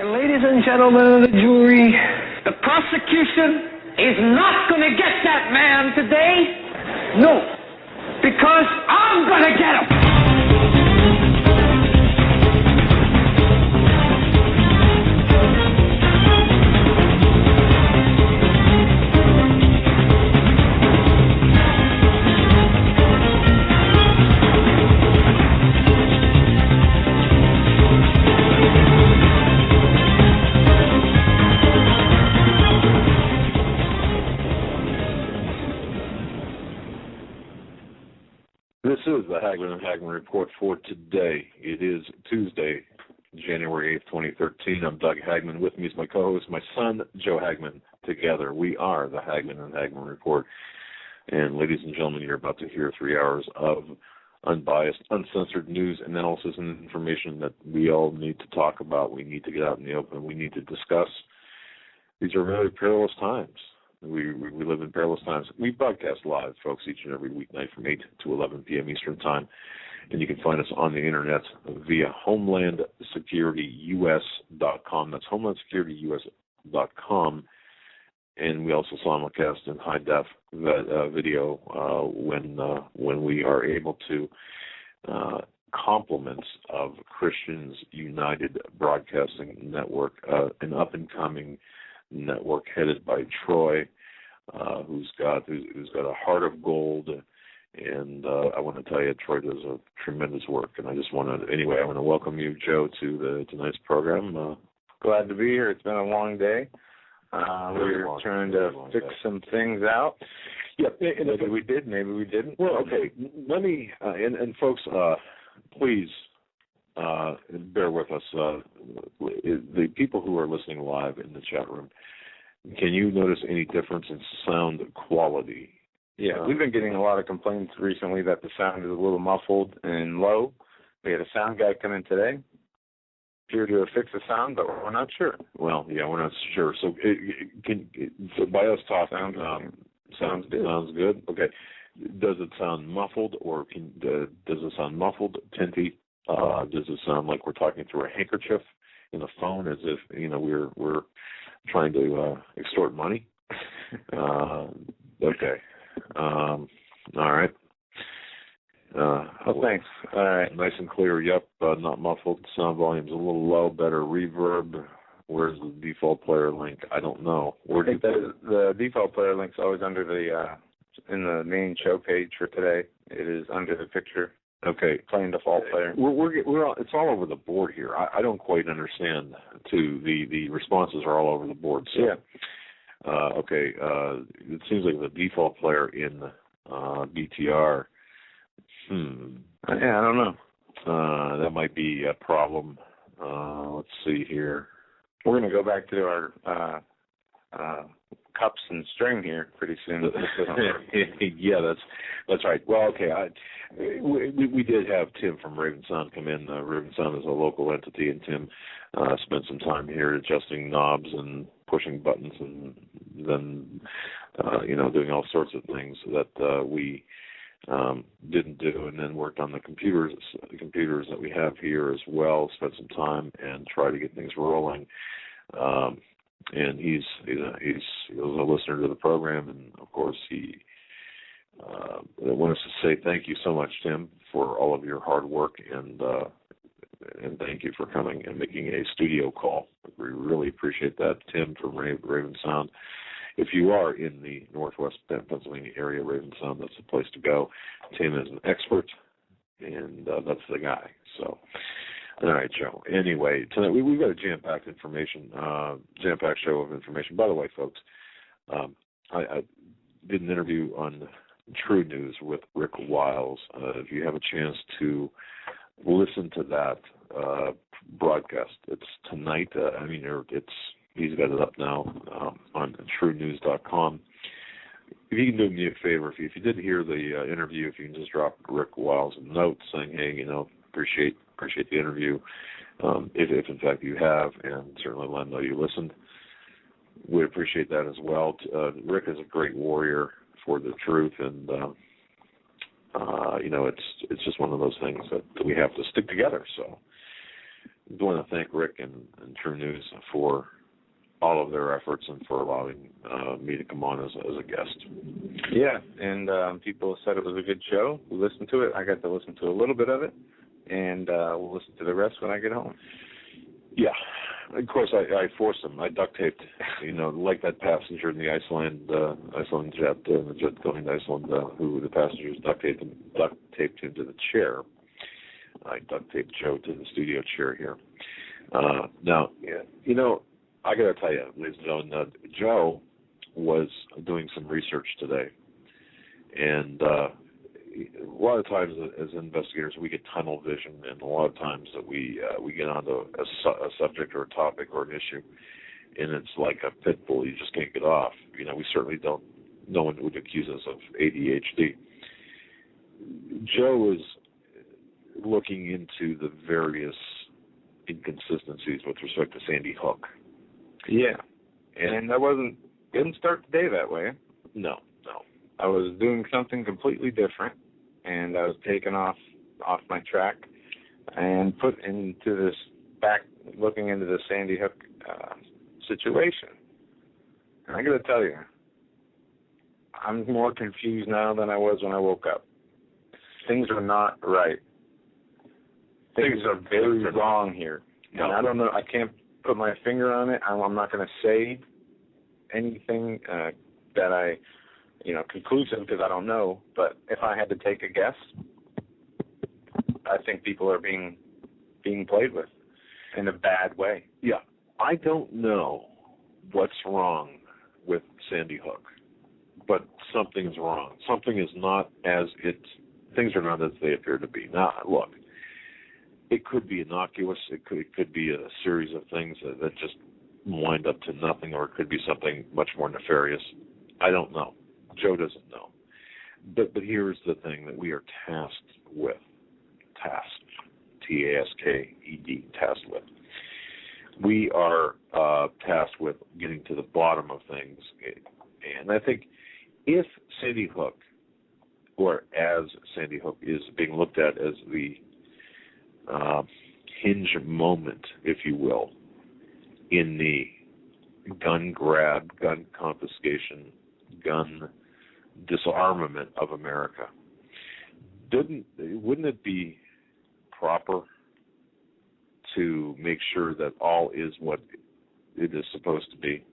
And ladies and gentlemen of the jury, the prosecution is not going to get that man today. No, because I'm going to get him. This is the Hagmann and Hagmann Report for today. It is Tuesday, January 8th, 2013. I'm Doug Hagmann. With me is my co-host, my son, Joe Hagmann. Together, we are the Hagmann and Hagmann Report. And ladies and gentlemen, you're about to hear 3 hours of unbiased, uncensored news, analysis, and information that we all need to talk about. We need to get out in the open. We need to discuss. These are very perilous times. We live in perilous times. We broadcast live, folks, each and every weeknight from 8 to 11 p.m. Eastern Time. And you can find us on the Internet via HomelandSecurityUS.com. That's HomelandSecurityUS.com. And we also simulcast in high-def video when we are able to. Compliments of Christians United Broadcasting Network, an up-and-coming network headed by Troy, who's got a heart of gold, and I want to tell you, Troy does a tremendous work. And I want to welcome you, Joe, to tonight's program. Glad to be here. It's been a long day. We're trying to fix some things out. Yeah, maybe we did, maybe we didn't. Well, okay. Let me and folks, please. Bear with us. The people who are listening live in the chat room, can you notice any difference in sound quality? Yeah, we've been getting a lot of complaints recently that the sound is a little muffled and low. We had a sound guy come in today. Appeared to have fixed the sound, but we're not sure. Well, yeah, we're not sure. So, by us talking, sounds good. Okay. Does it sound muffled, or does it sound muffled, tinty? Does it sound like we're talking through a handkerchief in the phone, as if we're trying to extort money? Okay. All right. Thanks. All right. Nice and clear. Yep. Not muffled. Sound volume's a little low. Better reverb. Where's the default player link? I don't know. I think that the default player link's always under in the main show page for today. It is under the picture. Okay, playing default player. It's all over the board here. I don't quite understand. The responses are all over the board. So, yeah. Okay. It seems like the default player in BTR. Yeah, I don't know. That might be a problem. Let's see here. We're going to go back to our cups and string here pretty soon. Yeah, that's right. Well, okay. We did have Tim from Raven Sound come in. Raven Sound is a local entity, and Tim spent some time here adjusting knobs and pushing buttons, and then doing all sorts of things that we didn't do, and then worked on the computers that we have here as well. Spent some time and tried to get things rolling. And he's a listener to the program, and of course he wants to say thank you so much, Tim, for all of your hard work, and thank you for coming and making a studio call. We really appreciate that, Tim from Raven Sound. If you are in the Northwest Pennsylvania area, Raven Sound, that's the place to go. Tim is an expert, and that's the guy. So. All right, Joe. Anyway, tonight we've got a jam-packed show of information. By the way, folks, I did an interview on True News with Rick Wiles. If you have a chance to listen to that broadcast, it's tonight. He's got it up now on TrueNews.com. If you can do me a favor, if you did hear the interview, if you can just drop Rick Wiles a note saying, hey, appreciate the interview, if in fact you have, and certainly let him know you listened. We appreciate that as well. Rick is a great warrior for the truth, and it's just one of those things that we have to stick together. So I want to thank Rick and True News for all of their efforts and for allowing me to come on as a guest. Yeah, and people said it was a good show. We listened to it. I got to listen to a little bit of it, and we'll listen to the rest when I get home. Yeah. Of course, I forced them. I duct taped, like that passenger in the Iceland jet, the jet going to Iceland, who the passengers duct taped him to the chair. I duct taped Joe to the studio chair here. Now, I got to tell you, ladies and gentlemen, Joe was doing some research today, and a lot of times as investigators we get tunnel vision, and a lot of times that we get onto a subject or a topic or an issue, and it's like a pit bull you just can't get off. We certainly don't. No one would accuse us of ADHD. Joe is looking into the various inconsistencies with respect to Sandy Hook. Yeah, and I didn't start the day that way. No. I was doing something completely different, and I was taken off my track and put into this looking into the Sandy Hook situation. And I got to tell you, I'm more confused now than I was when I woke up. Things are not right. Things are very wrong here. No. And I don't know. I can't put my finger on it. I'm not going to say anything that I, conclusive, because I don't know. But if I had to take a guess, I think people are being played with in a bad way. Yeah. I don't know what's wrong with Sandy Hook, but something's wrong. Something is not things are not as they appear to be. Now, look, it could be innocuous. It could be a series of things that just wind up to nothing, or it could be something much more nefarious. I don't know. Joe doesn't know. But here's the thing that we are tasked with. T-A-S-K-E-D, tasked with. We are tasked with getting to the bottom of things. And I think if Sandy Hook, or as Sandy Hook is being looked at as the hinge moment, if you will, in the gun grab, gun confiscation, gun disarmament of America, wouldn't it be proper to make sure that all is what it is supposed to be?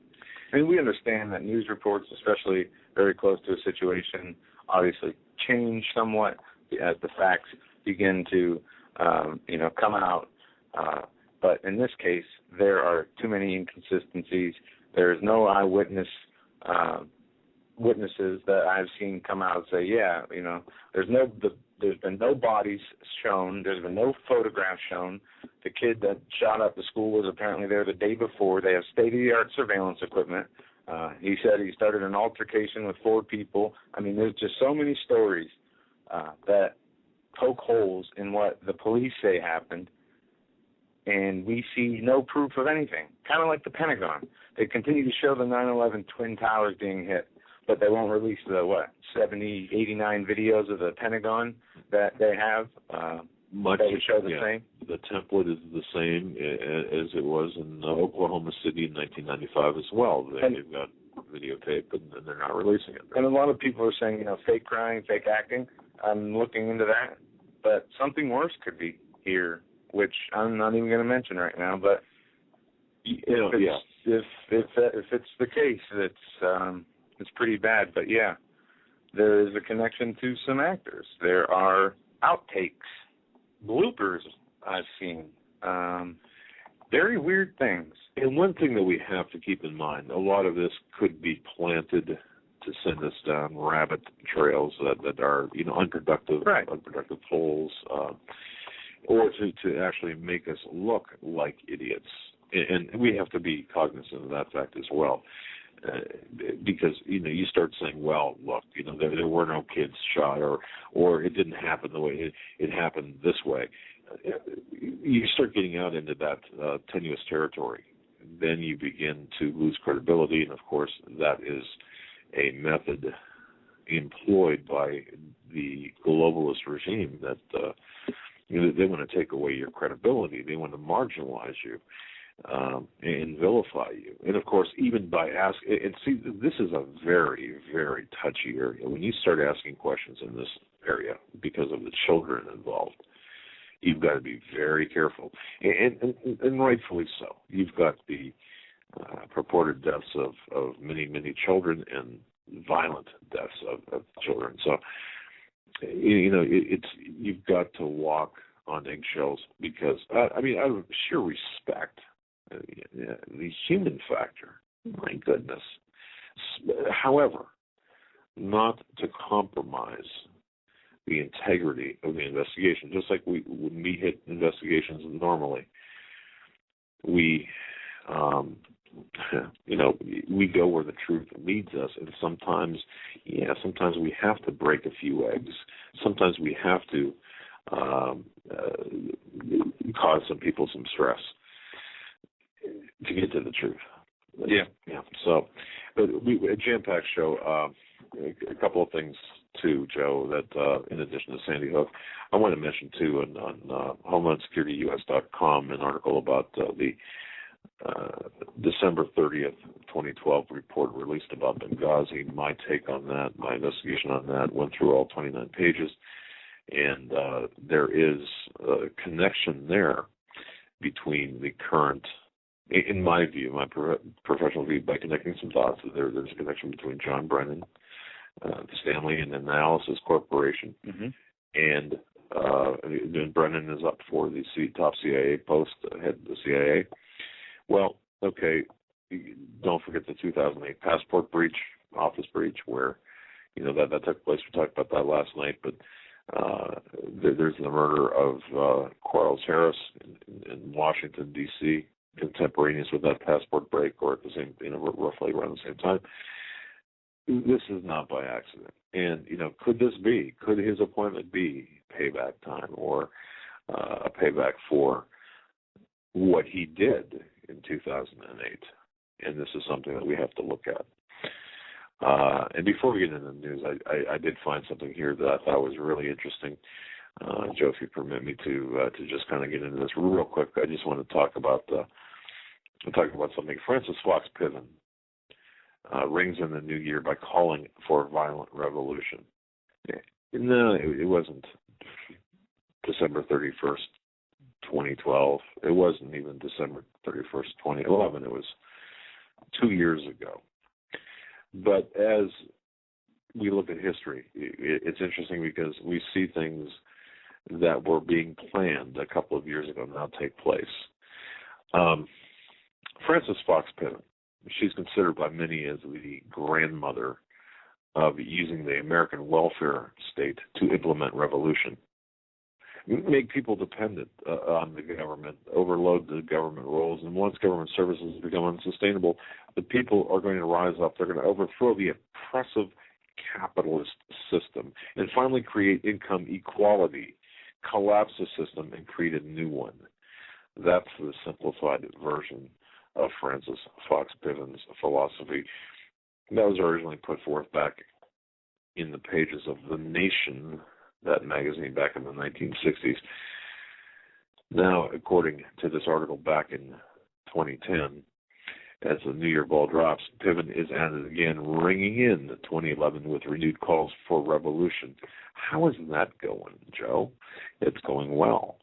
I mean, we understand that news reports, especially very close to a situation, obviously change somewhat as the facts begin to, come out. But in this case, there are too many inconsistencies. There's no eyewitnesses that I've seen come out and say, there's been no bodies shown. There's been no photographs shown. The kid that shot up the school was apparently there the day before. They have state-of-the-art surveillance equipment. He said he started an altercation with 4 people. I mean, there's just so many stories that poke holes in what the police say happened, and we see no proof of anything. Kind of like the Pentagon. They continue to show the 9/11 Twin Towers being hit, but they won't release the, 70, 89 videos of the Pentagon that they have much that would show the same? The template is the same as it was in Oklahoma City in 1995 as well. They've got videotape, and they're not releasing it. And a lot of people are saying, fake crying, fake acting. I'm looking into that. But something worse could be here, which I'm not even going to mention right now. But if it's the case, it's pretty bad. But yeah, there is a connection to some actors. There are outtakes, bloopers I've seen, very weird things. And one thing that we have to keep in mind, a lot of this could be planted to send us down rabbit trails that are, unproductive, right. Unproductive holes, or to actually make us look like idiots. And we have to be cognizant of that fact as well. Because, you start saying, well, look, there were no kids shot, or it didn't happen the way it happened this way. You start getting out into that tenuous territory. Then you begin to lose credibility, and, of course, that is a method employed by the globalist regime that They want to take away your credibility. They want to marginalize you and vilify you. And, of course, even by asking, and see, this is a very, very touchy area. When you start asking questions in this area because of the children involved, you've got to be very careful, and rightfully so. You've got the purported deaths of many, many children and violent deaths of children. So, you've got to walk on eggshells because, out of sheer respect, the human factor, my goodness. However, not to compromise the integrity of the investigation. Just like when we hit investigations normally, we go where the truth leads us, and sometimes we have to break a few eggs. Sometimes we have to cause some people some stress to get to the truth. Yeah. So, but a jam-packed show. A couple of things too, Joe, that in addition to Sandy Hook, I want to mention too on HomelandSecurityUS.com an article about the December 30th, 2012 report released about Benghazi. My take on that, my investigation on that, went through all 29 pages, and there is a connection there between the current, in my view, my professional view, by connecting some dots, there's a connection between John Brennan, the Stanley and Analysis Corporation, and Brennan is up for the top CIA post, head of the CIA. Well, okay, don't forget the 2008 passport breach, office breach, where, that took place. We talked about that last night, but there's the murder of Quarles Harris in Washington, D.C., contemporaneous with that passport break, or at the same, roughly around the same time. This is not by accident. And, could his appointment be payback time, or a payback for what he did in 2008? And this is something that we have to look at. And before we get into the news, I did find something here that I thought was really interesting. Joe, if you permit me to just kind of get into this real quick, I just want to talk about something. Francis Fox Piven rings in the new year by calling for a violent revolution. No, it wasn't December 31st, 2012. It wasn't even December 31st, 2011. It was 2 years ago. But as we look at history, it's interesting because we see things that were being planned a couple of years ago now take place. Francis Fox Piven, she's considered by many as the grandmother of using the American welfare state to implement revolution. Make people dependent on the government, overload the government roles, and once government services become unsustainable, the people are going to rise up. They're going to overthrow the oppressive capitalist system and finally create income equality, collapse the system, and create a new one. That's the simplified version of Francis Fox Piven's philosophy. That was originally put forth back in the pages of The Nation, that magazine back in the 1960s. Now, according to this article back in 2010, as the New Year ball drops, Piven is at it again, ringing in 2011 with renewed calls for revolution. How is that going, Joe? It's going well.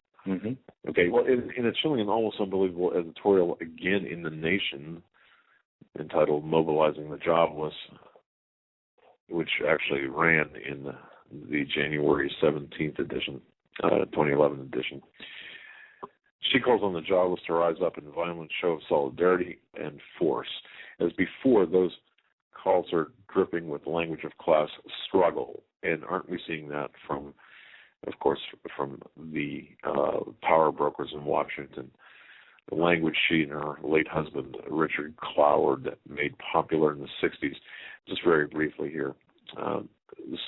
Okay, well, in a chilling and almost unbelievable editorial again in The Nation, entitled Mobilizing the Jobless, which actually ran in the January 17th edition, 2011 edition. She calls on the jobless to rise up in a violent show of solidarity and force. As before, those calls are dripping with language of class struggle. And aren't we seeing that from the power brokers in Washington? The language she and her late husband, Richard Cloward, made popular in the 60s. Just very briefly here.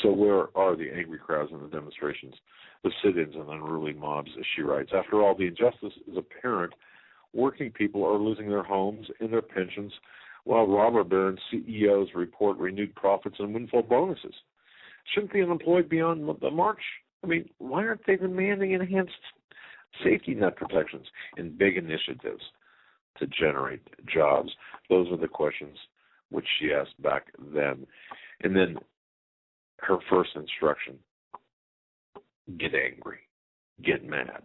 So where are the angry crowds and the demonstrations, the sit-ins and unruly mobs, as she writes? After all, the injustice is apparent. Working people are losing their homes and their pensions, while robber baron CEOs report renewed profits and windfall bonuses. Shouldn't the unemployed be on the march? I mean, why aren't they demanding enhanced safety net protections and big initiatives to generate jobs? Those are the questions which she asked back then. And then her first instruction, get angry, get mad.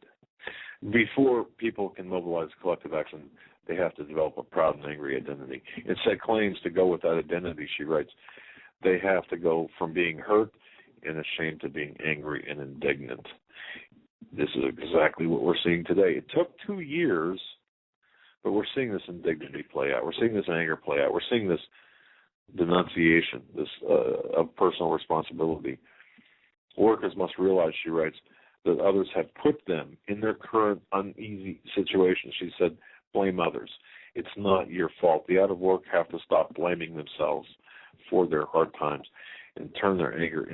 Before people can mobilize collective action, they have to develop a proud and angry identity. And set claims to go with that identity, she writes, they have to go from being hurt and ashamed to being angry and indignant. This is exactly what we're seeing today. It took 2 years, but we're seeing this indignity play out. We're seeing this anger play out. We're seeing this denunciation, this of personal responsibility. Workers must realize, she writes, that others have put them in their current uneasy situation. She said, blame others. It's not your fault. The out of work have to stop blaming themselves for their hard times and turn their anger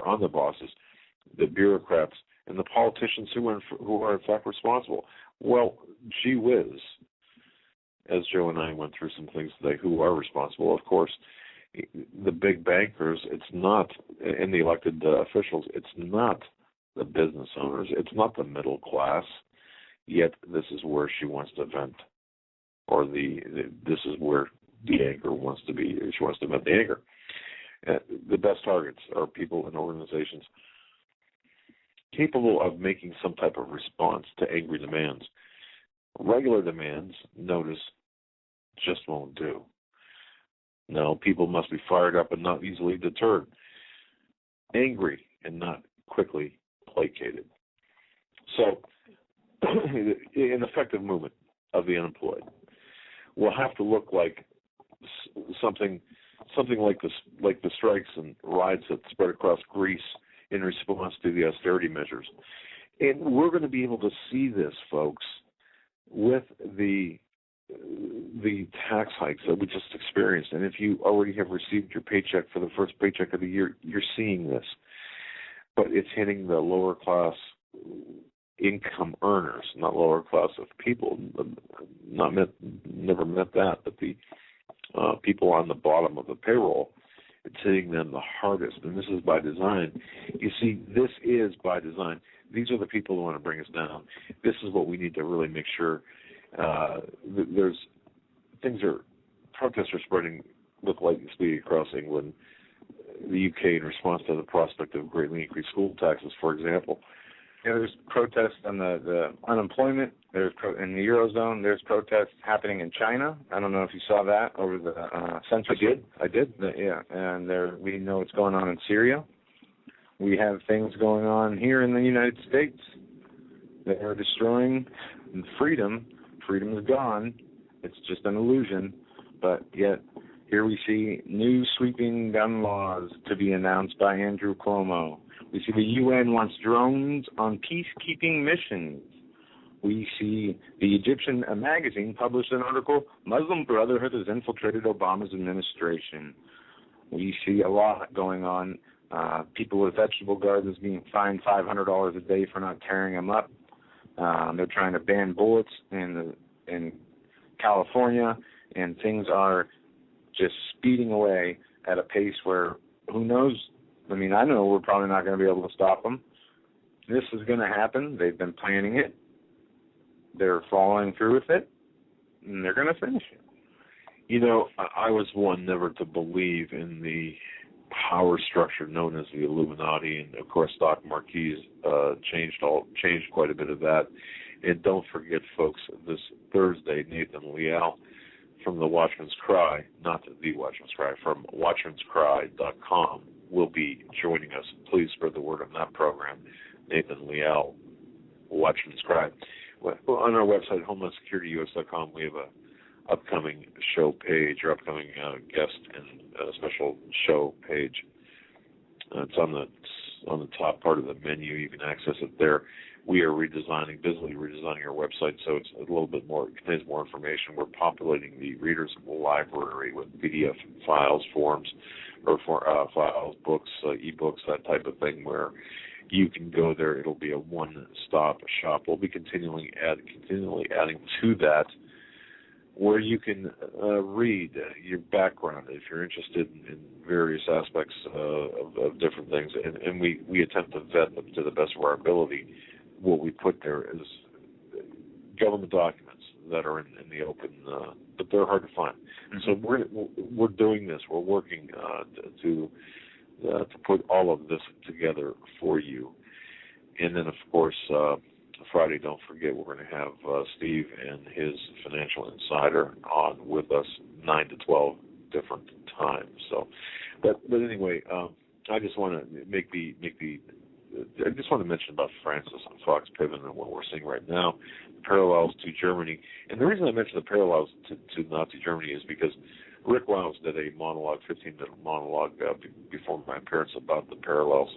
on the bosses, the bureaucrats, and the politicians who are in fact responsible. Well, gee whiz, as Joe and I went through some things today, who are responsible? Of course, the big bankers, it's not, and the elected officials, it's not the business owners, it's not the middle class, yet this is where she wants to vent, or this is where the anger wants to be. She wants to vent the anger. The best targets are people and organizations capable of making some type of response to angry demands. Regular demands, notice, just won't do. No, people must be fired up and not easily deterred. Angry and not quickly placated. So, an effective movement of the unemployed will have to look like something like the strikes and riots that spread across Greece in response to the austerity measures. And we're going to be able to see this, folks, with the tax hikes that we just experienced. And if you already have received your paycheck for the first paycheck of the year, you're seeing this. But it's hitting the lower class income earners, not lower class of people. Never meant that, but the people on the bottom of the payroll, it's hitting them the hardest. And this is by design. You see, this is by design. These are the people who want to bring us down. This is what we need to really make sure. Protests are spreading with lightning speed across England, the UK, in response to the prospect of greatly increased school taxes, for example. Yeah, there's protests on the unemployment. There's in the Eurozone. There's protests happening in China. I don't know if you saw that over the censorship. I did. Yeah, and we know what's going on in Syria. We have things going on here in the United States that are destroying freedom. Freedom is gone. It's just an illusion. But yet, here we see new sweeping gun laws to be announced by Andrew Cuomo. We see the UN wants drones on peacekeeping missions. We see the Egyptian magazine published an article, Muslim Brotherhood has infiltrated Obama's administration. We see a lot going on. People with vegetable gardens being fined $500 a day for not tearing them up. They're trying to ban bullets in California, and things are just speeding away at a pace where, who knows? I mean, I know we're probably not going to be able to stop them. This is going to happen. They've been planning it. They're following through with it, and they're going to finish it. You know, I was one never to believe in the power structure known as the Illuminati, and of course, stock marquees changed quite a bit of that. And don't forget, folks, this Thursday, Nathan Leal from the Watchman's Cry, not the Watchman's Cry, from watchmanscry.com will be joining us. Please spread the word on that program. Nathan Leal, Watchman's Cry. On our website, homelandsecurityus.com, we have a upcoming show page, or upcoming guest and special show page. It's on the top part of the menu. You can access it there. We are busily redesigning our website, so it's a little bit more, it contains more information. We're populating the reader's library with PDF files, forms, or files, books, ebooks, that type of thing, where you can go there. It'll be a one-stop shop. We'll be continually adding to that where you can read your background if you're interested in various aspects of different things, and we attempt to vet them to the best of our ability. What we put there is government documents that are in the open, but they're hard to find. So we're doing this. We're working to put all of this together for you. And then, of course, Friday, don't forget, we're going to have Steve and his financial insider on with us 9 to 12 different times. So, but anyway, I just want to I just want to mention about Francis and Fox Piven and what we're seeing right now, parallels to Germany. And the reason I mention the parallels to Nazi Germany is because Rick Wiles did a monologue, 15-minute monologue before my appearance about the parallels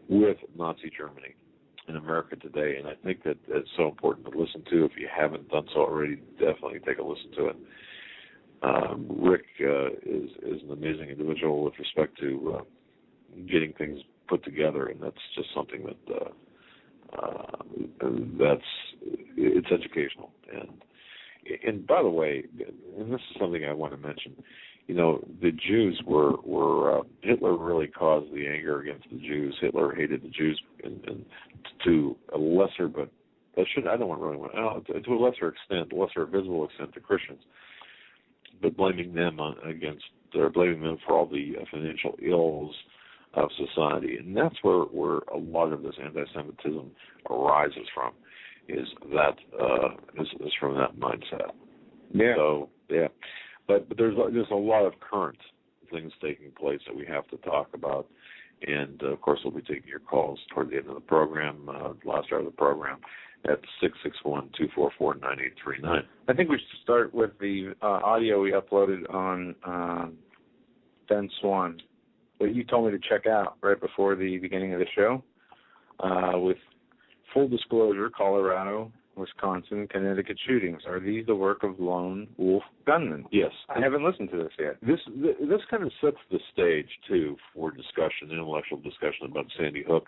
with Nazi Germany in America today. And I think that it's so important to listen to. If you haven't done so already, definitely take a listen to it. Rick is an amazing individual with respect to getting things put together, and that's just something it's educational. And by the way, and this is something I want to mention, the Jews were Hitler really caused the anger against the Jews. Hitler hated the Jews and to a lesser, but to a lesser extent, lesser visible extent to Christians, but blaming them for all the financial ills of society. And that's where a lot of this anti-Semitism arises from, is from that mindset. Yeah. So, yeah. But there's a lot of current things taking place that we have to talk about. And, of course, we'll be taking your calls toward the end of the program, last hour of the program, at 661-244-9839. I think we should start with the audio we uploaded on Ben Swan, that you told me to check out right before the beginning of the show, with full disclosure, Colorado, Wisconsin, Connecticut shootings. Are these the work of lone wolf gunmen? Yes. I haven't listened to this yet. This kind of sets the stage, too, for discussion, intellectual discussion about Sandy Hook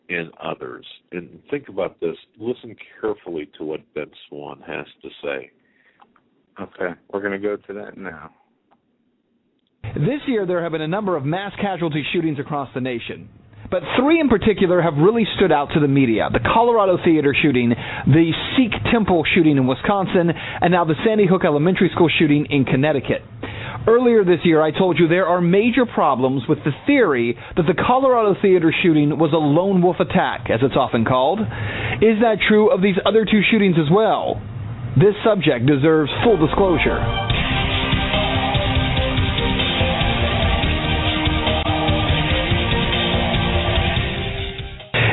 and others. And think about this. Listen carefully to what Ben Swan has to say. Okay. We're going to go to that now. This year, there have been a number of mass casualty shootings across the nation. But three in particular have really stood out to the media: the Colorado Theater shooting, the Sikh Temple shooting in Wisconsin, and now the Sandy Hook Elementary School shooting in Connecticut. Earlier this year, I told you there are major problems with the theory that the Colorado Theater shooting was a lone wolf attack, as it's often called. Is that true of these other two shootings as well? This subject deserves full disclosure.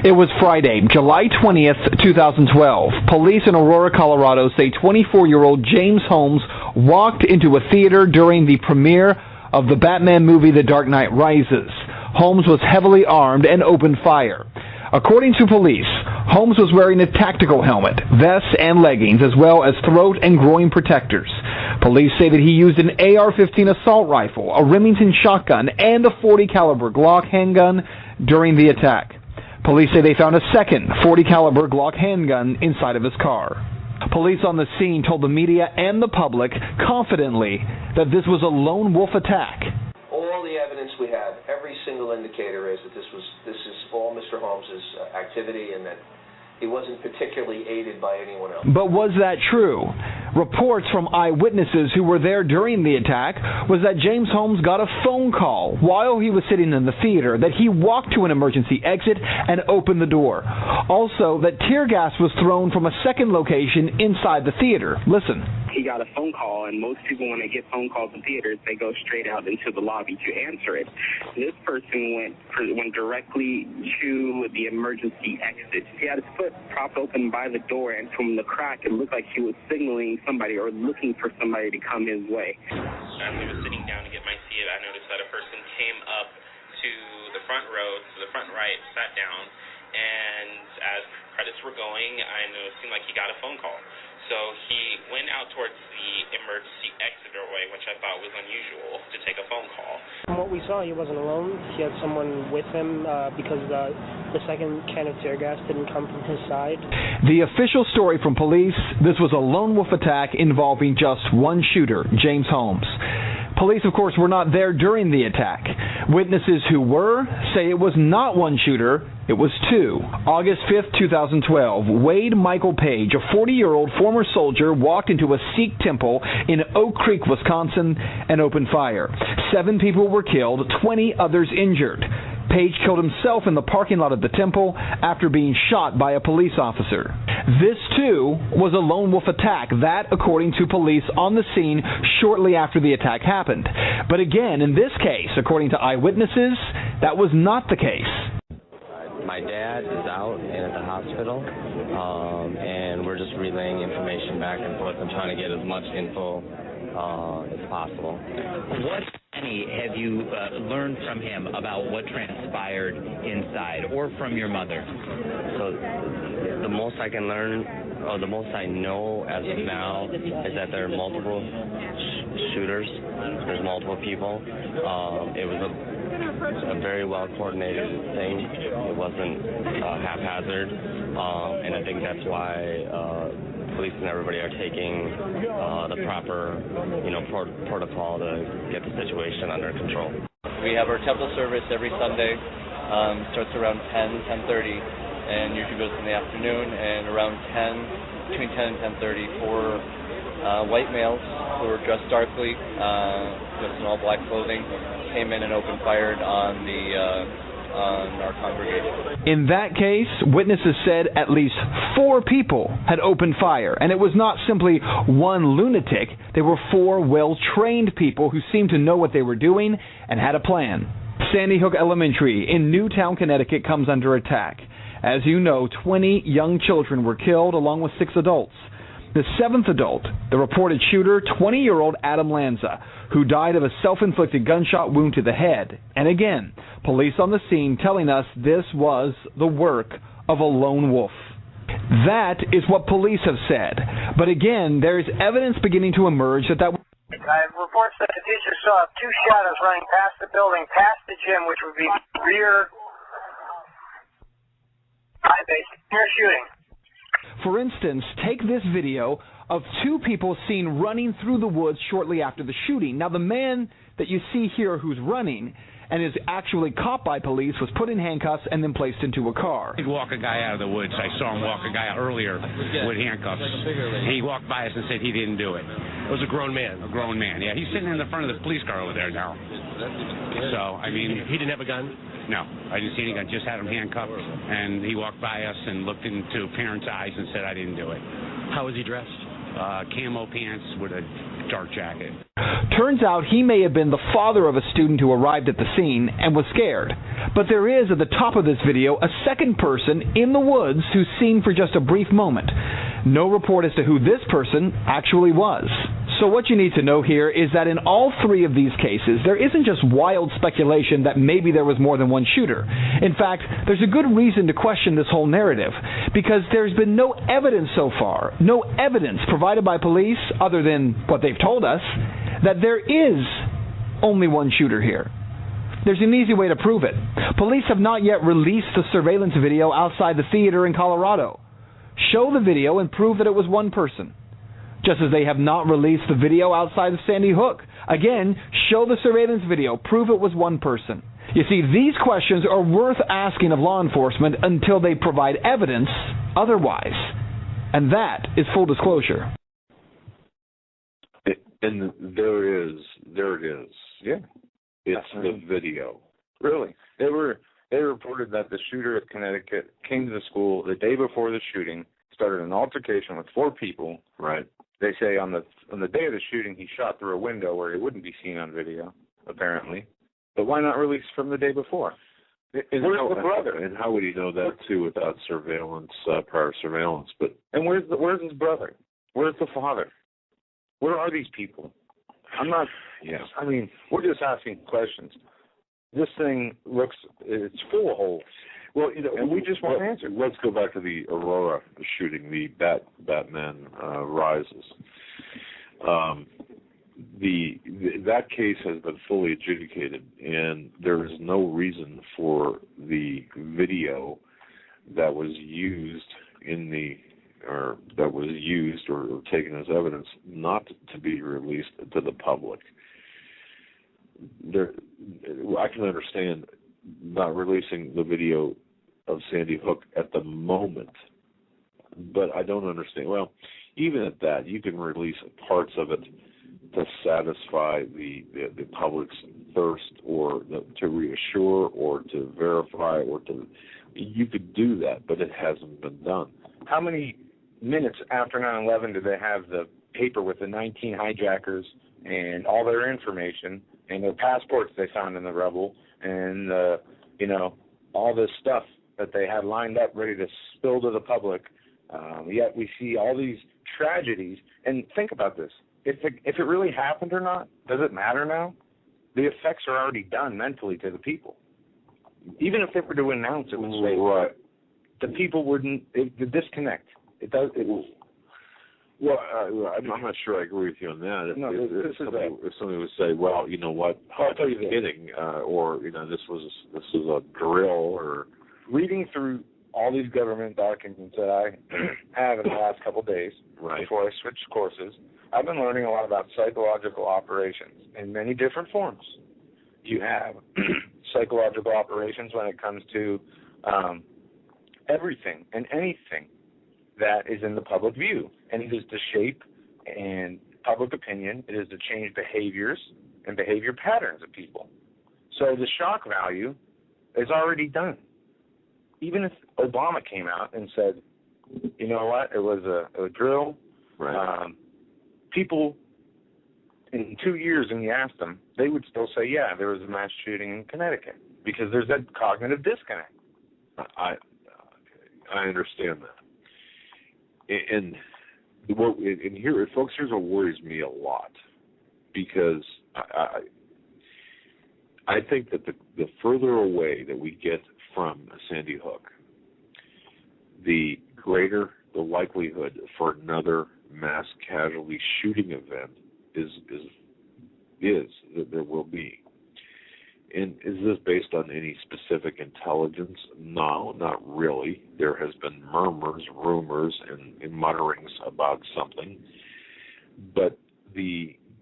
It was Friday, July 20th, 2012. Police in Aurora, Colorado say 24-year-old James Holmes walked into a theater during the premiere of the Batman movie The Dark Knight Rises. Holmes was heavily armed and opened fire. According to police, Holmes was wearing a tactical helmet, vest, and leggings, as well as throat and groin protectors. Police say that he used an AR-15 assault rifle, a Remington shotgun, and a .40 caliber Glock handgun during the attack. Police say they found a second .40 caliber Glock handgun inside of his car. Police on the scene told the media and the public confidently that this was a lone wolf attack. All the evidence we have, every single indicator is that this is all Mr. Holmes' activity, and that he wasn't particularly aided by anyone else. But was that true? Reports from eyewitnesses who were there during the attack was that James Holmes got a phone call while he was sitting in the theater, that he walked to an emergency exit and opened the door. Also, that tear gas was thrown from a second location inside the theater. Listen. He got a phone call, and most people, when they get phone calls in theaters, they go straight out into the lobby to answer it. This person went directly to the emergency exit. He had his foot propped open by the door, and from the crack, it looked like he was signaling somebody or looking for somebody to come his way. As I was sitting down to get my seat, I noticed that a person came up to the front row, to the front right, sat down, and as credits were going, I noticed it seemed like he got a phone call. So he went out towards the emergency exit doorway, which I thought was unusual, to take a phone call. From what we saw, he wasn't alone. He had someone with him because the second can of tear gas didn't come from his side. The official story from police, this was a lone wolf attack involving just one shooter, James Holmes. Police, of course, were not there during the attack. Witnesses who were say it was not one shooter, it was two. August 5th, 2012, Wade Michael Page, a 40-year-old former soldier, walked into a Sikh temple in Oak Creek, Wisconsin, and opened fire. 7 people were killed, 20 others injured. Page killed himself in the parking lot of the temple after being shot by a police officer. This, too, was a lone wolf attack, that according to police on the scene shortly after the attack happened. But again, in this case, according to eyewitnesses, that was not the case. My dad is out and at the hospital, and we're just relaying information back and forth and trying to get as much info as possible. What, any, have you learned from him about what transpired inside, or from your mother? So the most I can learn, or the most I know as of now, is that there are multiple shooters. There's multiple people. It was a very well-coordinated thing. It wasn't haphazard, and I think that's why police and everybody are taking the proper, protocol to get the situation under control. We have our temple service every Sunday. Starts around 10:30, and usually goes in the afternoon. And around between 10 and 10:30, 4 white males who were dressed darkly, dressed in all black clothing, came in and opened fire on our congregation. In that case, witnesses said at least 4 people had opened fire, and it was not simply one lunatic. They were 4 well-trained people who seemed to know what they were doing and had a plan. Sandy Hook Elementary in Newtown, Connecticut comes under attack. As you know, 20 young children were killed along with 6 adults. The 7th adult, the reported shooter, 20-year-old Adam Lanza, who died of a self-inflicted gunshot wound to the head. And again, police on the scene telling us this was the work of a lone wolf. That is what police have said. But again, there is evidence beginning to emerge that reports that the teacher saw 2 shadows running past the building, past the gym, which would be rear shooting. For instance, take this video of 2 people seen running through the woods shortly after the shooting. Now, the man that you see here who's running and is actually caught by police was put in handcuffs and then placed into a car. He'd walk a guy out of the woods. I saw him walk a guy out earlier with handcuffs. He walked by us and said he didn't do it. It was a grown man. A grown man, yeah. He's sitting in the front of the police car over there now. So, I mean... He didn't have a gun? No, I didn't see any gun. Just had him handcuffed, and he walked by us and looked into parents' eyes and said, I didn't do it. How was he dressed? Camo pants with a dark jacket. Turns out he may have been the father of a student who arrived at the scene and was scared. But there is, at the top of this video, a second person in the woods who's seen for just a brief moment. No report as to who this person actually was. So what you need to know here is that in all 3 of these cases, there isn't just wild speculation that maybe there was more than one shooter. In fact, there's a good reason to question this whole narrative, because there's been no evidence so far, no evidence provided by police, other than what they've told us, that there is only one shooter here. There's an easy way to prove it. Police have not yet released the surveillance video outside the theater in Colorado. Show the video and prove that it was one person. Just as they have not released the video outside of Sandy Hook. Again, show the surveillance video, prove it was one person. You see, these questions are worth asking of law enforcement until they provide evidence otherwise. And that is full disclosure. And there it is. Yeah. It's the video. Really? They reported that the shooter at Connecticut came to the school the day before the shooting, started an altercation with 4 people. Right. They say on the day of the shooting, he shot through a window where he wouldn't be seen on video, apparently. But why not release from the day before? Where's the brother? And how would he know that too without surveillance, prior surveillance? But where's his brother? Where's the father? Where are these people? I'm not. Yeah. I mean, we're just asking questions. This thing it's full of holes. Well, and we just won't answer. Let's go back to the Aurora shooting, the Batman Rises. That case has been fully adjudicated, and there is no reason for the video that was used or taken as evidence not to be released to the public. I can understand not releasing the video of Sandy Hook at the moment, but I don't understand. Well, even at that, you can release parts of it to satisfy the public's thirst, or to reassure, or to verify, you could do that, but it hasn't been done. How many minutes after 9/11 did they have the paper with the 19 hijackers and all their information and their passports they found in the rubble, and all this stuff that they had lined up ready to spill to the public? Yet we see all these tragedies. And think about this: if it really happened or not, does it matter now? The effects are already done mentally to the people. Even if they were to announce it was fake, right, the people wouldn't. The disconnect. It does. Well, I'm not sure I agree with you on that. If somebody would say, "Well, you know what? I'll tell you this. Kidding," or this was a drill, or reading through all these government documents that I have in the last couple of days, right, before I switched courses, I've been learning a lot about psychological operations in many different forms. You have psychological operations when it comes to everything and anything that is in the public view, and it is to shape and public opinion. It is to change behaviors and behavior patterns of people. So the shock value is already done. Even if Obama came out and said, "You know what? It was a drill," right. People in 2 years, and you asked them, they would still say, "Yeah, there was a mass shooting in Connecticut," because there's that cognitive disconnect. I understand that. And here, folks, here's what worries me a lot, because I think that the further away that we get from Sandy Hook, the greater the likelihood for another mass casualty shooting event is that there will be. And is this based on any specific intelligence? No, not really. There has been murmurs, rumors, and mutterings about something. But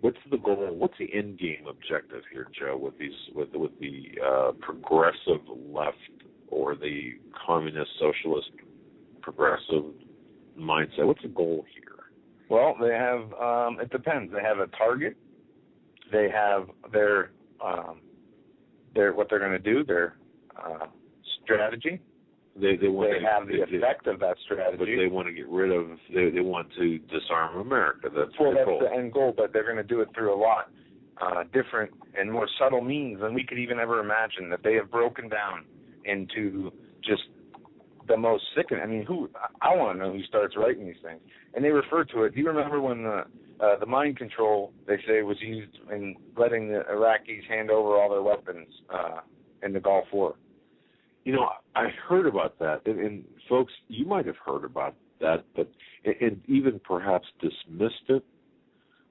what's the goal? What's the end game objective here, Joe? With the progressive left or the communist, socialist, progressive mindset? What's the goal here? Well, they have. It depends. They have a target. They have their what they're going to do, their strategy. They have the effect of that strategy. But they want to get rid of. They want to disarm America. That's the end goal. But they're going to do it through a lot different and more subtle means than we could even ever imagine. That they have broken down into just the most sickening. I mean, I want to know who starts writing these things. And they refer to it. Do you remember when the mind control, they say, was used in letting the Iraqis hand over all their weapons in the Gulf War? I heard about that. And folks, you might have heard about that, but and even perhaps dismissed it,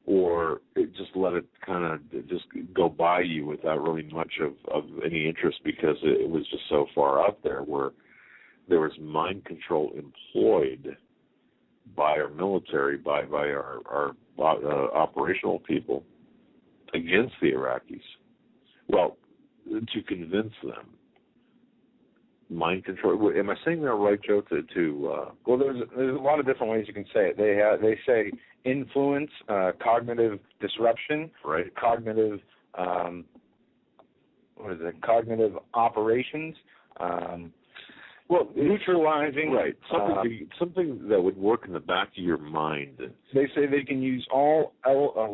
or just let it kind of just go by you without really much of any interest, because it was just so far out there, where there was mind control employed by our military, by our operational people against the Iraqis. Well, to convince them. Mind control. Am I saying that right, Joe? Well, there's a lot of different ways you can say it. They say influence, cognitive disruption, right? Cognitive, cognitive operations. Well, neutralizing. Right. Something that would work in the back of your mind. They say they can use all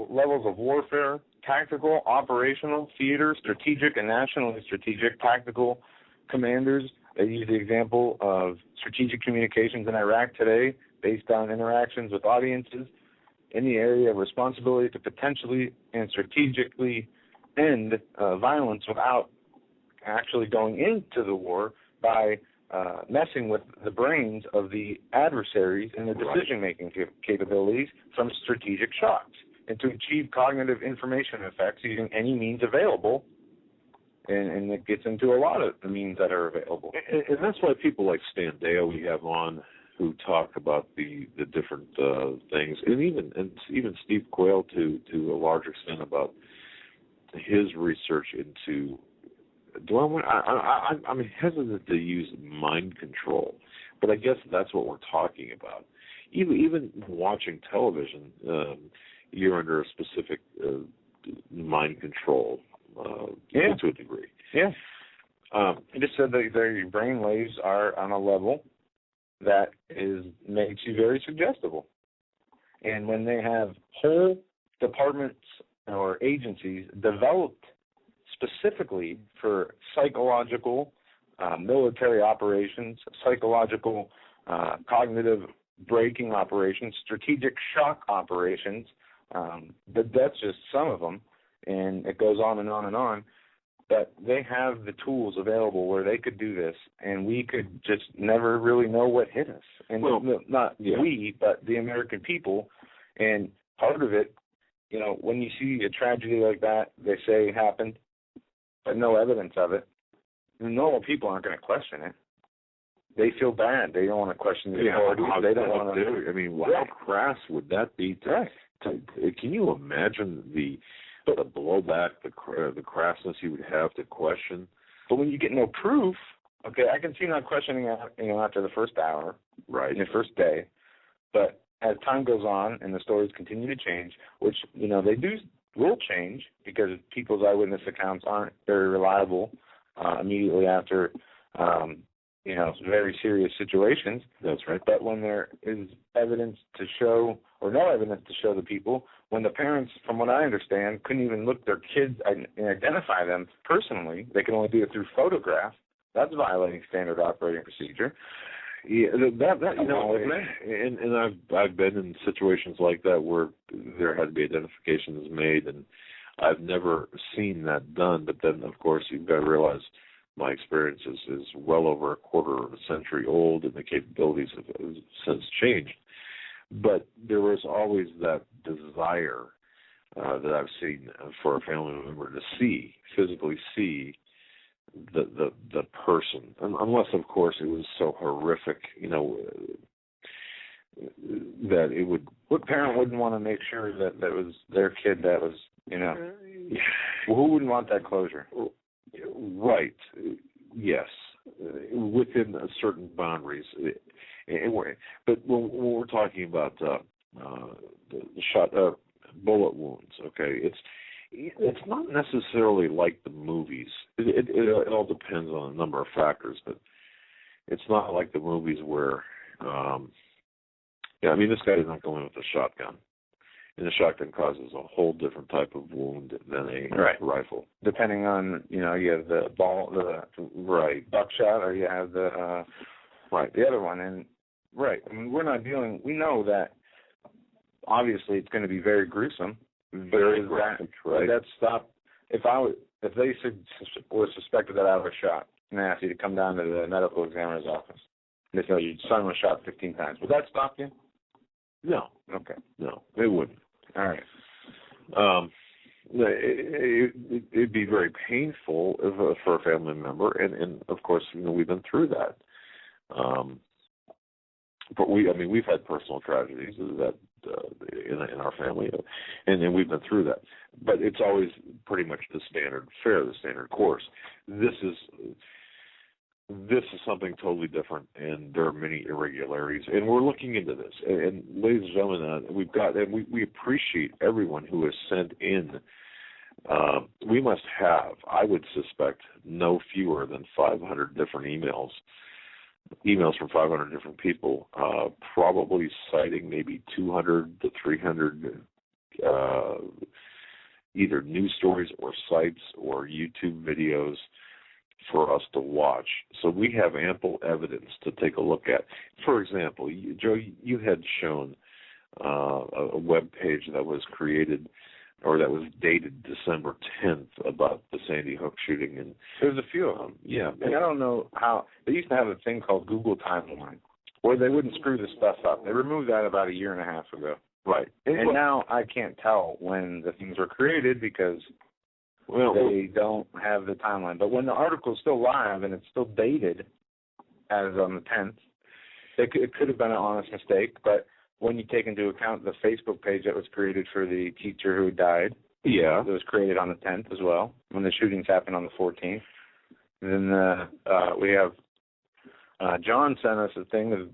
levels of warfare: tactical, operational, theater, strategic, and nationally strategic. Tactical commanders. They use the example of strategic communications in Iraq today based on interactions with audiences in the area of responsibility to potentially and strategically end violence without actually going into the war, by messing with the brains of the adversaries and the decision-making capabilities from strategic shocks, and to achieve cognitive information effects using any means available. And it gets into a lot of the means that are available. And that's why people like Stan Dale we have on who talk about the different things, and even Steve Quayle to a large extent about his research into. I'm hesitant to use mind control, but I guess that's what we're talking about. Even watching television, you're under a specific mind control to a degree. Yeah. It just said that your brain waves are on a level that makes you very suggestible. And when they have whole departments or agencies developed specifically for psychological, military operations, psychological, cognitive breaking operations, strategic shock operations, but that's just some of them, and it goes on and on and on. But they have the tools available where they could do this, and we could just never really know what hit us. And we, but the American people. And part of it, when you see a tragedy like that, they say happened, but no evidence of it. Normal people aren't going to question it. They feel bad. They don't want to question the authorities. They don't want to. I mean, how crass would that be? Can you imagine the blowback, the crassness you would have to question? But when you get no proof, okay, I can see not questioning after the first hour, right, in the first day. But as time goes on and the stories continue to change, which they will change because people's eyewitness accounts aren't very reliable immediately after very serious situations. That's right. But when there is evidence to show, or no evidence to show the people, when the parents, from what I understand, couldn't even look their kids and identify them personally, they can only do it through photographs. That's violating standard operating procedure. Yeah, and I've been in situations like that where there had to be identifications made, and I've never seen that done. But then, of course, you've got to realize my experience is well over a quarter of a century old, and the capabilities have since changed. But there was always that desire that I've seen for a family member to physically see the person, unless, of course, it was so horrific, that it would. What parent wouldn't want to make sure that was their kid that was, well, who wouldn't want that closure? Right. Yes. Within certain boundaries. But when we're talking about the bullet wounds, okay, it's not necessarily like the movies. It all depends on a number of factors, but it's not like the movies where, this guy is not going with a shotgun. And the shotgun causes a whole different type of wound than a rifle. Depending on, you have the buckshot, or you have the other one. And we're not we know that obviously it's going to be very gruesome. Very graphic, right? That stop. If they were suspected that I was shot, and they asked you to come down to the medical examiner's office, and they say your son was shot 15 times, would that stop you? No. Okay. No, it wouldn't. All right. It'd be very painful for a family member, and of course, we've been through that. But we've had personal tragedies that in our family, and we've been through that. But it's always pretty much the standard course. This is something totally different, and there are many irregularities, and we're looking into this. And ladies and gentlemen, we appreciate everyone who has sent in. We must have, I would suspect, no fewer than 500 different emails from 500 different people, probably citing maybe 200 to 300 either news stories or sites or YouTube videos for us to watch. So we have ample evidence to take a look at. For example, Joe, you had shown a web page that was created or that was dated December 10th about the Sandy Hook shooting. And there's a few of them. Yeah. And I don't know how, they used to have a thing called Google Timeline, where they wouldn't screw this stuff up. They removed that about a year and a half ago. Right. And now I can't tell when the things were created because they don't have the timeline. But when the article's still live and it's still dated as on the 10th, it could have been an honest mistake. But when you take into account the Facebook page that was created for the teacher who died, it was created on the 10th as well, when the shootings happened on the 14th. And then we have John sent us a thing of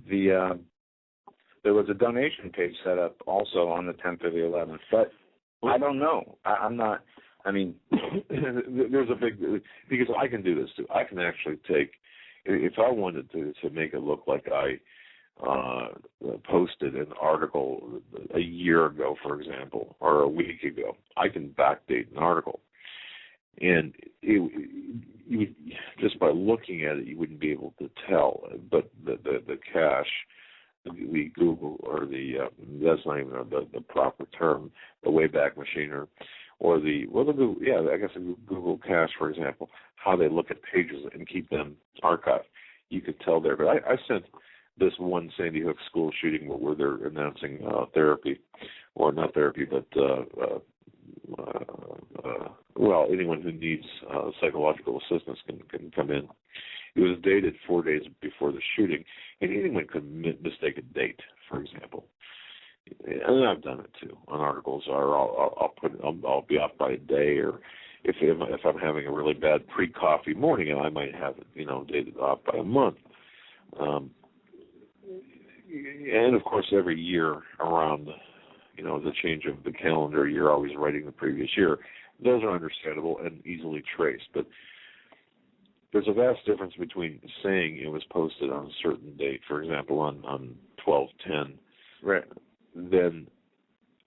there was a donation page set up also on the 10th or the 11th. But I don't know. There's a big, because I can do this too. I can actually take, if I wanted to make it look like I posted an article a year ago, for example, or a week ago, I can backdate an article. And you would, just by looking at it, you wouldn't be able to tell. But the cache, the Google, or that's not even the proper term, the Wayback Machine, or the Google cache, for example, how they look at pages and keep them archived. You could tell there. But I sent this one Sandy Hook school shooting where they're announcing therapy, or not therapy, but anyone who needs psychological assistance can come in. It was dated 4 days before the shooting, and anyone could mistake a date, for example. And I've done it too on articles. Or I'll be off by a day, or if I'm having a really bad pre-coffee morning, and I might have it, dated off by a month. And of course, every year around, the change of the calendar, you're always writing the previous year. Those are understandable and easily traced, but there's a vast difference between saying it was posted on a certain date, for example, on 12/10, right? Then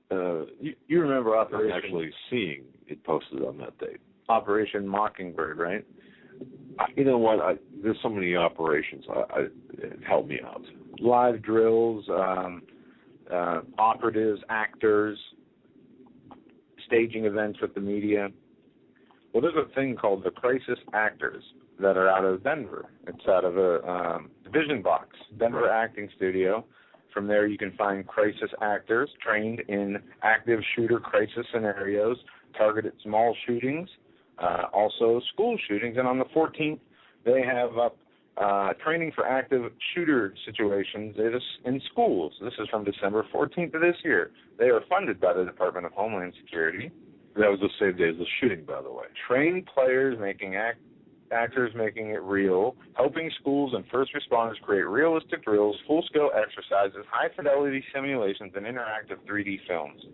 you remember Operation, actually seeing it posted on that date. Operation Mockingbird, right? You know what? There's so many operations. Help me out. Live drills, operatives, actors, staging events with the media. Well, there's a thing called the Crisis Actors that are out of Denver. It's out of a Vision Box, Denver Acting Studio. From there, you can find crisis actors trained in active shooter crisis scenarios, targeted small shootings, also school shootings. And on the 14th, they have up training for active shooter situations in schools. This is from December 14th of this year. They are funded by the Department of Homeland Security. That was the same day as the shooting, by the way. Trained players making actors making it real, helping schools and first responders create realistic drills, full-scale exercises, high-fidelity simulations, and interactive 3D films.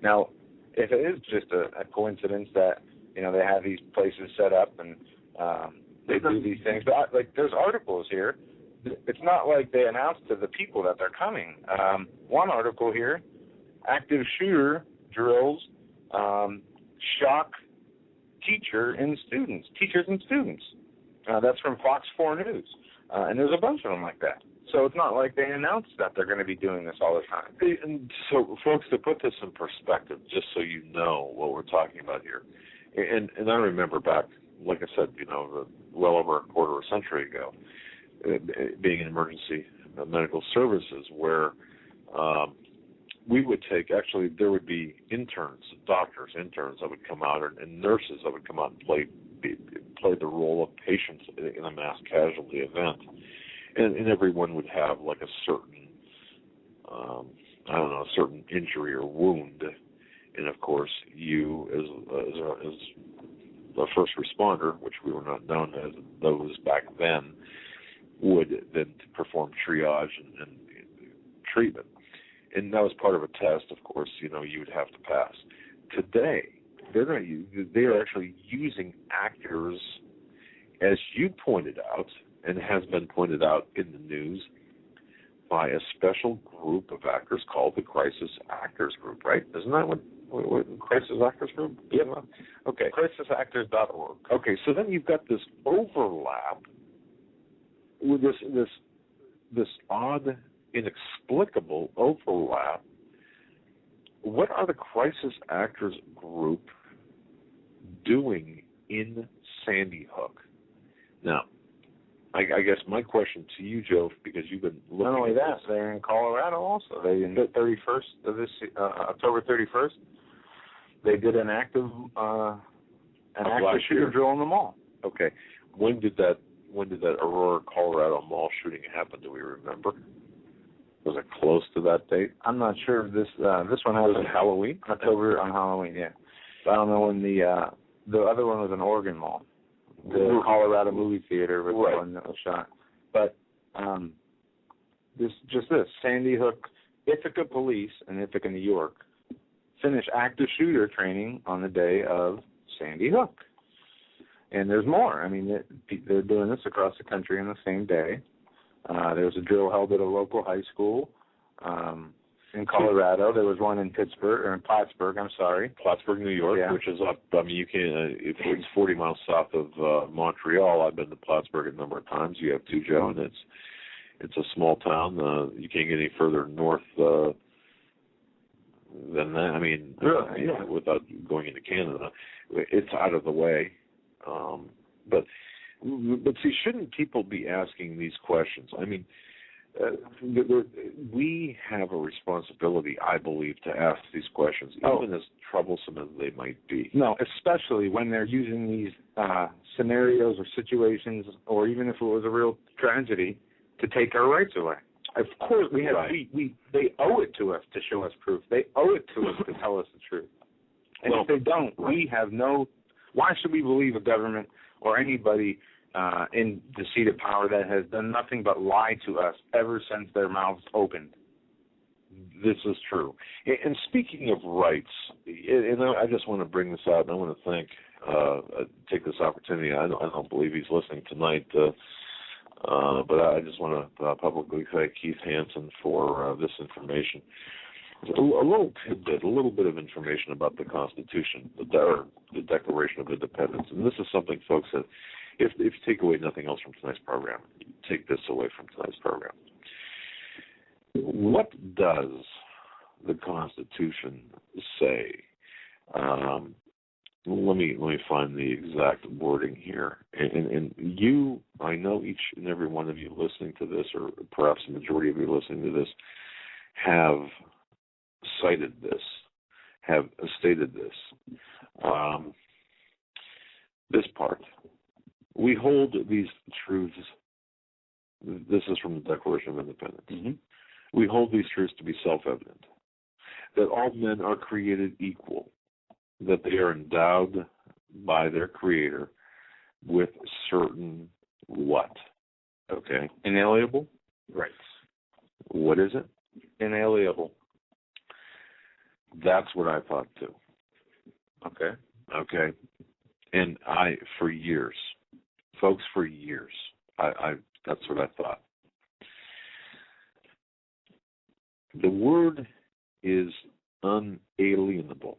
Now, if it is just a coincidence that, they have these places set up and they do these things, but there's articles here. It's not like they announced to the people that they're coming. One article here, active shooter drills, shock teachers and students. That's from Fox 4 News. And there's a bunch of them like that. So it's not like they announced that they're going to be doing this all the time. And so, folks, to put this in perspective, just so you know what we're talking about here, and I remember back, like I said, well over a quarter of a century ago, being in emergency medical services, where we would actually there would be interns that would come out, and nurses that would come out and play the role of patients in a mass casualty event, and everyone would have like a certain a certain injury or wound, and of course you as a first responder, which we were not known as those back then, would then perform triage and treatment. And that was part of a test, of course, you would have to pass. Today, they are actually using actors, as you pointed out, and has been pointed out in the news, by a special group of actors called the Crisis Actors Group, right? Isn't that what Crisis Actors Group? Yep. Okay. CrisisActors.org. Okay, so then you've got this overlap with this odd, inexplicable overlap what are the crisis actors group doing in Sandy Hook? Now, I guess my question to you, Joe, because you've been looking not only at that, this. they're in Colorado also. They in the 31st of this October 31st, they did an active shooter drill in the mall. Okay, when did that Aurora, Colorado mall shooting happen? Do we remember? Was it close to that date? I'm not sure. This one was it Halloween? October on Halloween, yeah. But I don't know when the other one was an Oregon mall. The Colorado movie theater was the one that was shot. But this Sandy Hook, Ithaca Police in Ithaca, New York, finished active shooter training on the day of Sandy Hook. And there's more. I mean, they're doing this across the country on the same day. There was a drill held at a local high school in Colorado. There was one in Plattsburgh, New York, which is up. I mean, you can. It's 40 miles south of Montreal. I've been to Plattsburgh a number of times. You have too, Joe, and it's a small town. You can't get any further north than that. I mean, without going into Canada, it's out of the way. But see, shouldn't people be asking these questions? I mean, we have a responsibility, I believe, to ask these questions, even as troublesome as they might be. No, especially when they're using these scenarios or situations, or even if it was a real tragedy, to take our rights away. Of course, they owe it to us to show us proof. They owe it to us to tell us the truth. And if they don't, we have no. Why should we believe a government or anybody in the seat of power that has done nothing but lie to us ever since their mouths opened? This is true. And speaking of rights, and I just want to bring this out, and I want to take this opportunity. I don't believe he's listening tonight, but I just want to publicly thank Keith Hansen for this information. A little tidbit, a little bit of information about the Constitution, the Declaration of Independence. And this is something, folks, that if you take away nothing else from tonight's program, take this away from tonight's program. What does the Constitution say? Let me find the exact wording here. And you, I know each and every one of you listening to this, or perhaps the majority of you listening to this, have cited this, have stated this. This part. We hold these truths. This is from the Declaration of Independence. Mm-hmm. We hold these truths to be self-evident, that all men are created equal, that they are endowed by their Creator with certain what? Okay. Inalienable rights. What is it? Inalienable. That's what I thought too. Okay. And for years, folks, that's what I thought. The word is unalienable.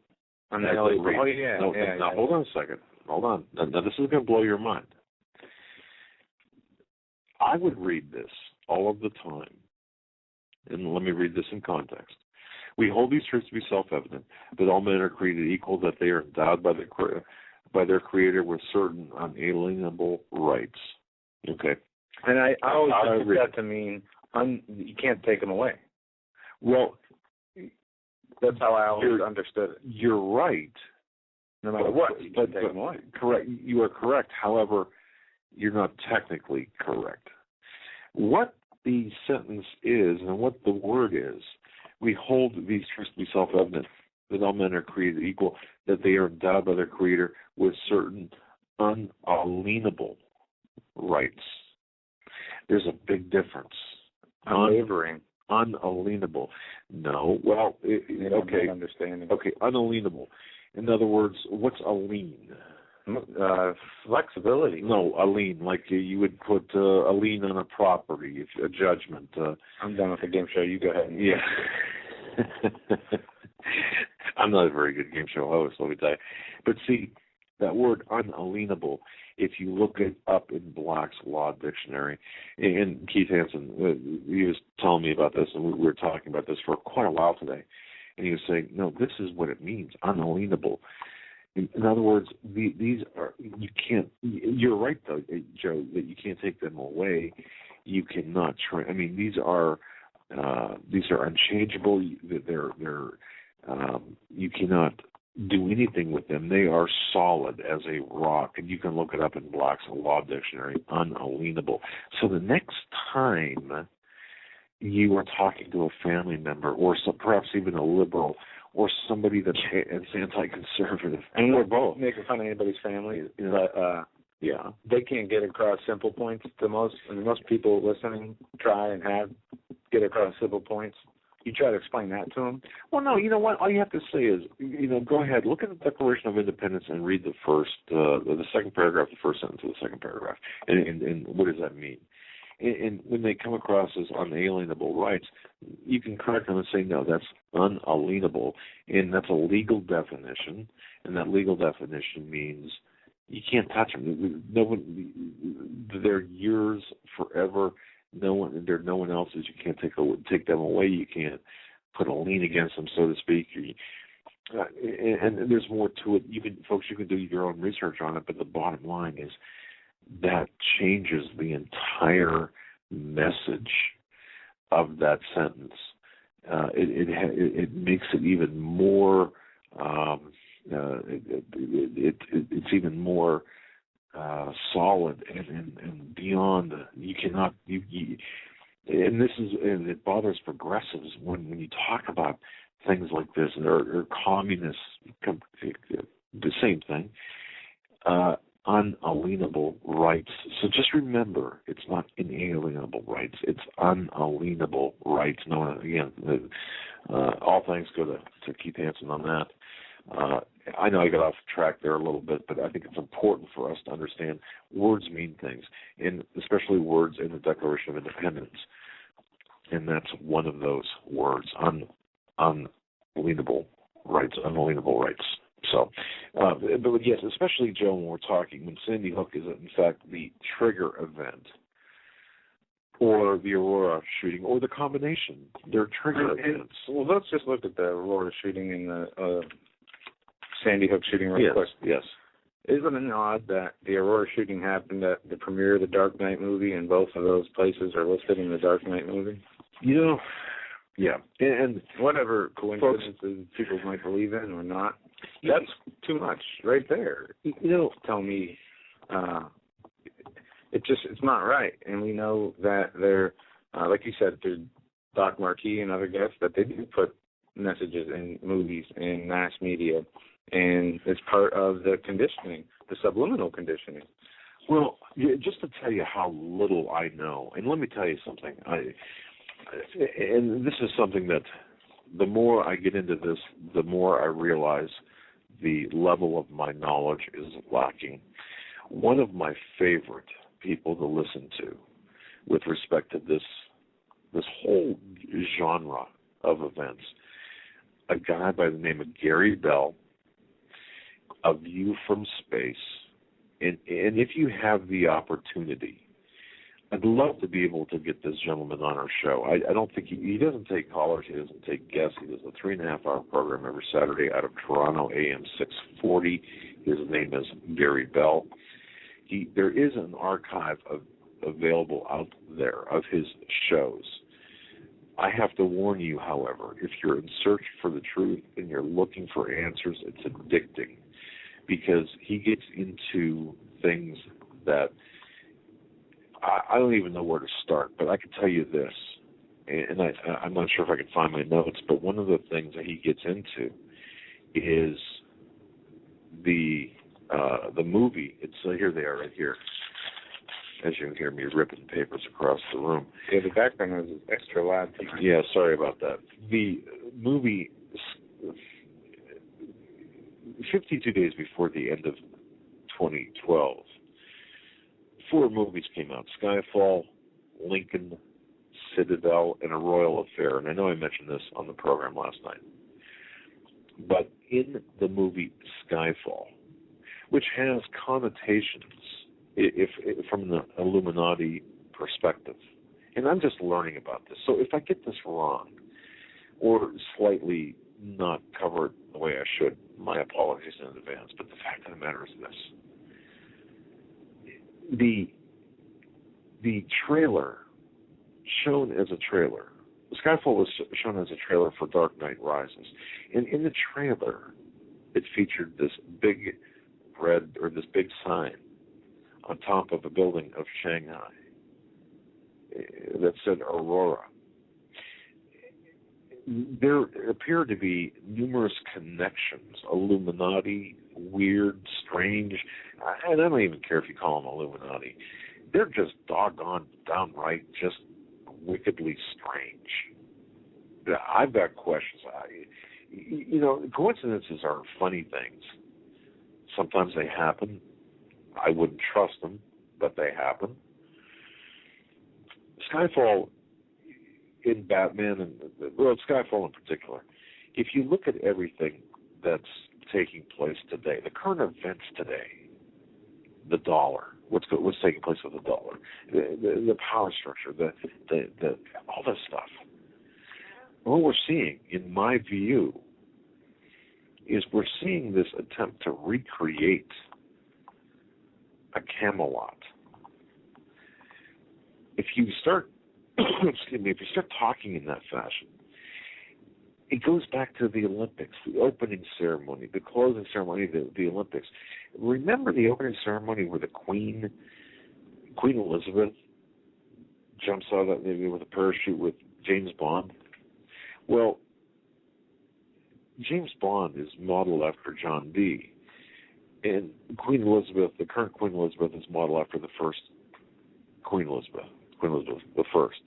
Unalienable. Oh, yeah. Now, hold on a second. Hold on. Now, this is going to blow your mind. I would read this all of the time. And let me read this in context. We hold these truths to be self-evident, that all men are created equal, that they are endowed by their Creator with certain unalienable rights. Okay. And I always took that to mean you can't take them away. Well, that's how I always understood it. You're right. No matter what, you can't take them away. Correct. You are correct. However, you're not technically correct. What the sentence is and what the word is, we hold these truths to be self-evident, that all men are created equal, that they are endowed by their Creator with certain unalienable rights. There's a big difference. Unwavering. Unalienable. No. Well, okay. Understanding. Okay, unalienable. In other words, what's a lien? Flexibility. No, a lien, like you would put a lien on a property, a judgment. I'm done with the game show. You go ahead. Yeah. I'm not a very good game show host, let me tell you. But see, that word unalienable, if you look it up in Black's Law Dictionary, and Keith Hansen, he was telling me about this, and we were talking about this for quite a while today, and he was saying, no, this is what it means, unalienable. In other words, these are, you can't, you're right, though, Joe, that you can't take them away. You cannot I mean, these are unchangeable. They're you cannot do anything with them. They are solid as a rock, and you can look it up in Black's Law Dictionary, unalienable. So the next time you are talking to a family member, or perhaps even a liberal, or somebody that's anti-conservative, and we're both making fun of anybody's family, but yeah, they can't get across simple points. Most people listening try and get across simple points. You try to explain that to them. Well, no, you know what? All you have to say is, go ahead, look at the Declaration of Independence and read the second paragraph, the first sentence of the second paragraph, and what does that mean? And when they come across as unalienable rights, you can correct them and say, no, that's unalienable, and that's a legal definition, and that legal definition means you can't touch them. No one, they're yours forever. No one else's. You can't take them away. You can't put a lien against them, so to speak. And there's more to it. You can do your own research on it, but the bottom line is that changes the entire message of that sentence. It makes it even more. It's even more solid and beyond. You cannot. And it bothers progressives when you talk about things like this, or communists. The same thing. Unalienable rights. So just remember, it's not inalienable rights. It's unalienable rights. No, again, all thanks go to Keith Hansen on that. I know I got off track there a little bit, but I think it's important for us to understand words mean things, and especially words in the Declaration of Independence. And that's one of those words, unalienable rights, unalienable rights. So, but yes, especially, Joe, when Sandy Hook is in fact the trigger event, or the Aurora shooting, or the combination. They're trigger events. Well, let's just look at the Aurora shooting and the Sandy Hook shooting real quick. Yes. Isn't it odd that the Aurora shooting happened at the premiere of the Dark Knight movie, and both of those places are listed in the Dark Knight movie? Yeah. And whatever coincidences people might believe in or not, that's too much right there. Tell me it's not right. And we know that they're, like you said, through Doc Marquis and other guests, that they do put messages in movies and mass media, and it's part of the conditioning, the subliminal conditioning. Well, just to tell you how little I know, and let me tell you something, and this is something that the more I get into this, the more I realize the level of my knowledge is lacking. One of my favorite people to listen to with respect to this whole genre of events, a guy by the name of Gary Bell, A View from Space. And if you have the opportunity, I'd love to be able to get this gentleman on our show. I don't think he doesn't take callers, he doesn't take guests. He does a 3.5-hour program every Saturday out of Toronto, AM 640. His name is Gary Bell. There is an archive available out there of his shows. I have to warn you, however, if you're in search for the truth and you're looking for answers, it's addicting, because he gets into things that I don't even know where to start. But I can tell you this, and I'm not sure if I can find my notes, but one of the things that he gets into is the movie. It's here they are right here. As you can hear me ripping papers across the room. Yeah, the background is extra loud. Yeah, sorry about that. The movie, 52 days before the end of 2012, 4 movies came out: Skyfall, Lincoln, Citadel, and A Royal Affair. And I know I mentioned this on the program last night. But in the movie Skyfall, which has connotations if from the Illuminati perspective, and I'm just learning about this, so if I get this wrong or slightly not cover it the way I should. My apologies in advance. But the fact of the matter is this. The trailer, shown as a trailer, Skyfall was shown as a trailer for Dark Knight Rises. And in the trailer, it featured this big sign on top of a building of Shanghai that said Aurora. There appear to be numerous connections, Illuminati, weird, strange, and I don't even care if you call them Illuminati. They're just downright, just wickedly strange. I've got questions. Coincidences are funny things. Sometimes they happen. I wouldn't trust them, but they happen. Skyfall in Batman, Skyfall in particular, if you look at everything that's taking place today, the current events today, the dollar, what's taking place with the dollar, the power structure, the all this stuff. What we're seeing, in my view, is we're seeing this attempt to recreate a Camelot. If you start, if you start talking in that fashion, it goes back to the Olympics, the opening ceremony, the closing ceremony, the Olympics. Remember the opening ceremony where the Queen Elizabeth jumps out of that with a parachute with James Bond? Well, James Bond is modeled after John Dee, and Queen Elizabeth, the current Queen Elizabeth, is modeled after the first Queen Elizabeth the first.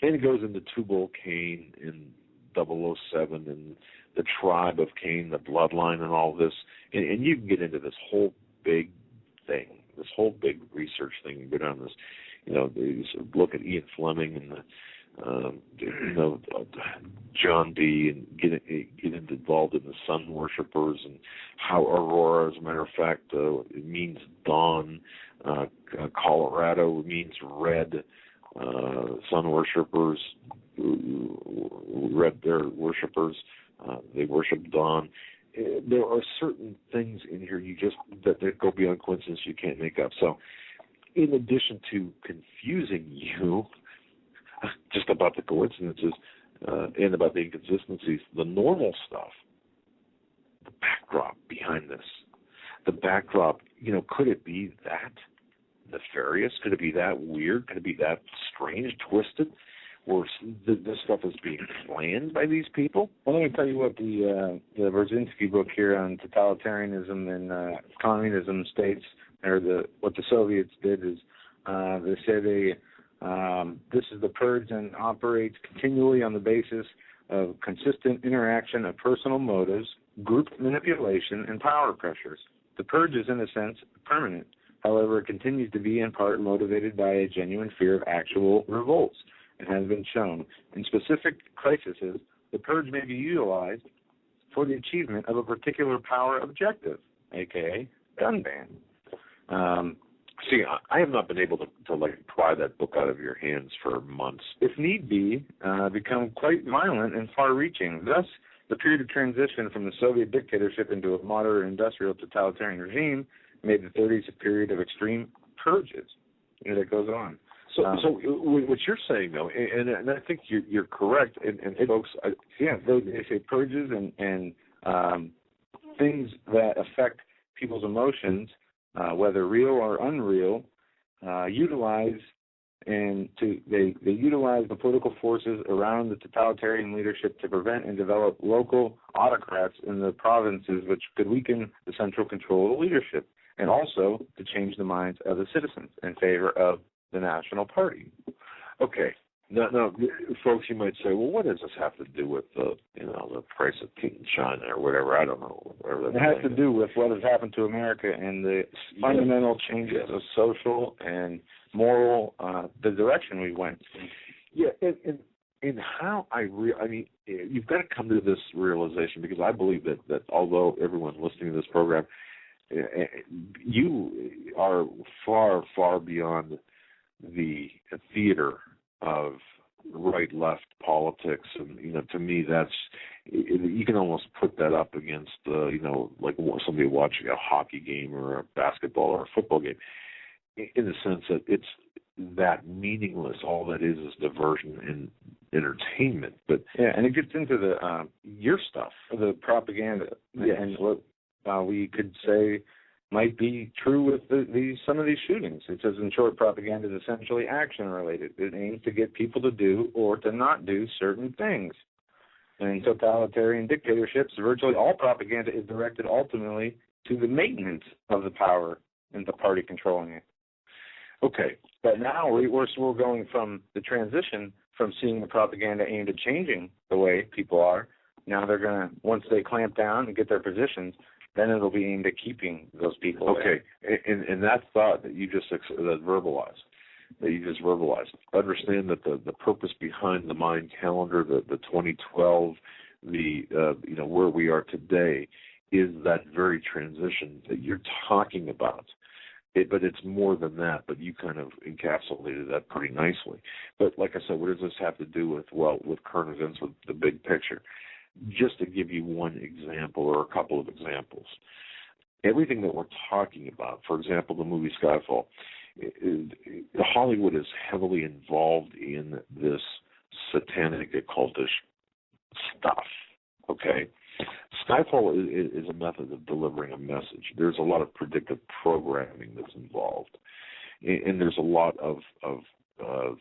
And it goes into Tubal Cain in 007 and the tribe of Cain, the bloodline, and all this. And you can get into this whole big thing, this whole big research thing. You go down this, you look at Ian Fleming and John Dee, and get involved in the sun worshippers and how Aurora, as a matter of fact, it means dawn. Colorado means red. Sun worshippers, they're worshippers. They worship dawn. There are certain things in here that go beyond coincidence you can't make up. So, in addition to confusing you just about the coincidences and about the inconsistencies, the normal stuff, the backdrop behind this, could it be that nefarious? Could it be that weird? Could it be that strange, twisted? Or this stuff is being planned by these people? Well, let me tell you what the Brzezinski book here on totalitarianism and communism states, or what the Soviets did is they say this is the purge and operates continually on the basis of consistent interaction of personal motives, group manipulation, and power pressures. The purge is, in a sense, permanent. However, it continues to be in part motivated by a genuine fear of actual revolts. It has been shown. In specific crises, the purge may be utilized for the achievement of a particular power objective, a.k.a. gun ban. See, I have not been able to pry that book out of your hands for months. If need be, become quite violent and far-reaching. Thus, the period of transition from the Soviet dictatorship into a modern industrial totalitarian regime made the 30s a period of extreme purges. That goes on. So what you're saying, though, and I think you're correct, and folks, they say purges and things that affect people's emotions, whether real or unreal, utilize the political forces around the totalitarian leadership to prevent and develop local autocrats in the provinces, which could weaken the central control of the leadership, and also to change the minds of the citizens in favor of the National Party. Okay. Now, folks, you might say, well, what does this have to do with the price of tea in China or whatever? I don't know. It has to do with what has happened to America and the fundamental changes of social and moral, the direction we went. Yeah, and how you've got to come to this realization, because I believe that although everyone listening to this program, you are far, far beyond the theater of right-left politics, and to me, that's you can almost put that up against like somebody watching a hockey game or a basketball or a football game, in the sense that it's that meaningless. All that is diversion and entertainment. But yeah, and it gets into the your stuff, the propaganda, and what we could say might be true with some of these shootings. It says, in short, propaganda is essentially action-related. It aims to get people to do or to not do certain things. And in totalitarian dictatorships, virtually all propaganda is directed ultimately to the maintenance of the power and the party controlling it. Okay. But now we're going from the transition from seeing the propaganda aimed at changing the way people are. Now they're going to, once they clamp down and get their positions, then it'll be aimed at keeping those people. Okay, and that thought that you just verbalized, understand that the purpose behind the Mind calendar, the 2012, where we are today, is that very transition that you're talking about. But it's more than that, but you kind of encapsulated that pretty nicely. But like I said, what does this have to do with current events, with the big picture? Just to give you one example or a couple of examples, everything that we're talking about, for example, the movie Skyfall, Hollywood is heavily involved in this satanic occultish stuff, okay? Skyfall is a method of delivering a message. There's a lot of predictive programming that's involved, and there's a lot of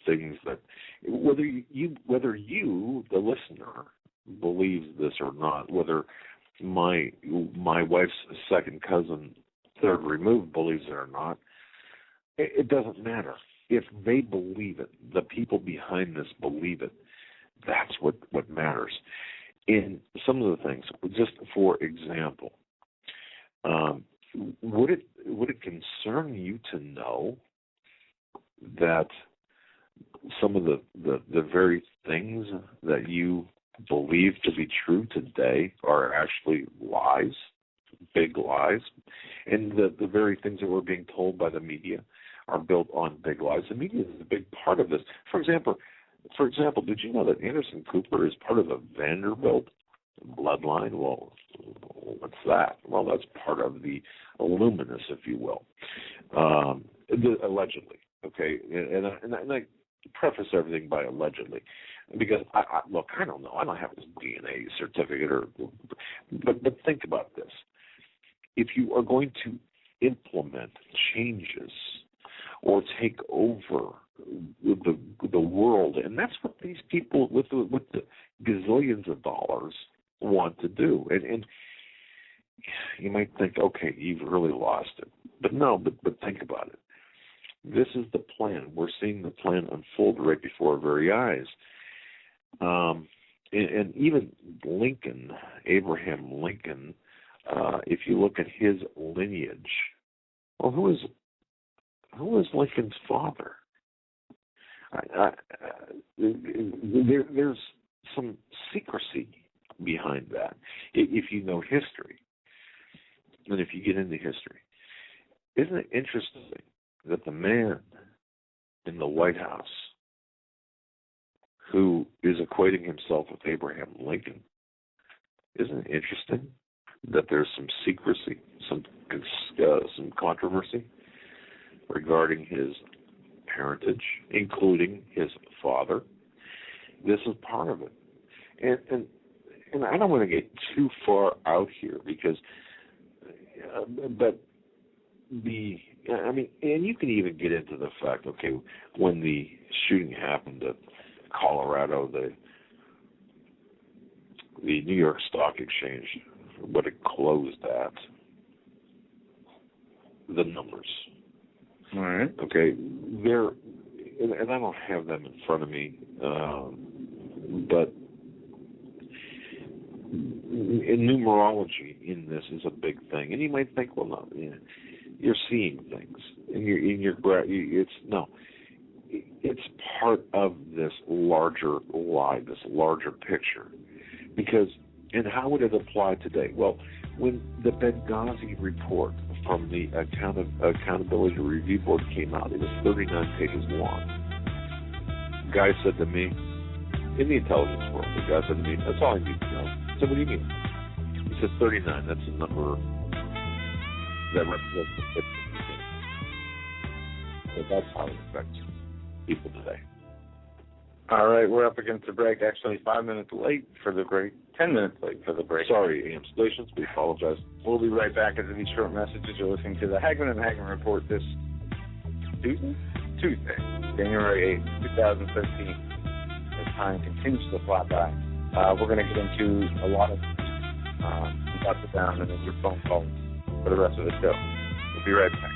things that, whether you, the listener, believes this or not, whether my wife's second cousin, third removed, believes it or not, it doesn't matter. If they believe it, the people behind this believe it, that's what matters. In some of the things, just for example, would it concern you to know that some of the very things that you believe to be true today are actually lies, big lies, and the very things that we're being told by the media are built on big lies? The media is a big part of this. For example, did you know that Anderson Cooper is part of the Vanderbilt bloodline? Well, what's that? Well, that's part of the Illuminus, if you will, allegedly. Okay, and I preface everything by allegedly, because I don't know. I don't have his DNA certificate, but think about this. If you are going to implement changes or take over the world, and that's what these people with the gazillions of dollars want to do, and you might think, okay, you've really lost it, but no, but think about it. This is the plan. We're seeing the plan unfold right before our very eyes. And even Lincoln, Abraham Lincoln, if you look at his lineage, well, who was Lincoln's father? There's some secrecy behind that, if you know history, and if you get into history. Isn't it interesting that the man in the White House who is equating himself with Abraham Lincoln, isn't it interesting that there's some secrecy, some controversy regarding his parentage, including his father? This is part of it. And I don't want to get too far out here because, and you can even get into the fact, okay, when the shooting happened at Colorado, the New York Stock Exchange, what it closed at, the numbers. All right. Okay, and I don't have them in front of me, but in numerology in this is a big thing, and you might think, well, no, you're seeing things, and it's part of this larger lie, this larger picture, because, and how would it apply today? Well, when the Benghazi report from the Accountability Review Board came out, it was 39 pages long. The guy said to me, in the intelligence world. The guy said to me, that's all I need to know. I said, what do you mean? He said, 39. That's the number that represents the 50%. So that's how it affects people today. All right, we're up against the break. Actually, 5 minutes late for the break. 10 minutes late for the break. Sorry, AM stations. We apologize. We'll be right back after these short messages. You're listening to the Hagmann and Hagmann Report this Tuesday, January 8th, 2013. As time continues to fly by. We're going to get into a lot of ups and downs and then your phone calls for the rest of the show. We'll be right back.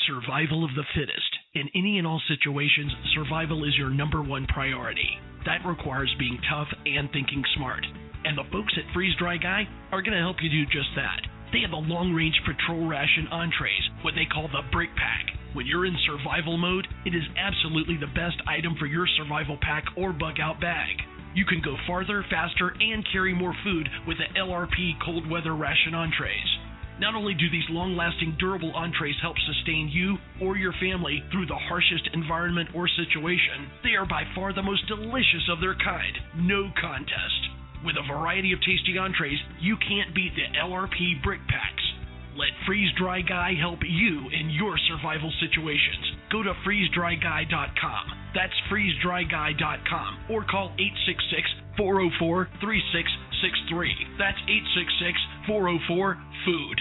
Survival of the fittest. In any and all situations, survival is your number one priority. That requires being tough and thinking smart. And the folks at Freeze Dry Guy are going to help you do just that. They have the long-range patrol ration entrees, what they call the Brick Pack. When you're in survival mode, it is absolutely the best item for your survival pack or bug-out bag. You can go farther, faster, and carry more food with the LRP cold weather ration entrees. Not only do these long-lasting, durable entrees help sustain you or your family through the harshest environment or situation, they are by far the most delicious of their kind. No contest. With a variety of tasty entrees, you can't beat the LRP Brick Packs. Let Freeze Dry Guy help you in your survival situations. Go to freezedryguy.com. That's freezedryguy.com or call 866-404-3663. That's 866-404-FOOD.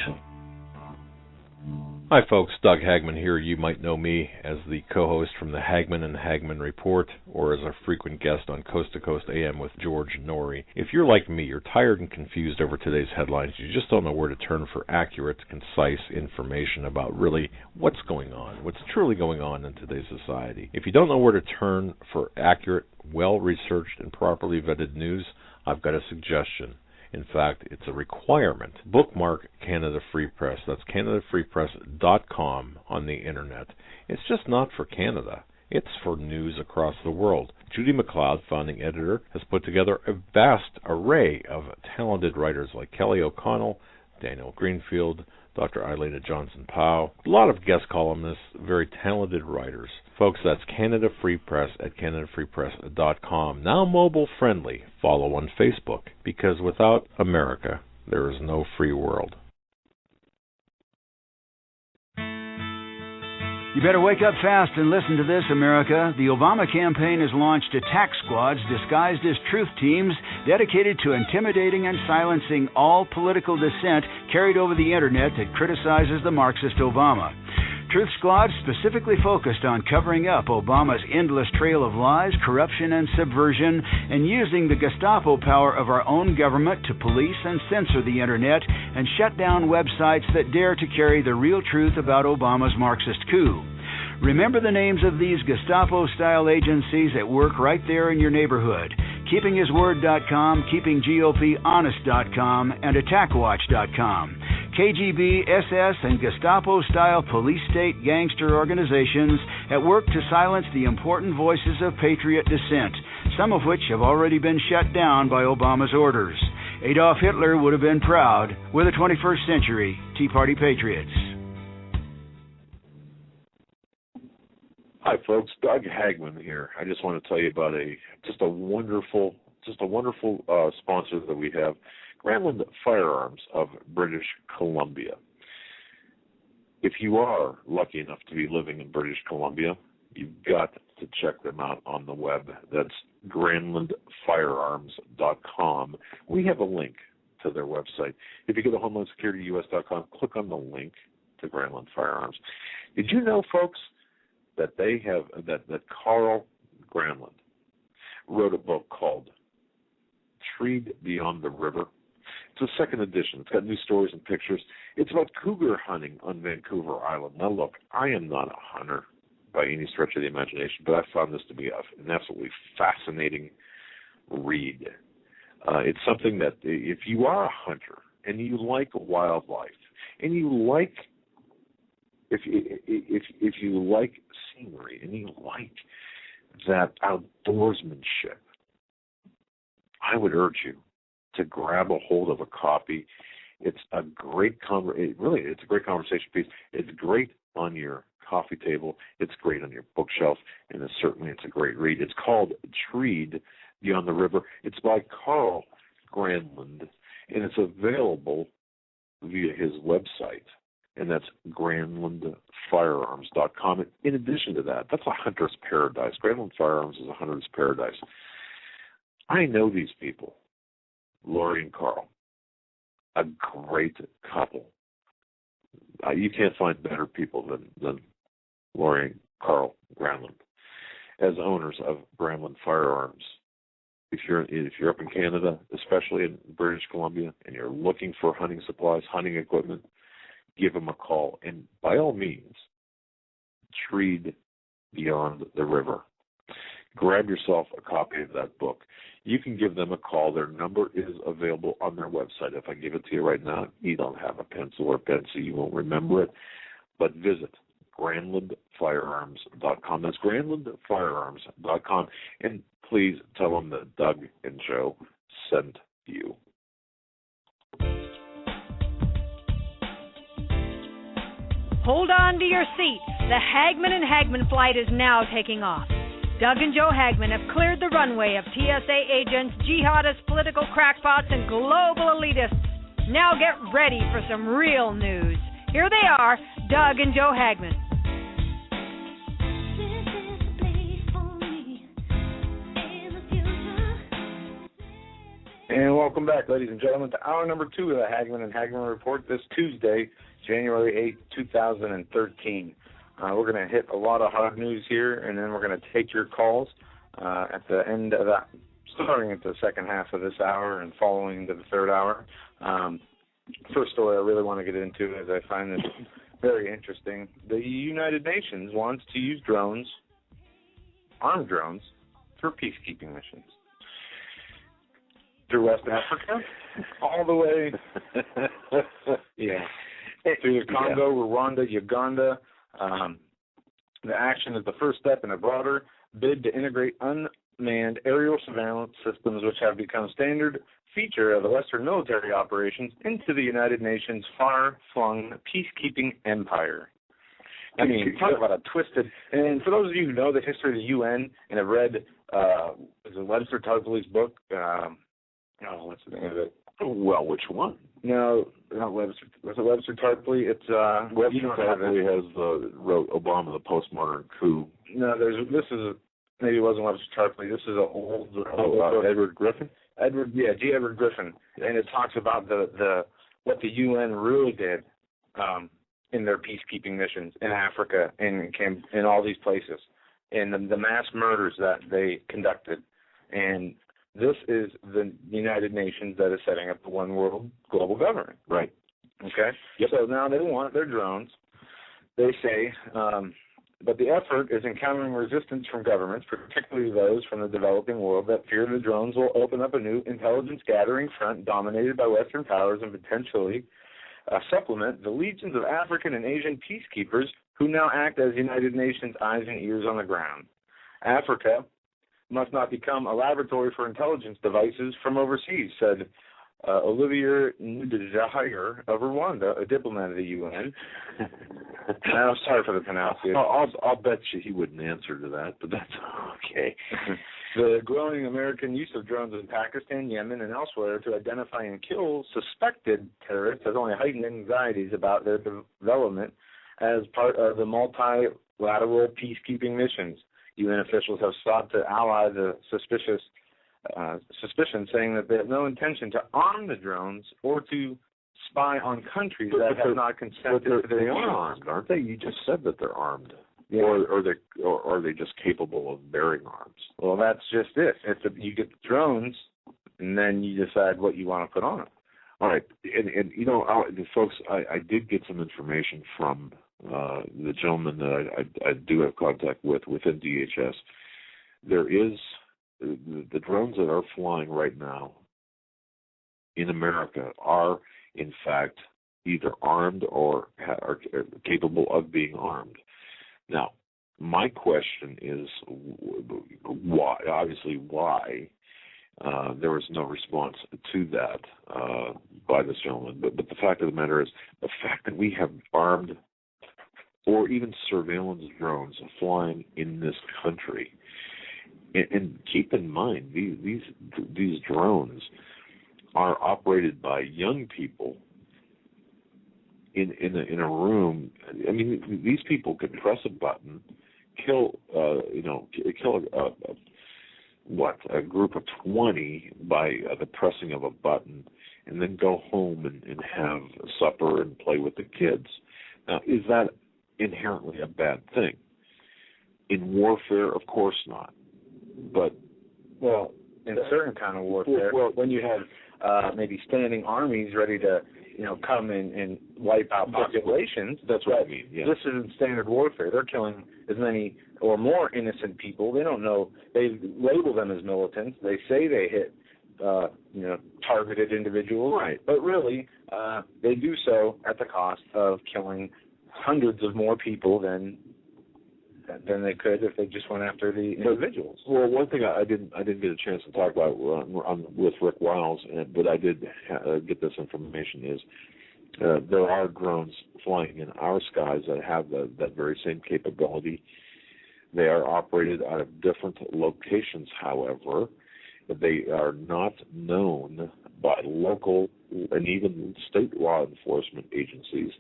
Hi folks, Doug Hagmann here. You might know me as the co-host from the Hagmann and Hagmann Report or as a frequent guest on Coast to Coast AM with George Norrie. If you're like me, you're tired and confused over today's headlines. You just don't know where to turn for accurate, concise information about really what's going on, what's truly going on in today's society. If you don't know where to turn for accurate, well-researched, and properly vetted news, I've got a suggestion. In fact, it's a requirement. Bookmark Canada Free Press. That's canadafreepress.com on the internet. It's just not for Canada. It's for news across the world. Judy McLeod, founding editor, has put together a vast array of talented writers like Kelly O'Connell, Daniel Greenfield, Dr. Eileen Johnson-Powell, a lot of guest columnists, very talented writers. Folks, that's Canada Free Press at canadafreepress.com. Now mobile friendly. Follow on Facebook, because without America, there is no free world. You better wake up fast and listen to this, America. The Obama campaign has launched attack squads disguised as truth teams dedicated to intimidating and silencing all political dissent carried over the internet that criticizes the Marxist Obama. Truth squads specifically focused on covering up Obama's endless trail of lies, corruption, and subversion, and using the Gestapo power of our own government to police and censor the internet and shut down websites that dare to carry the real truth about Obama's Marxist coup. Remember the names of these Gestapo-style agencies at work right there in your neighborhood. KeepingHisWord.com, KeepingGOPHonest.com, and AttackWatch.com. KGB, SS, and Gestapo-style police-state gangster organizations at work to silence the important voices of patriot dissent, some of which have already been shut down by Obama's orders. Adolf Hitler would have been proud. We're the 21st century Tea Party patriots. Hi, folks. Doug Hagmann here. I just want to tell you about a wonderful sponsor that we have, Grandland Firearms of British Columbia. If you are lucky enough to be living in British Columbia, you've got to check them out on the web. That's GrandlandFirearms.com. We have a link to their website. If you go to HomelandSecurityUS.com, click on the link to Grandland Firearms. Did you know, folks, that they have that Carl Grandland wrote a book called Treed Beyond the River? It's a second edition. It's got new stories and pictures. It's about cougar hunting on Vancouver Island. Now, look, I am not a hunter by any stretch of the imagination, but I found this to be an absolutely fascinating read. It's something that if you are a hunter and you like wildlife and you like if you like scenery and you like that outdoorsmanship, I would urge you to grab a hold of a copy It's a great it's a great conversation piece. It's great on your coffee table. It's great on your bookshelf, and it's a great read. It's called Treed Beyond the River. It's by Carl Granlund, and it's available via his website, and that's GranlundFirearms.com. In addition to that, that's a hunter's paradise. Granlund Firearms is a hunter's paradise. I know these people, Lori and Carl, a great couple. You can't find better people than Lori and Carl Granlund as owners of Granlund Firearms. If you're up in Canada, especially in British Columbia, and you're looking for hunting supplies, hunting equipment, give them a call. And by all means, Treed Beyond the River. Grab yourself a copy of that book. You can give them a call. Their number is available on their website. If I give it to you right now, you don't have a pencil or pen, so you won't remember it. But visit GranlundFirearms.com. That's GranlundFirearms.com. And please tell them that Doug and Joe sent you. Hold on to your seats. The Hagmann and Hagmann flight is now taking off. Doug and Joe Hagmann have cleared the runway of TSA agents, jihadists, political crackpots, and global elitists. Now get ready for some real news. Here they are, Doug and Joe Hagmann. And welcome back, ladies and gentlemen, to hour number 2 of the Hagmann and Hagmann Report this Tuesday, January 8, 2013. We're going to hit a lot of hard news here, and then we're going to take your calls at the end of that, starting at the second half of this hour and following into the third hour. First story I really want to get into, as I find this very interesting. The United Nations wants to use drones, armed drones, for peacekeeping missions. Through West Africa, all the way, through the Congo, Rwanda, Uganda. The action is the first step in a broader bid to integrate unmanned aerial surveillance systems, which have become standard feature of the Western military operations, into the United Nations' far-flung peacekeeping empire. I mean, talk about a twisted. And for those of you who know the history of the UN and have read, is it Webster Tarpley's book? What's the name of it? Well, which one? No, not Webster. Was it Webster Tarpley? It's Webster Tarpley wrote Obama, the Postmodern Coup. No, maybe it wasn't Webster Tarpley. This is an old Edward Griffin. G. Edward Griffin, and it talks about the what the UN really did in their peacekeeping missions in Africa and in all these places, and the mass murders that they conducted. And this is the United Nations that is setting up the one world global government. Right. Okay? Yep. So now they want their drones, they say, but the effort is encountering resistance from governments, particularly those from the developing world, that fear the drones will open up a new intelligence gathering front dominated by Western powers and potentially supplement the legions of African and Asian peacekeepers who now act as United Nations eyes and ears on the ground. Africa must not become a laboratory for intelligence devices from overseas, said Olivier Ndjahir of Rwanda, a diplomat of the UN. I'm sorry for the pronunciation. I'll bet you he wouldn't answer to that, but that's okay. The growing American use of drones in Pakistan, Yemen, and elsewhere to identify and kill suspected terrorists has only heightened anxieties about their development as part of the multilateral peacekeeping missions. UN officials have sought to ally the suspicion, saying that they have no intention to arm the drones or to spy on countries that have not consented to their use. They're armed, aren't they? You just said that they're armed. Yeah. Or are they just capable of bearing arms? Well, that's just it. You get the drones, and then you decide what you want to put on it. All right. And folks, I did get some information from the gentleman that I do have contact within DHS. There is the drones that are flying right now in America are, in fact, either armed or are capable of being armed. Now, my question is why? Obviously, why? There was no response to that by this gentleman. But the fact of the matter is, the fact that we have armed or even surveillance drones flying in this country, and keep in mind, these drones are operated by young people in a room. I mean, these people could press a button, kill a group of 20 by the pressing of a button, and then go home and have supper and play with the kids. Now, is that inherently a bad thing? In warfare, of course not. But in certain kind of warfare, when you have maybe standing armies ready to come and wipe out populations. That's what I mean. Yeah. This isn't standard warfare. They're killing as many or more innocent people. They don't know. They label them as militants. They say they hit, targeted individuals. Right. But really, they do so at the cost of killing hundreds of more people than they could if they just went after the individuals. Well, one thing I didn't get a chance to talk about with Rick Wiles, but I did get this information, is there are drones flying in our skies that have that very same capability. They are operated out of different locations, however. They are not known by local and even state law enforcement agencies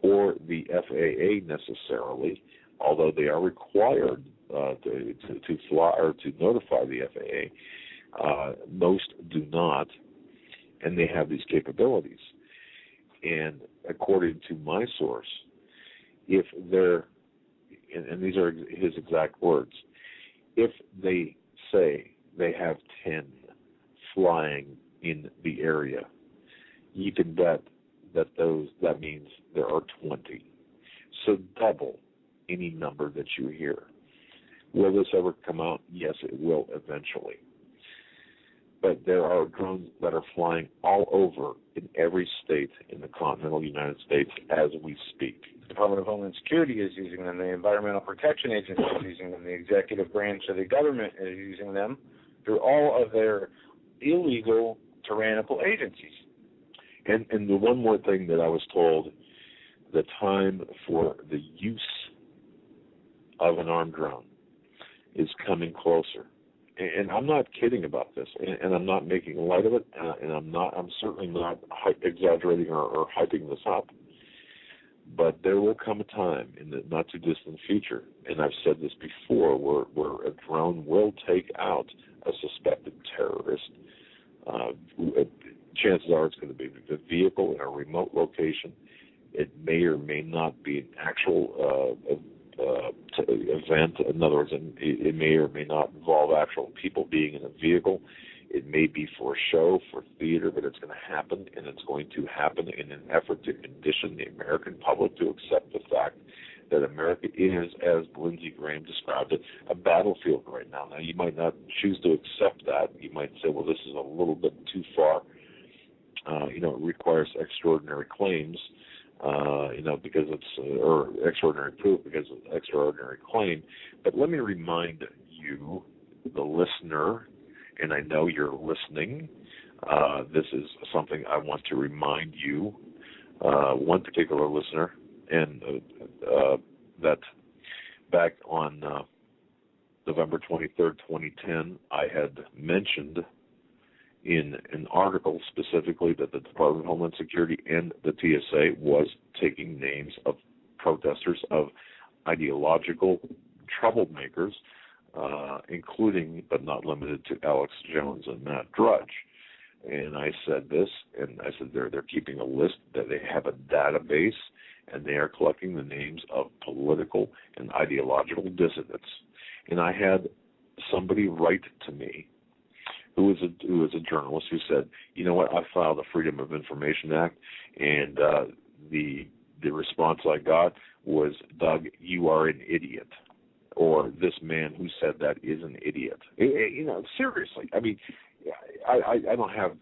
or the FAA necessarily, although they are required to fly or to notify the FAA. Most do not, and they have these capabilities. And according to my source, if they're, and these are his exact words, if they say they have 10 flying in the area, you can bet that means there are 20. So double any number that you hear. Will this ever come out? Yes, it will eventually. But there are drones that are flying all over in every state in the continental United States as we speak. The Department of Homeland Security is using them. The Environmental Protection Agency is using them. The executive branch of the government is using them through all of their illegal, tyrannical agencies. And the one more thing that I was told, the time for the use of an armed drone is coming closer. And I'm not kidding about this, and I'm not making light of it, and I'm certainly not exaggerating or hyping this up. But there will come a time in the not too distant future, and I've said this before, where a drone will take out a suspected terrorist. Chances are it's going to be the vehicle in a remote location. It may or may not be an actual event. In other words, it may or may not involve actual people being in a vehicle. It may be for show, for theater, but it's going to happen, and it's going to happen in an effort to condition the American public to accept the fact that America is, as Lindsey Graham described it, a battlefield right now. Now, you might not choose to accept that. You might say, well, this is a little bit too far. It requires extraordinary claims, because it's, or extraordinary proof because it's an extraordinary claim. But let me remind you, the listener, and I know you're listening, this is something I want to remind you, one particular listener, and that back on November 23rd, 2010, I had mentioned in an article specifically that the Department of Homeland Security and the TSA was taking names of protesters, of ideological troublemakers, including but not limited to Alex+Jones and Matt Drudge. And I said this, and I said they're keeping a list, that they have a database, and they are collecting the names of political and ideological dissidents. And I had somebody write to me who was a journalist who said, you know what, I filed the Freedom of Information Act, and the response I got was, Doug, you are an idiot. Or this man who said that is an idiot. Seriously. I mean, I don't have,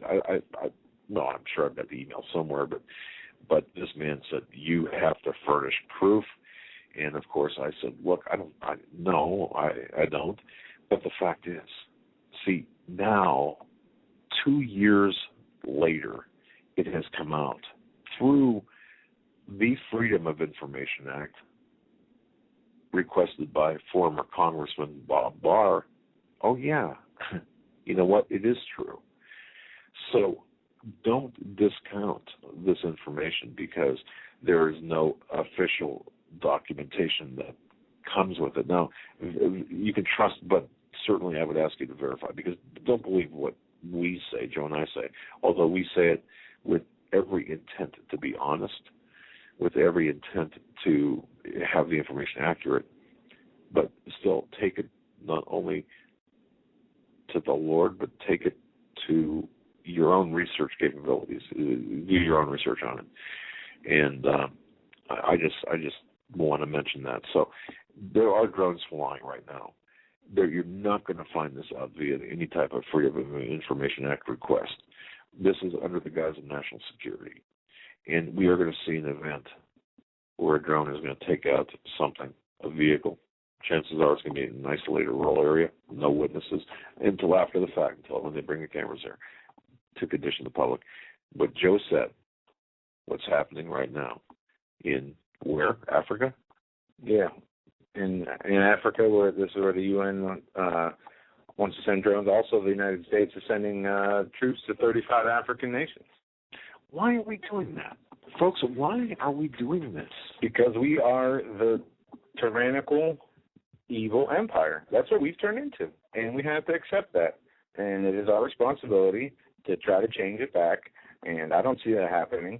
no, I'm sure I've got the email somewhere, but this man said, you have to furnish proof. And of course I said, look, I don't. But the fact is, see, now, 2 years later, it has come out through the Freedom of Information Act, requested by former Congressman Bob Barr. Oh, yeah, you know what? It is true. So don't discount this information because there is no official documentation that comes with it. Now, you can trust, but certainly I would ask you to verify, because don't believe what we say, Joe and I say, although we say it with every intent to be honest, with every intent to have the information accurate, but still take it not only to the Lord, but take it to your own research capabilities. Do your own research on it. And I just want to mention that. So there are drones flying right now. You're not going to find this out via any type of Freedom of Information Act request. This is under the guise of national security. And we are going to see an event where a drone is going to take out something, a vehicle. Chances are it's going to be in an isolated rural area, no witnesses, until after the fact, until when they bring the cameras there, to condition the public. But Joe said, what's happening right now in where? Africa? Yeah. In Africa, where this is where the UN wants to send drones. Also, the United States is sending troops to 35 African nations. Why are we doing that? Folks, why are we doing this? Because we are the tyrannical, evil empire. That's what we've turned into, and we have to accept that. And it is our responsibility to try to change it back, and I don't see that happening.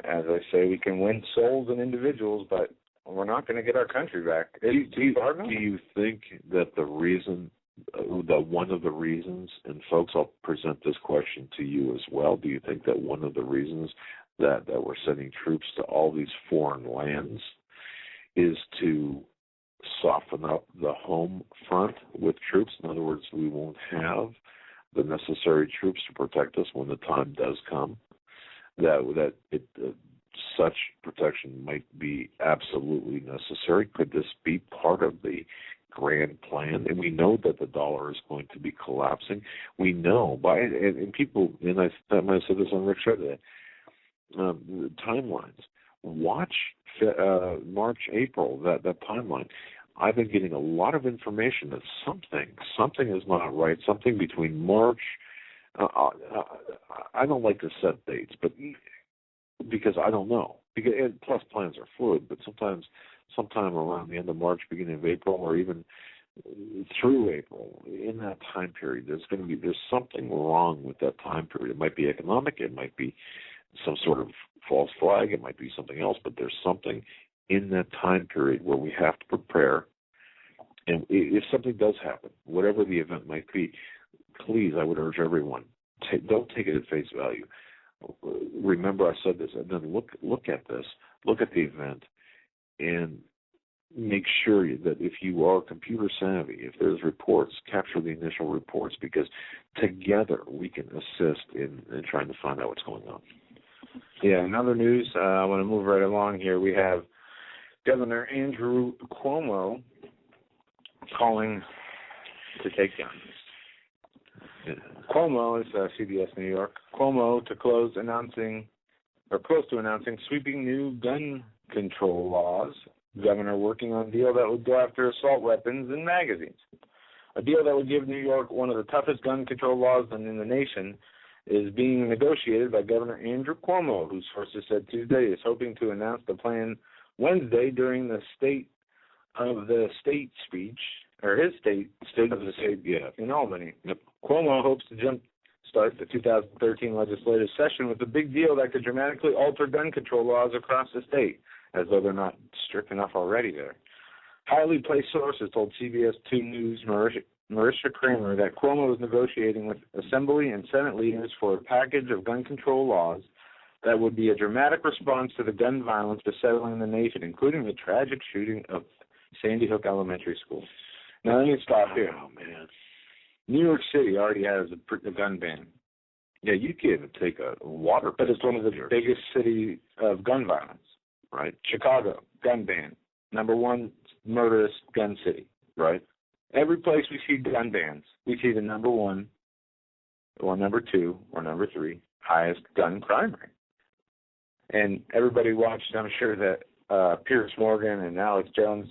As I say, we can win souls and individuals, but we're not going to get our country back. Do you think that the reason, that one of the reasons, and folks, I'll present this question to you as well, do you think that one of the reasons that we're sending troops to all these foreign lands is to soften up the home front with troops? In other words, we won't have the necessary troops to protect us when the time does come, such protection might be absolutely necessary. Could this be part of the grand plan? And we know that the dollar is going to be collapsing. We know and people, and I might have said this on Rick Show today, the timelines. Watch March, April, that timeline. I've been getting a lot of information that something is not right. Something between March. I don't like to set dates, but because I don't know. And plus, plans are fluid. But sometime around the end of March, beginning of April, or even through April, in that time period, there's something wrong with that time period. It might be economic. It might be some sort of false flag. It might be something else. But there's something in that time period where we have to prepare. And if something does happen, whatever the event might be, please, I would urge everyone, don't take it at face value. Remember I said this, and then look at this, look at the event, and make sure that if you are computer savvy, if there's reports, capture the initial reports, because together we can assist in trying to find out what's going on. Yeah, in other news, I want to move right along here. We have Governor Andrew Cuomo calling to take guns. Cuomo is CBS New York. Cuomo close to announcing sweeping new gun control laws. Governor working on a deal that would go after assault weapons and magazines. A deal that would give New York one of the toughest gun control laws in the nation is being negotiated by Governor Andrew Cuomo, whose sources said Tuesday is hoping to announce the plan Wednesday during the State of the State speech, or his State of the State, in Albany. Yep. Cuomo hopes to jumpstart the 2013 legislative session with a big deal that could dramatically alter gun control laws across the state, as though they're not strict enough already there. Highly placed sources told CBS 2 News Marisha Kramer that Cuomo is negotiating with Assembly and Senate leaders for a package of gun control laws that would be a dramatic response to the gun violence besetting the nation, including the tragic shooting of Sandy Hook Elementary School. Now, let me stop here. Oh, man. New York City already has a gun ban. Yeah, you can't even take a water. But it's one of the biggest cities of gun violence. Right. Chicago, gun ban. Number one murderous gun city. Right. Every place we see gun bans, we see the number one or number 2 or number 3 highest gun crime rate. And everybody watched, I'm sure, that Piers Morgan and Alex+Jones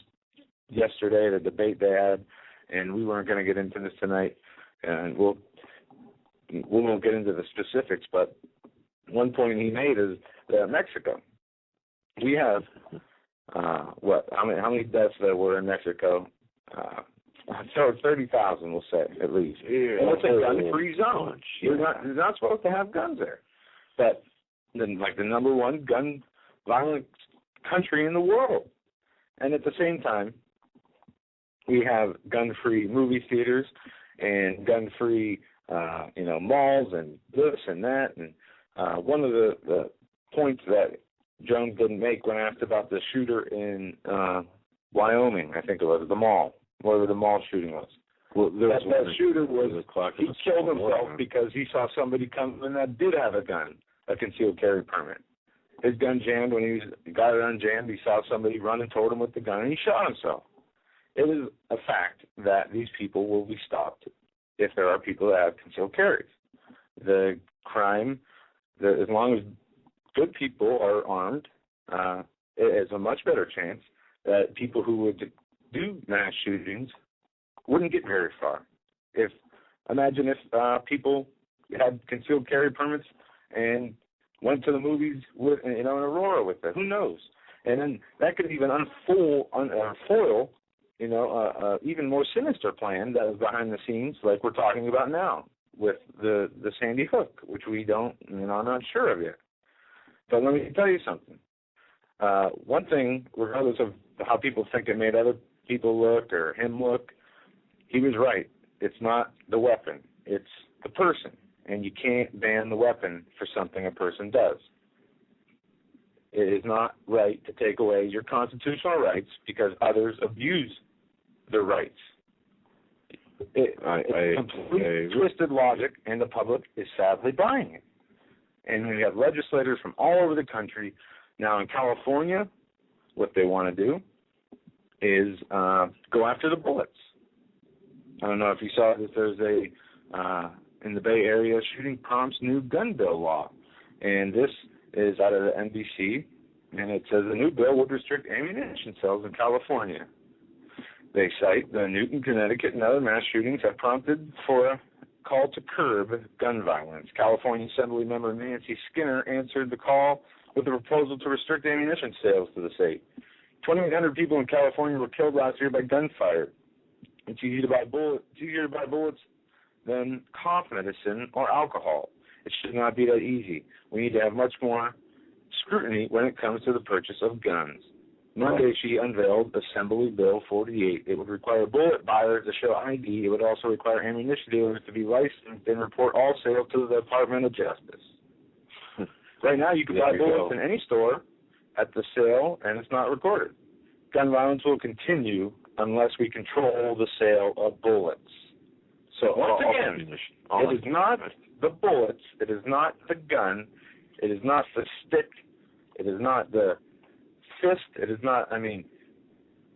yesterday, the debate they had, and we weren't going to get into this tonight, and we won't get into the specifics, but one point he made is that Mexico, we have, how many deaths there were in Mexico? So 30,000, we'll say, at least. Yeah, and it's a gun-free zone. You're not supposed to have guns there. But then, like, the number 1 gun violent country in the world. And at the same time, we have gun-free movie theaters and gun-free, malls and this and that. And one of the points that Jones didn't make when asked about the shooter in Wyoming, I think it was, the mall, wherever the mall shooting was. Well, that shooter he killed himself because he saw somebody come in that did have a gun, a concealed carry permit. His gun jammed. When he got it unjammed, he saw somebody running toward him with the gun, and he shot himself. It is a fact that these people will be stopped if there are people that have concealed carries. The crime, as long as good people are armed, it is a much better chance that people who would do mass shootings wouldn't get very far. Imagine if people had concealed carry permits and went to the movies with, in Aurora with it. Who knows? And then that could even foil, even more sinister plan that is behind the scenes, like we're talking about now with the Sandy Hook, which we don't, I'm not sure of yet. But let me tell you something. One thing, regardless of how people think it made other people look or him look, he was right. It's not the weapon. It's the person. And you can't ban the weapon for something a person does. It is not right to take away your constitutional rights because others abuse their rights. It's completely twisted logic, and the public is sadly buying it. And we have legislators from all over the country. Now in California, what they want to do is go after the bullets. I don't know if you saw that there's in the Bay Area, shooting prompts new gun bill law. And this is out of the NBC, and it says the new bill would restrict ammunition sales in California. They cite the Newton, Connecticut, and other mass shootings have prompted for a call to curb gun violence. California Assembly member Nancy Skinner answered the call with a proposal to restrict ammunition sales to the state. 2,800 people in California were killed last year by gunfire. It's easier to buy bullets than cough medicine or alcohol. It should not be that easy. We need to have much more scrutiny when it comes to the purchase of guns. Monday, she unveiled Assembly Bill 48. It would require bullet buyers to show ID. It would also require ammunition dealers to be licensed and report all sales to the Department of Justice. Right now, you can buy bullets in any store at the sale, and it's not recorded. Gun violence will continue unless we control the sale of bullets. So once again, it is not the bullets, it is not the gun, it is not the stick, it is not the fist, it is not,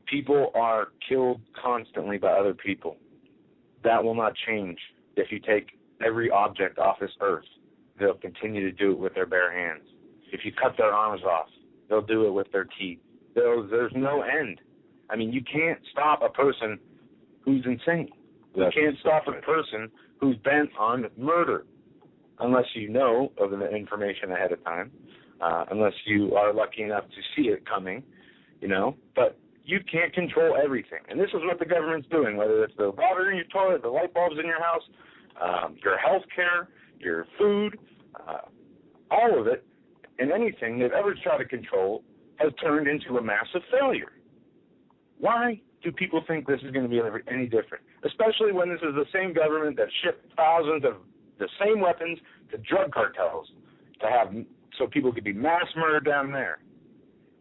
people are killed constantly by other people. That will not change if you take every object off this earth. They'll continue to do it with their bare hands. If you cut their arms off, they'll do it with their teeth. There's no end. You can't stop a person who's insane. You can't stop a person who's bent on murder unless you know of the information ahead of time, unless you are lucky enough to see it coming, But you can't control everything. And this is what the government's doing, whether it's the water in your toilet, the light bulbs in your house, your health care, your food, all of it, and anything they've ever tried to control has turned into a massive failure. Why do people think this is going to be any different? Especially when this is the same government that shipped thousands of the same weapons to drug cartels to have so people could be mass murdered down there.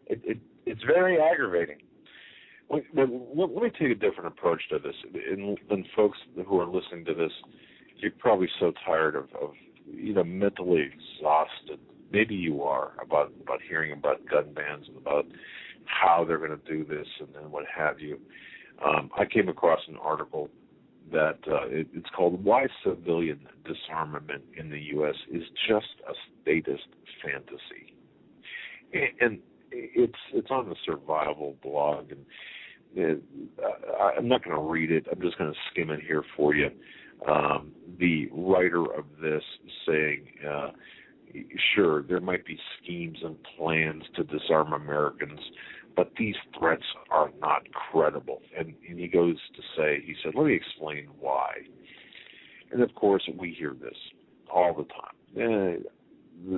It's very aggravating. Well, let me take a different approach to this. And folks who are listening to this, you're probably so tired of mentally exhausted. Maybe you are about hearing about gun bans and about how they're going to do this and then what have you. I came across an article that it's called Why Civilian Disarmament in the U.S. is Just a Statist Fantasy. And it's on the Survival blog, and I'm not going to read it. I'm just going to skim it here for you. The writer of this saying, sure, there might be schemes and plans to disarm Americans, but these threats are not credible. And he goes to say, he said, let me explain why. And, of course, we hear this all the time.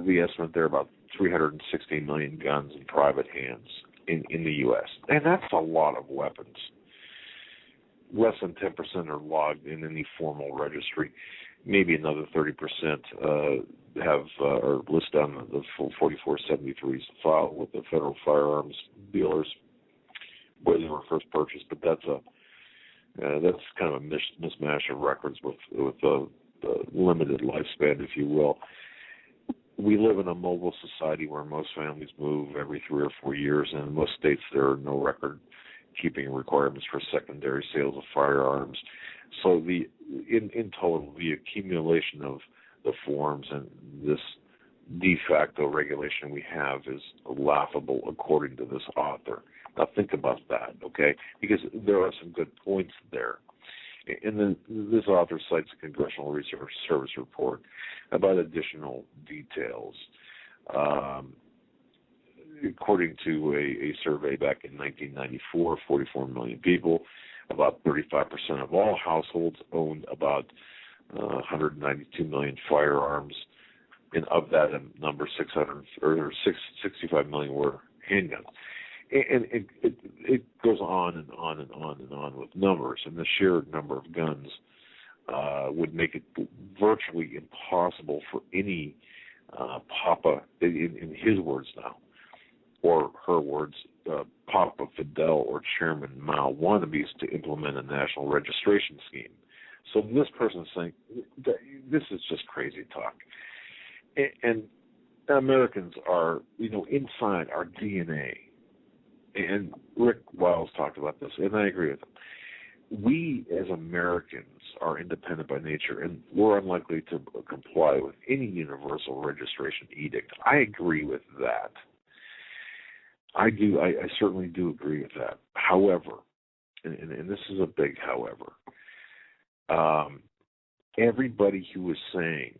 The estimate there about 316 million guns in private hands in the U.S. And that's a lot of weapons. Less than 10% are logged in any formal registry. Maybe another 30% are listed on the full 4473s file with the federal firearms dealers where they were first purchased. But that's kind of a mismatch of records with a limited lifespan, if you will. We live in a mobile society where most families move every 3 or 4 years, and in most states there are no record-keeping requirements for secondary sales of firearms. So in total, the accumulation of the forms and this de facto regulation we have is laughable, according to this author. Now think about that, okay? Because there are some good points there. And then this author cites a Congressional Research Service report about additional details. According to a survey back in 1994, 44 million people, about 35% of all households owned about 192 million firearms, and of that number, 65 million were handguns. And it goes on and on and on and on with numbers, and the sheer number of guns would make it virtually impossible for any Papa, in his words now, or her words, Papa Fidel or Chairman Mao wannabes to implement a national registration scheme. So this person is saying, this is just crazy talk. And Americans are, inside our DNA, and Rick Wiles talked about this, and I agree with him. We as Americans are independent by nature, and we're unlikely to comply with any universal registration edict. I agree with that. I certainly do agree with that. However, and this is a big however, everybody who is saying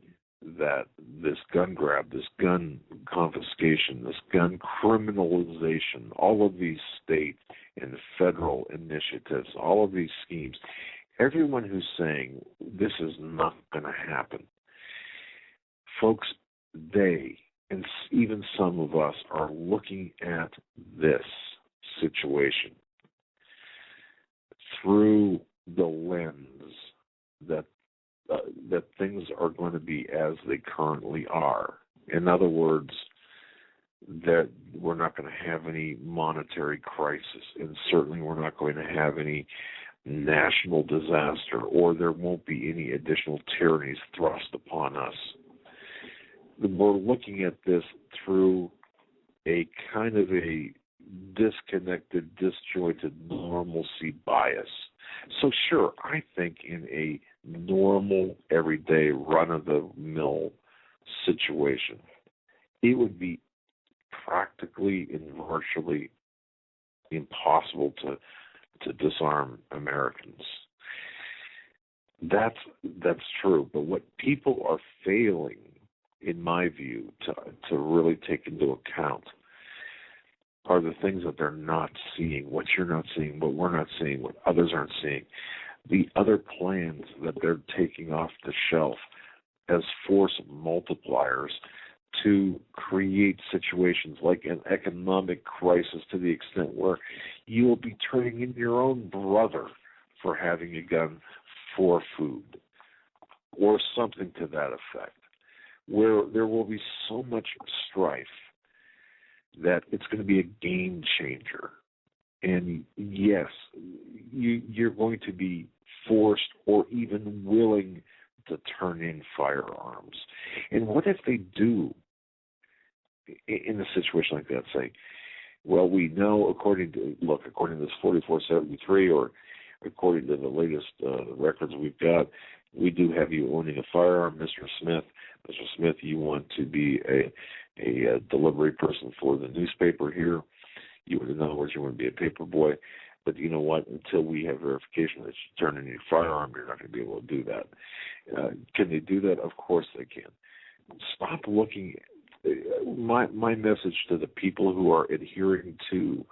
that this gun grab, this gun confiscation, this gun criminalization, all of these state and federal initiatives, all of these schemes, everyone who's saying this is not going to happen, folks, they, and even some of us, are looking at this situation through the lens that things are going to be as they currently are. In other words, that we're not going to have any monetary crisis, and certainly we're not going to have any national disaster, or there won't be any additional tyrannies thrust upon us. We're looking at this through a kind of a disconnected, disjointed normalcy bias. So sure, I think in a normal, everyday, run-of-the-mill situation, it would be practically and virtually impossible to disarm Americans. That's true. But what people are failing, in my view, to really take into account are the things that they're not seeing, what you're not seeing, what we're not seeing, what others aren't seeing. The other plans that they're taking off the shelf as force multipliers to create situations like an economic crisis, to the extent where you will be turning in your own brother for having a gun for food or something to that effect, where there will be so much strife that it's going to be a game changer. And yes, you're going to be forced or even willing to turn in firearms. And what if they do in a situation like that? Say, well, we know according to this 4473 or according to the latest records we've got, we do have you owning a firearm, Mr. Smith. Mr. Smith, you want to be a delivery person for the newspaper here. In other words, you want to be a paper boy. But you know what? Until we have verification that you turn in your firearm, you're not going to be able to do that. Can they do that? Of course they can. Stop looking. My message to the people who are adhering to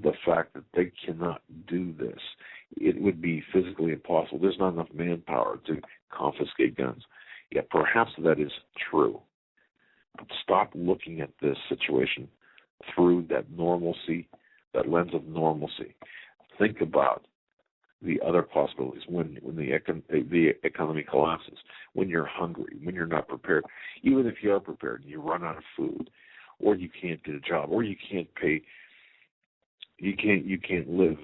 the fact that they cannot do this, it would be physically impossible. There's not enough manpower to confiscate guns. Yeah, perhaps that is true. But stop looking at this situation through that normalcy, that lens of normalcy. Think about the other possibilities when the economy collapses, when you're hungry, when you're not prepared. Even if you are prepared, you run out of food, or you can't get a job, or you can't pay. You can't live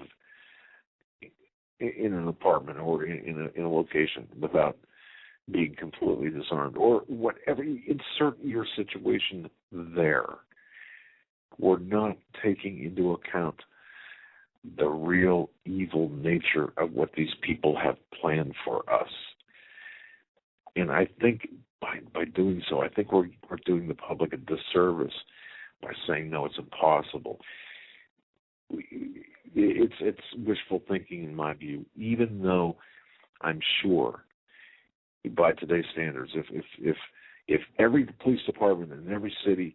in an apartment or in a location without being completely disarmed, or whatever. Insert your situation there. We're not taking into account the real evil nature of what these people have planned for us. And I think by doing so, I think we're doing the public a disservice by saying, no, it's impossible. It's wishful thinking in my view, even though I'm sure by today's standards, if every police department in every city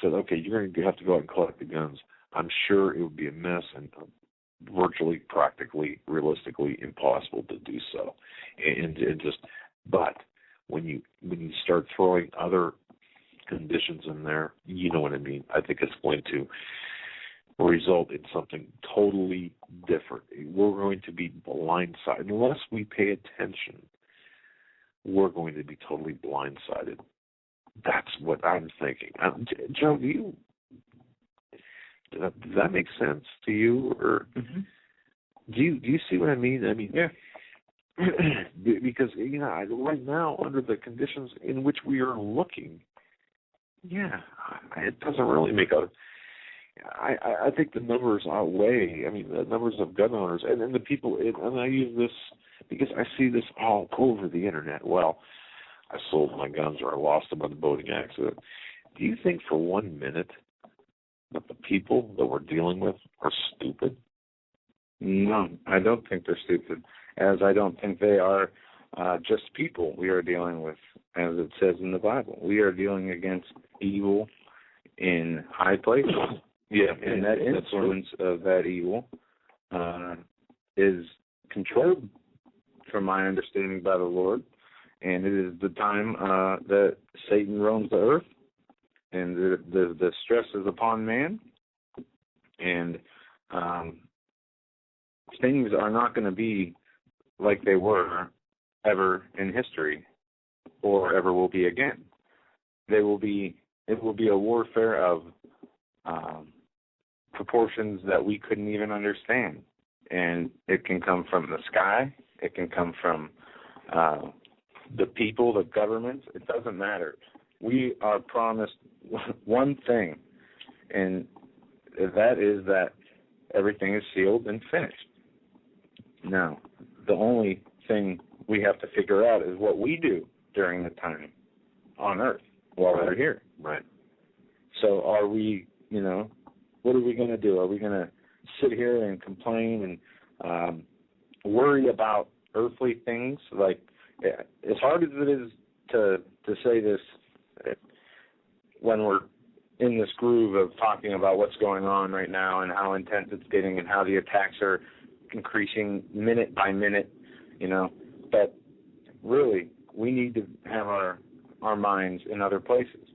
said, okay, you're going to have to go out and collect the guns, I'm sure it would be a mess and virtually, practically, realistically impossible to do so. But when you start throwing other conditions in there, you know what I mean. I think it's going to result in something totally different. We're going to be blindsided unless we pay attention. We're going to be totally blindsided. That's what I'm thinking. Joe, does that make sense to you, or do you see what I mean? I mean, yeah. Because right now, under the conditions in which we are looking, it doesn't really make a. I think the numbers outweigh. I mean, the numbers of gun owners and the people. And I use this because I see this all over the internet. Well, I sold my guns or I lost them in a boating accident. Do you think for 1 minute that the people that we're dealing with are stupid? No, I don't think they're stupid, as I don't think they are just people we are dealing with, as it says in the Bible. We are dealing against evil in high places. And that influence of that evil is controlled, from my understanding, by the Lord. And it is the time that Satan roams the earth, and the stress is upon man. And things are not going to be like they were ever in history, or ever will be again. It will be a warfare of proportions that we couldn't even understand. And it can come from the sky. It can come from the people, the governments. It doesn't matter. We are promised one thing, and that is that everything is sealed and finished. Now, the only thing we have to figure out is what we do during the time on Earth while we're here. Right. So are we, what are we going to do? Are we going to sit here and complain and worry about earthly things? Like, as hard as it is to say this when we're in this groove of talking about what's going on right now and how intense it's getting and how the attacks are increasing minute by minute, but really we need to have our minds in other places.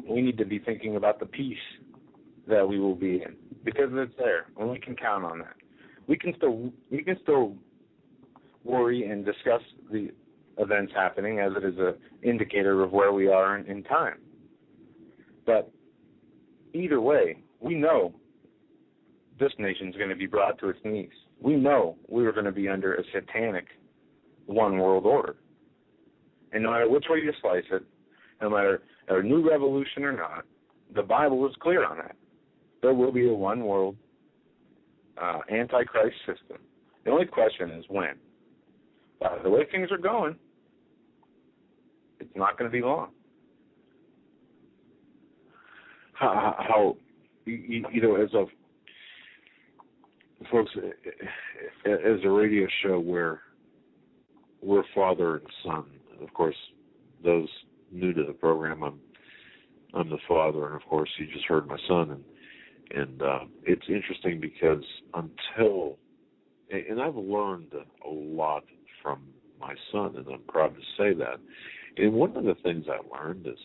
We need to be thinking about the peace that we will be in, because it's there and we can count on that. We can still worry and discuss the events happening, as it is an indicator of where we are in time. But either way, we know this nation's going to be brought to its knees. We know we are going to be under a satanic one world order. And no matter which way you slice it, no matter a new revolution or not, the Bible is clear on that. There will be a one world Antichrist system. The only question is when. By the way things are going, it's not going to be long. How as of folks, as a radio show where we're father and son, of course, those new to the program, I'm the father, and of course, you just heard my son, and it's interesting because and I've learned a lot from my son, and I'm proud to say that. And one of the things I learned is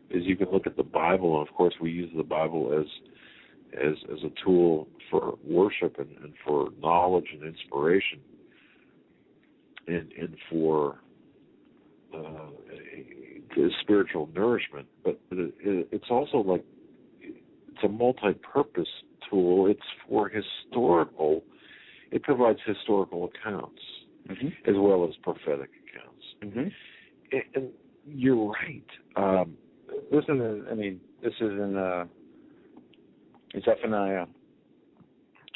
you can look at the Bible, and of course, we use the Bible as a tool for worship and for knowledge and inspiration, and for spiritual nourishment. But it's also like it's a multi-purpose tool. It's for historical. It provides historical accounts as well as prophetic accounts. And you're right. Listen to, this is in Zephaniah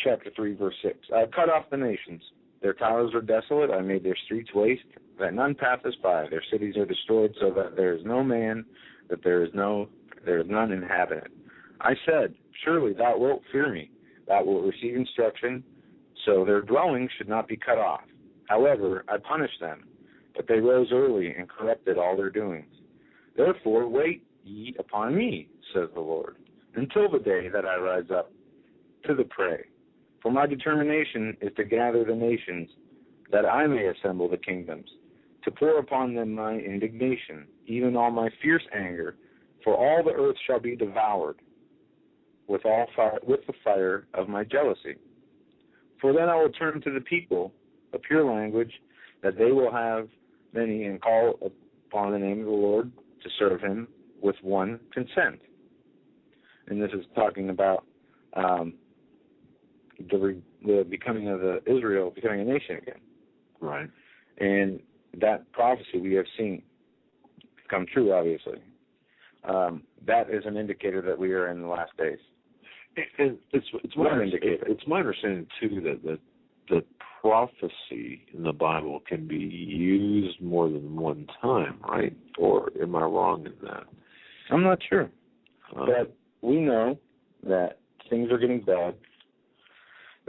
chapter 3, verse 6. I cut off the nations. Their towers are desolate. I made their streets waste, that none passeth by. Their cities are destroyed, so that there is no man, that there is none inhabitant. I said, surely thou wilt fear me. Thou wilt receive instruction, so their dwellings should not be cut off. However, I punished them, but they rose early and corrupted all their doings. Therefore wait ye upon me, says the Lord, until the day that I rise up to the prey. For my determination is to gather the nations, that I may assemble the kingdoms, to pour upon them my indignation, even all my fierce anger, for all the earth shall be devoured with the fire of my jealousy. For then I will turn to the people a pure language, that they will have many, and call upon the name of the Lord to serve him with one consent. And this is talking about the becoming of Israel becoming a nation again. Right. And that prophecy we have seen come true, obviously. That is an indicator that we are in the last days. And it's my understanding, too, that prophecy in the Bible can be used more than one time, right? Or am I wrong in that? I'm not sure. But we know that things are getting bad.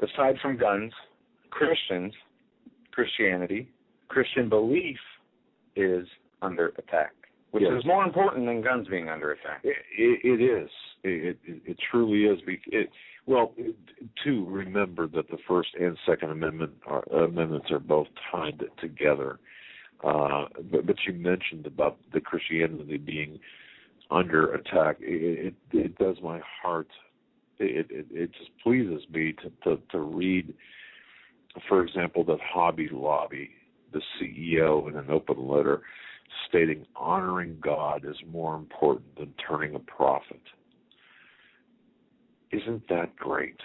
Aside from guns, Christianity, Christian belief is under attack, which is more important than guns being under attack. It is. It truly is. To remember that the First and Second Amendments are both tied together. But you mentioned about the Christianity being under attack. It does my heart. It just pleases me to read, for example, that Hobby Lobby, the CEO, in an open letter stating honoring God is more important than turning a profit. Isn't that great?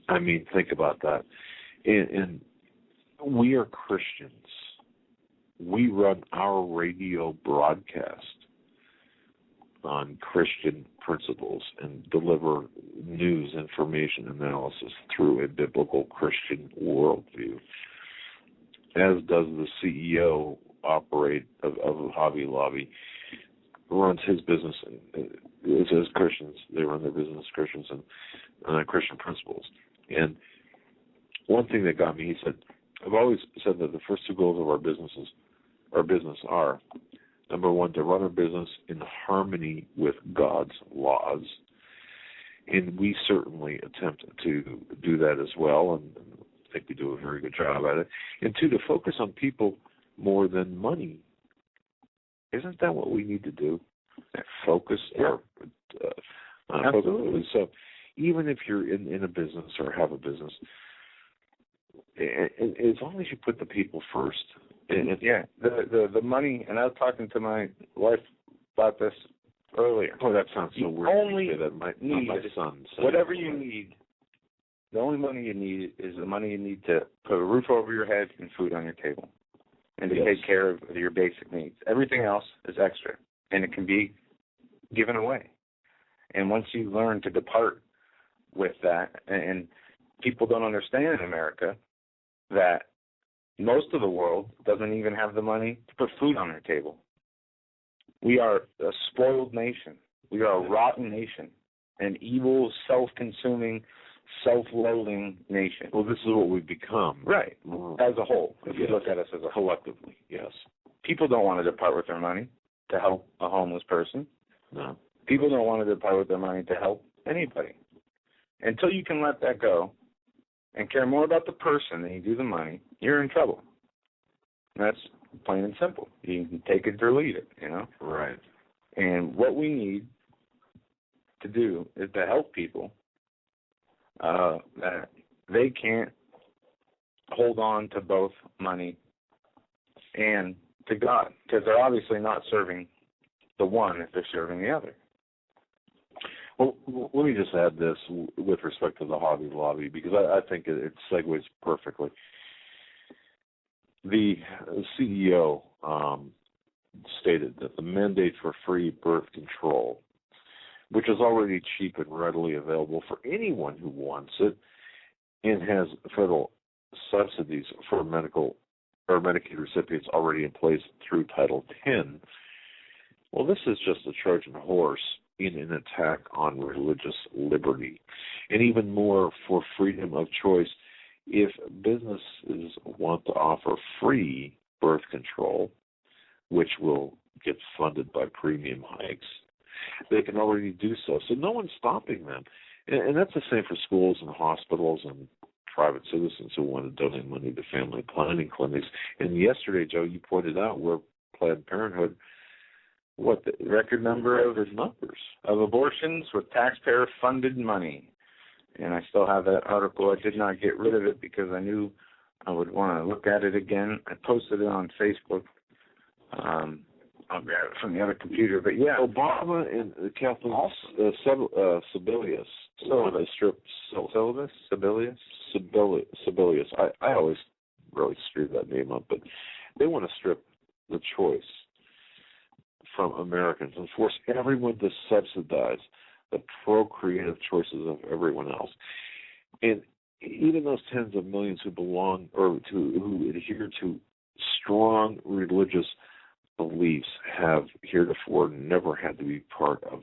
I mean, think about that. And we are Christians. We run our radio broadcast on Christian principles and deliver news, information, analysis through a biblical Christian worldview, as does the CEO of Hobby Lobby, runs his business as Christians. They run their business as Christians and Christian principles. And one thing that got me, he said, I've always said that the first two goals of our business are, number one, to run our business in harmony with God's laws. And we certainly attempt to do that as well, and I think we do a very good job at it. And two, to focus on people more than money. Isn't that what we need to do? Focus. Absolutely. So even if you're in a business or have a business, as long as you put the people first. The money, and I was talking to my wife about this earlier. Oh, that sounds so weird. Only my son. Whatever you need, the only money you need is the money you need to put a roof over your head and food on your table, and to take care of your basic needs. Everything else is extra, and it can be given away. And once you learn to depart with that and people don't understand in America that most of the world doesn't even have the money to put food on their table. We are a spoiled nation. We are a rotten nation, an evil, self-consuming, self-loathing nation. Well, this is what we've become. Right, as a whole, if you look at us as a collectively, yes. People don't want to depart with their money to help a homeless person. No. People don't want to depart with their money to help anybody. Until you can let that go and care more about the person than you do the money, you're in trouble. And that's plain and simple. You can take it or leave it, you know? Right. And what we need to do is to help people that they can't hold on to both money and to God, because they're obviously not serving the one if they're serving the other. Well, let me just add this with respect to the Hobby Lobby, because I think it segues perfectly. The CEO stated that the mandate for free birth control, which is already cheap and readily available for anyone who wants it, and has federal subsidies for medical or Medicaid recipients already in place through Title X. Well, this is just a Trojan horse in an attack on religious liberty, and even more for freedom of choice. If businesses want to offer free birth control, which will get funded by premium hikes, they can already do so. So no one's stopping them. And that's the same for schools and hospitals and private citizens who want to donate money to family planning clinics. And yesterday, Joe, you pointed out where Planned Parenthood, what the record number of abortions with taxpayer-funded money. And I still have that article. I did not get rid of it because I knew I would want to look at it again. I posted it on Facebook. I'll grab it from the other computer. But yeah, Obama and Kathleen Sebelius. Sebelius. I always really screw that name up, but they want to strip the choice from Americans and force everyone to subsidize the procreative choices of everyone else. And even those tens of millions who belong or who adhere to strong religious beliefs have heretofore never had to be part of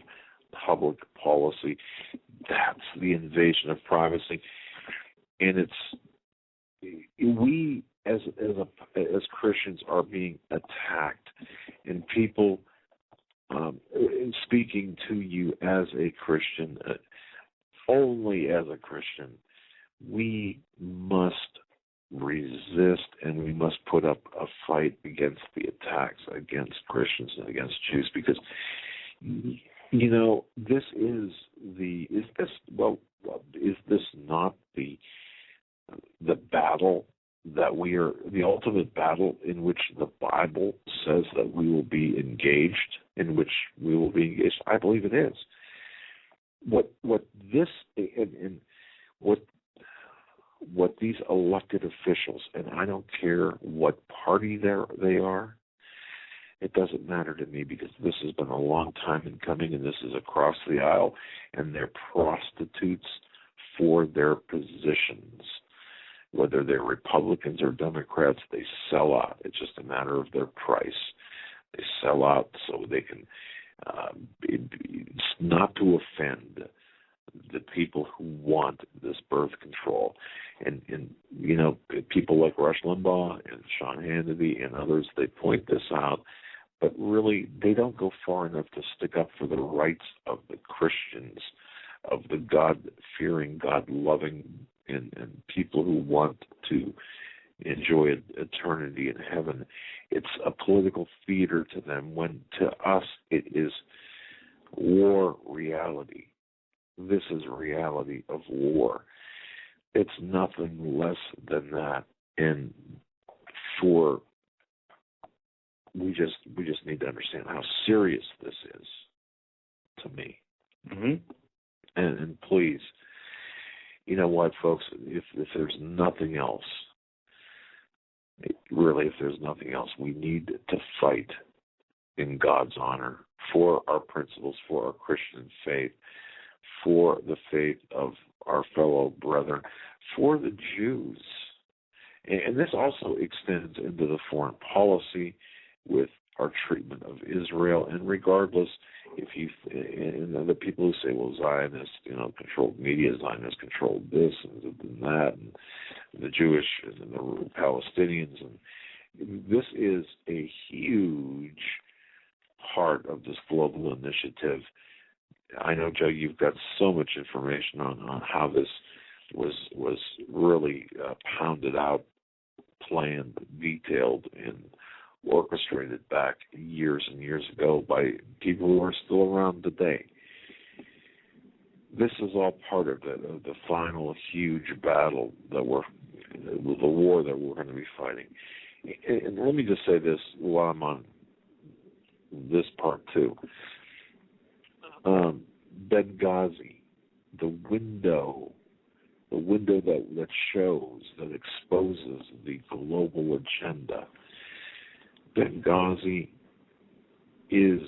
public policy. That's the invasion of privacy. And we as Christians are being attacked, and people speaking to you as a Christian, only as a Christian, we must resist and we must put up a fight against the attacks against Christians and against Jews, because this is this not the battle that we are, the ultimate battle in which the Bible says that we will be engaged, in which we will be engaged? I believe it is. What these elected officials, and I don't care what party they are, it doesn't matter to me, because this has been a long time in coming, and this is across the aisle, and they're prostitutes for their positions. Whether they're Republicans or Democrats, they sell out. It's just a matter of their price. They sell out so they can, not to offend the people who want this birth control. And people like Rush Limbaugh and Sean Hannity and others, they point this out, but really they don't go far enough to stick up for the rights of the Christians, of the God-fearing, God-loving, and people who want to enjoy eternity in heaven. It's a political theater to them, when to us it is war reality. This is reality of war. It's nothing less than that. And we just need to understand how serious this is to me. Mm-hmm. And please, you know what, folks, if there's nothing else, we need to fight in God's honor for our principles, for our Christian faith, for the faith of our fellow brethren, for the Jews. And this also extends into the foreign policy with our treatment of Israel. And regardless, and the people who say, well, Zionists, controlled media, Zionists controlled this and that, and the Jewish and the Palestinians, and this is a huge part of this global initiative. I know, Joe, you've got so much information on how this was really pounded out, planned, detailed, and orchestrated back years and years ago by people who are still around today. This is all part of the final huge battle the war that we're going to be fighting. And let me just say this while I'm on this part too. Benghazi, the window that shows, that exposes the global agenda. Benghazi is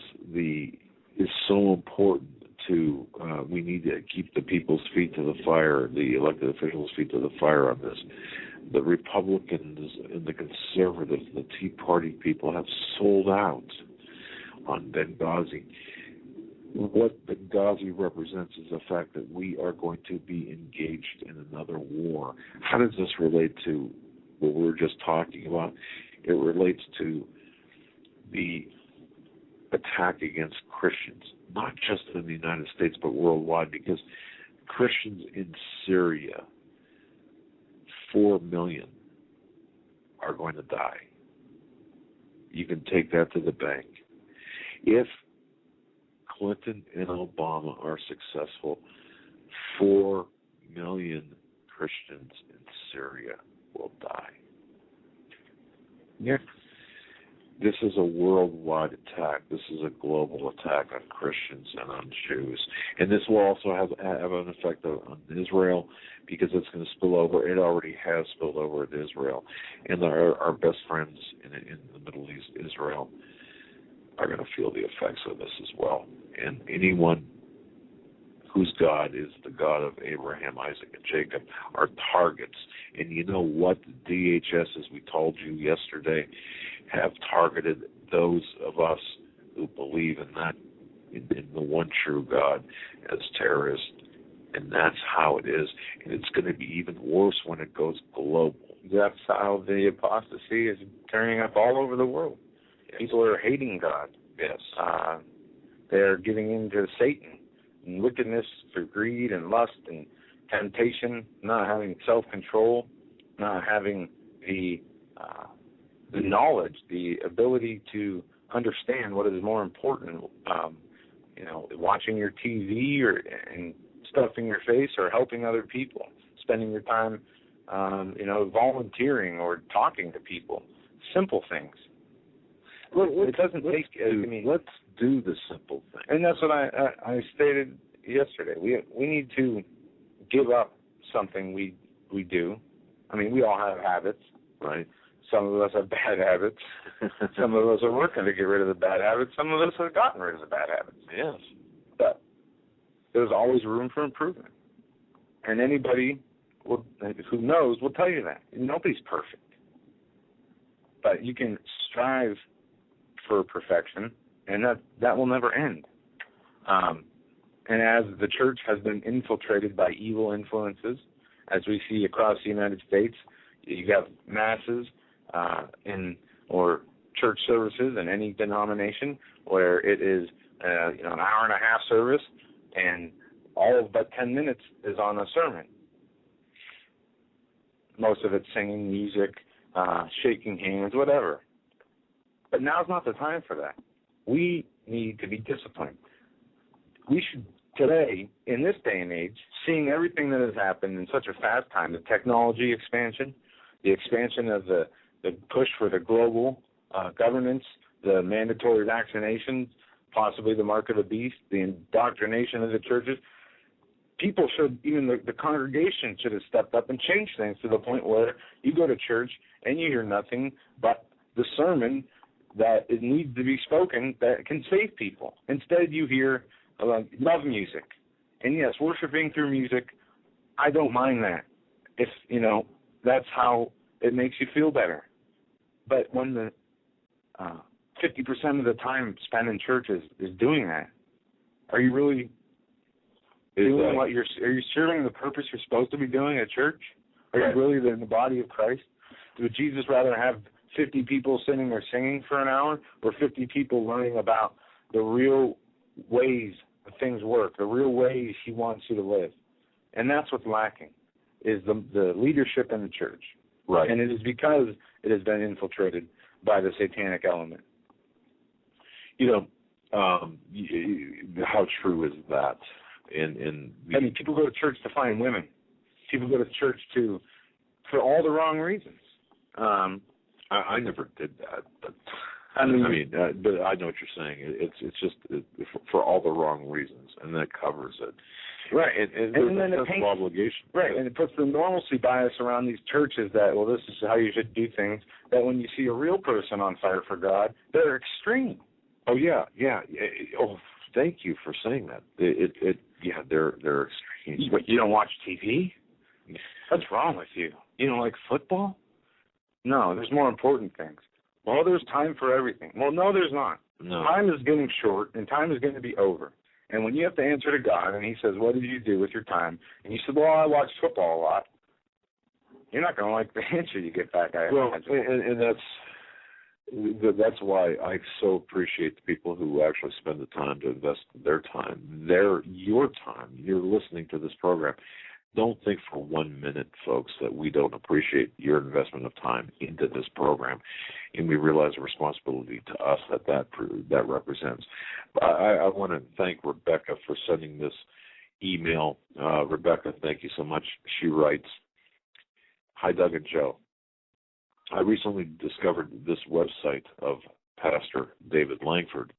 so important to. We need to keep the people's feet to the fire, the elected officials' feet to the fire on this. The Republicans and the conservatives, the Tea Party people have sold out on Benghazi. What Benghazi represents is the fact that we are going to be engaged in another war. How does this relate to what we were just talking about? It relates to the attack against Christians, not just in the United States, but worldwide, because Christians in Syria, 4 million, are going to die. You can take that to the bank. If Clinton and Obama are successful, 4 million Christians in Syria will die. Yeah. This is a worldwide attack. This is a global attack on Christians and on Jews. And this will also have an effect on Israel, because it's going to spill over. It already has spilled over into Israel. And our best friends in the Middle East, Israel, are going to feel the effects of this as well. And anyone whose God is the God of Abraham, Isaac, and Jacob are targets. And you know what? The DHS, as we told you yesterday, have targeted those of us who believe in that, in the one true God, as terrorists. And that's how it is. And it's going to be even worse when it goes global. That's how the apostasy is turning up all over the world. Yes. People are hating God. Yes. They're giving in to Satan and wickedness through greed and lust and temptation, not having self-control, not having the knowledge, the ability to understand what is more important. Watching your TV and stuffing your face, or helping other people, spending your time, volunteering or talking to people. Simple things. It doesn't take. Let's do the simple thing. And that's what I stated yesterday. We need to give up something we do. I mean, we all have habits, right? Some of us have bad habits. Some of us are working to get rid of the bad habits. Some of us have gotten rid of the bad habits. Yes. But there's always room for improvement. And anybody who knows will tell you that. Nobody's perfect. But you can strive for perfection, and that will never end. And as the church has been infiltrated by evil influences, as we see across the United States, you have masses or church services in any denomination where it is an hour and a half service, and all of but 10 minutes is on a sermon. Most of it's singing, music, shaking hands, whatever. But now's not the time for that. We need to be disciplined. We should today, in this day and age, seeing everything that has happened in such a fast time, the technology expansion, the expansion of the push for the global governance, the mandatory vaccinations, possibly the mark of the beast, the indoctrination of the churches, people should, even the congregation should have stepped up and changed things to the point where you go to church and you hear nothing but the sermon that it needs to be spoken that can save people. Instead, you hear love music. And yes, worshiping through music, I don't mind that. if, that's how it makes you feel better. But when the 50% of the time spent in church is doing that, are you really doing are you serving the purpose you're supposed to be doing at church? Are you really in the body of Christ? Would Jesus rather have 50 people sitting or singing for an hour, or 50 people learning about the real ways that things work, the real ways he wants you to live? And that's what's lacking, is the leadership in the church. Right. And it is because it has been infiltrated by the satanic element. How true is that? People go to church to find women. People go to church for all the wrong reasons. I never did that, but but I know what you're saying. It's just for all the wrong reasons, and that covers it. Right, and then it paints obligation. Right, and it puts the normalcy bias around these churches that, well, this is how you should do things. That when you see a real person on fire for God, they're extreme. Oh yeah. Oh, thank you for saying that. They're extreme. But you don't watch TV? What's wrong with you? You don't like football? No, there's more important things. Well, there's time for everything. Well, no, there's not. No. Time is getting short, and time is going to be over. And when you have to answer to God, and he says, what did you do with your time? And you said, well, I watched football a lot. You're not going to like the answer you get back, I imagine. And that's why I so appreciate the people who actually spend the time to invest their time, your time. You're listening to this program. Don't think for 1 minute, folks, that we don't appreciate your investment of time into this program, and we realize the responsibility to us that represents. I want to thank Rebecca for sending this email. Rebecca, thank you so much. She writes, "Hi, Doug and Joe. I recently discovered this website of Pastor David Langford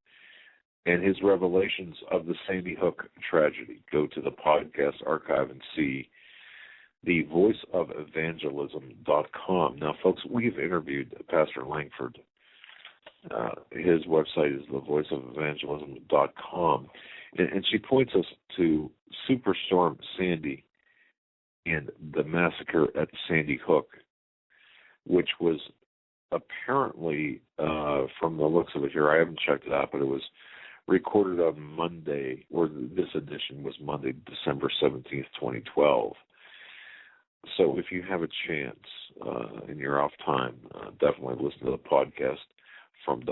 and his revelations of the Sandy Hook tragedy. Go to the podcast archive and see the voiceofevangelism.com. Now, folks, we've interviewed Pastor Langford. His website is the voiceofevangelism.com. And she points us to Superstorm Sandy and the massacre at Sandy Hook, which was apparently, from the looks of it here, I haven't checked it out, but it was recorded on Monday, or this edition was Monday, December 17th, 2012. So if you have a chance in your off time, definitely listen to the podcast from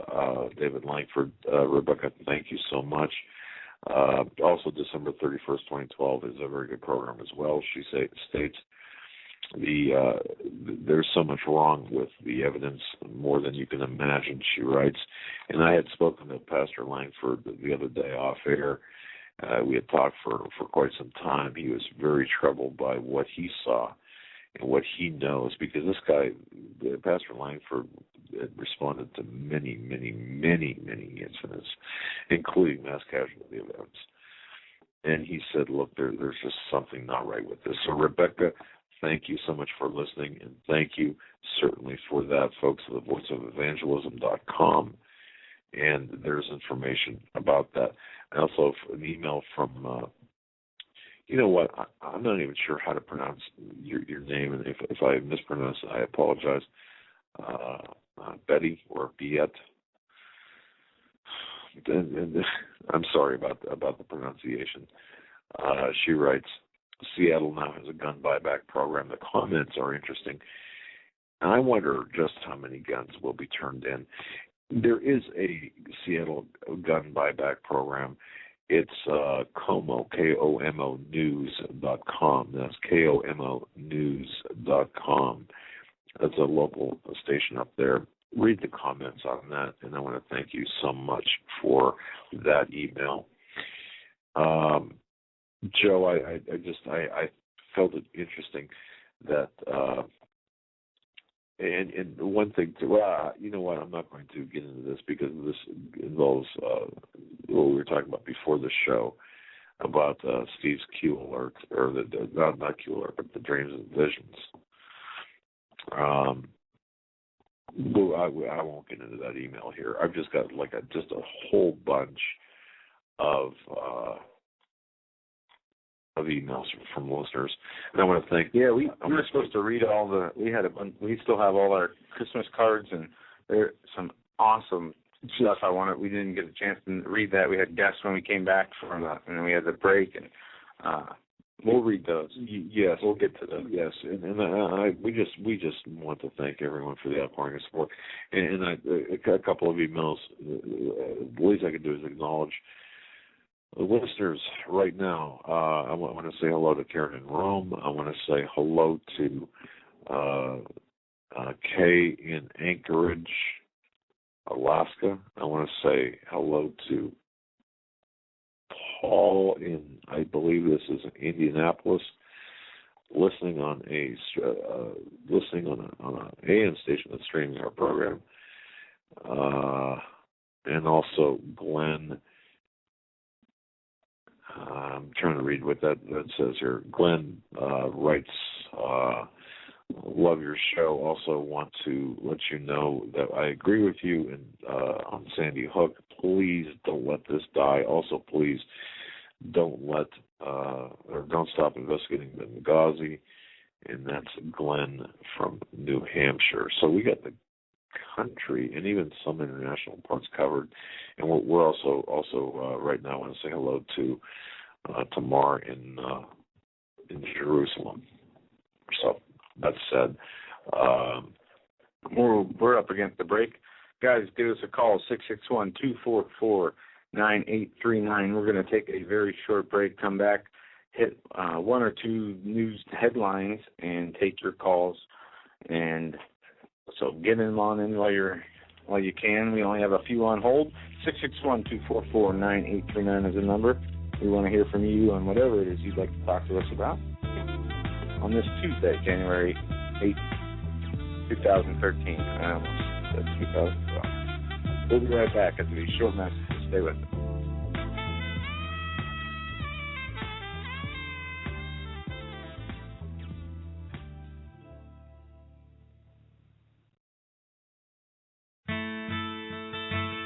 David Langford. Rebecca, thank you so much. Also, December 31st, 2012 is a very good program as well. She states, there's so much wrong with the evidence, more than you can imagine, she writes. And I had spoken to Pastor Langford the other day off air. We had talked for quite some time. He was very troubled by what he saw and what he knows, because this guy, Pastor Langford, had responded to many, many, many, many incidents, including mass casualty events. And he said, look, there's just something not right with this. So, Rebecca, thank you so much for listening, and thank you certainly for that, folks, at the voiceofevangelism.com. And there's information about that. And also an email from, you know what, I'm not even sure how to pronounce your name, and if I mispronounce it, I apologize. Betty or Biet. And I'm sorry about the pronunciation. She writes, Seattle now has a gun buyback program. The comments are interesting. And I wonder just how many guns will be turned in. There is a Seattle gun buyback program. It's KOMO, KOMO news.com. That's KOMO news.com. That's a local station up there. Read the comments on that, and I want to thank you so much for that email. Joe, I felt it interesting that, and one thing you know what, I'm not going to get into this because this involves what we were talking about before the show about Steve's Q alert, or not Q alert, but the dreams and visions. Well, I won't get into that email here. I've just got just a whole bunch of of emails from listeners, and I want to thank. Yeah, we were supposed to read all the. We still have all our Christmas cards, and there's some awesome stuff. We didn't get a chance to read that. We had guests when we came back and then we had the break, and we'll read those. Yes, we'll get to those. Yes, and we just want to thank everyone for the outpouring of support, and a couple of emails. The least I can do is acknowledge the listeners right now. I want to say hello to Karen in Rome. I want to say hello to Kay in Anchorage, Alaska. I want to say hello to Paul in, I believe this is Indianapolis, listening on an AM station that's streaming our program, and also Glenn. I'm trying to read what that says here. Glenn writes, love your show. Also want to let you know that I agree with you on Sandy Hook. Please don't let this die. Also, please don't stop investigating Benghazi. And that's Glenn from New Hampshire. So we got the country and even some international parts covered. And we're also right now I want to say hello to Tamar in Jerusalem. So that said, we're up against the break. Guys, give us a call, 661-244-9839. We're going to take a very short break, come back, hit one or two news headlines, and take your calls. And so get in on in while you can. We only have a few on hold. 661-244-9839 is the number. We want to hear from you on whatever it is you'd like to talk to us about on this Tuesday, January 8th, 2013. I almost said 2012. We'll be right back after these short messages. Stay with us.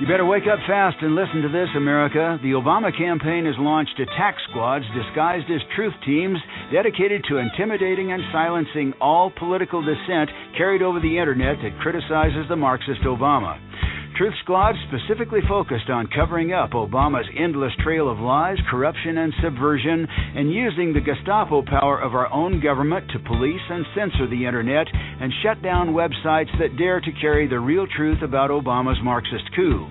You better wake up fast and listen to this, America. The Obama campaign has launched attack squads disguised as truth teams dedicated to intimidating and silencing all political dissent carried over the internet that criticizes the Marxist Obama. Truth squads specifically focused on covering up Obama's endless trail of lies, corruption, and subversion, and using the Gestapo power of our own government to police and censor the internet and shut down websites that dare to carry the real truth about Obama's Marxist coup.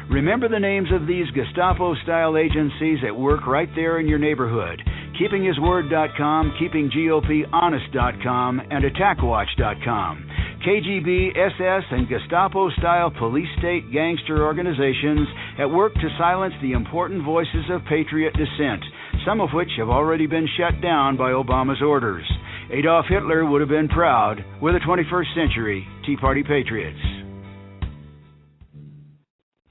Remember the names of these Gestapo-style agencies at work right there in your neighborhood: KeepingHisWord.com, KeepingGOPHonest.com, and AttackWatch.com. KGB, SS, and Gestapo-style police-state gangster organizations at work to silence the important voices of patriot dissent, some of which have already been shut down by Obama's orders. Adolf Hitler would have been proud. We're the 21st century Tea Party patriots.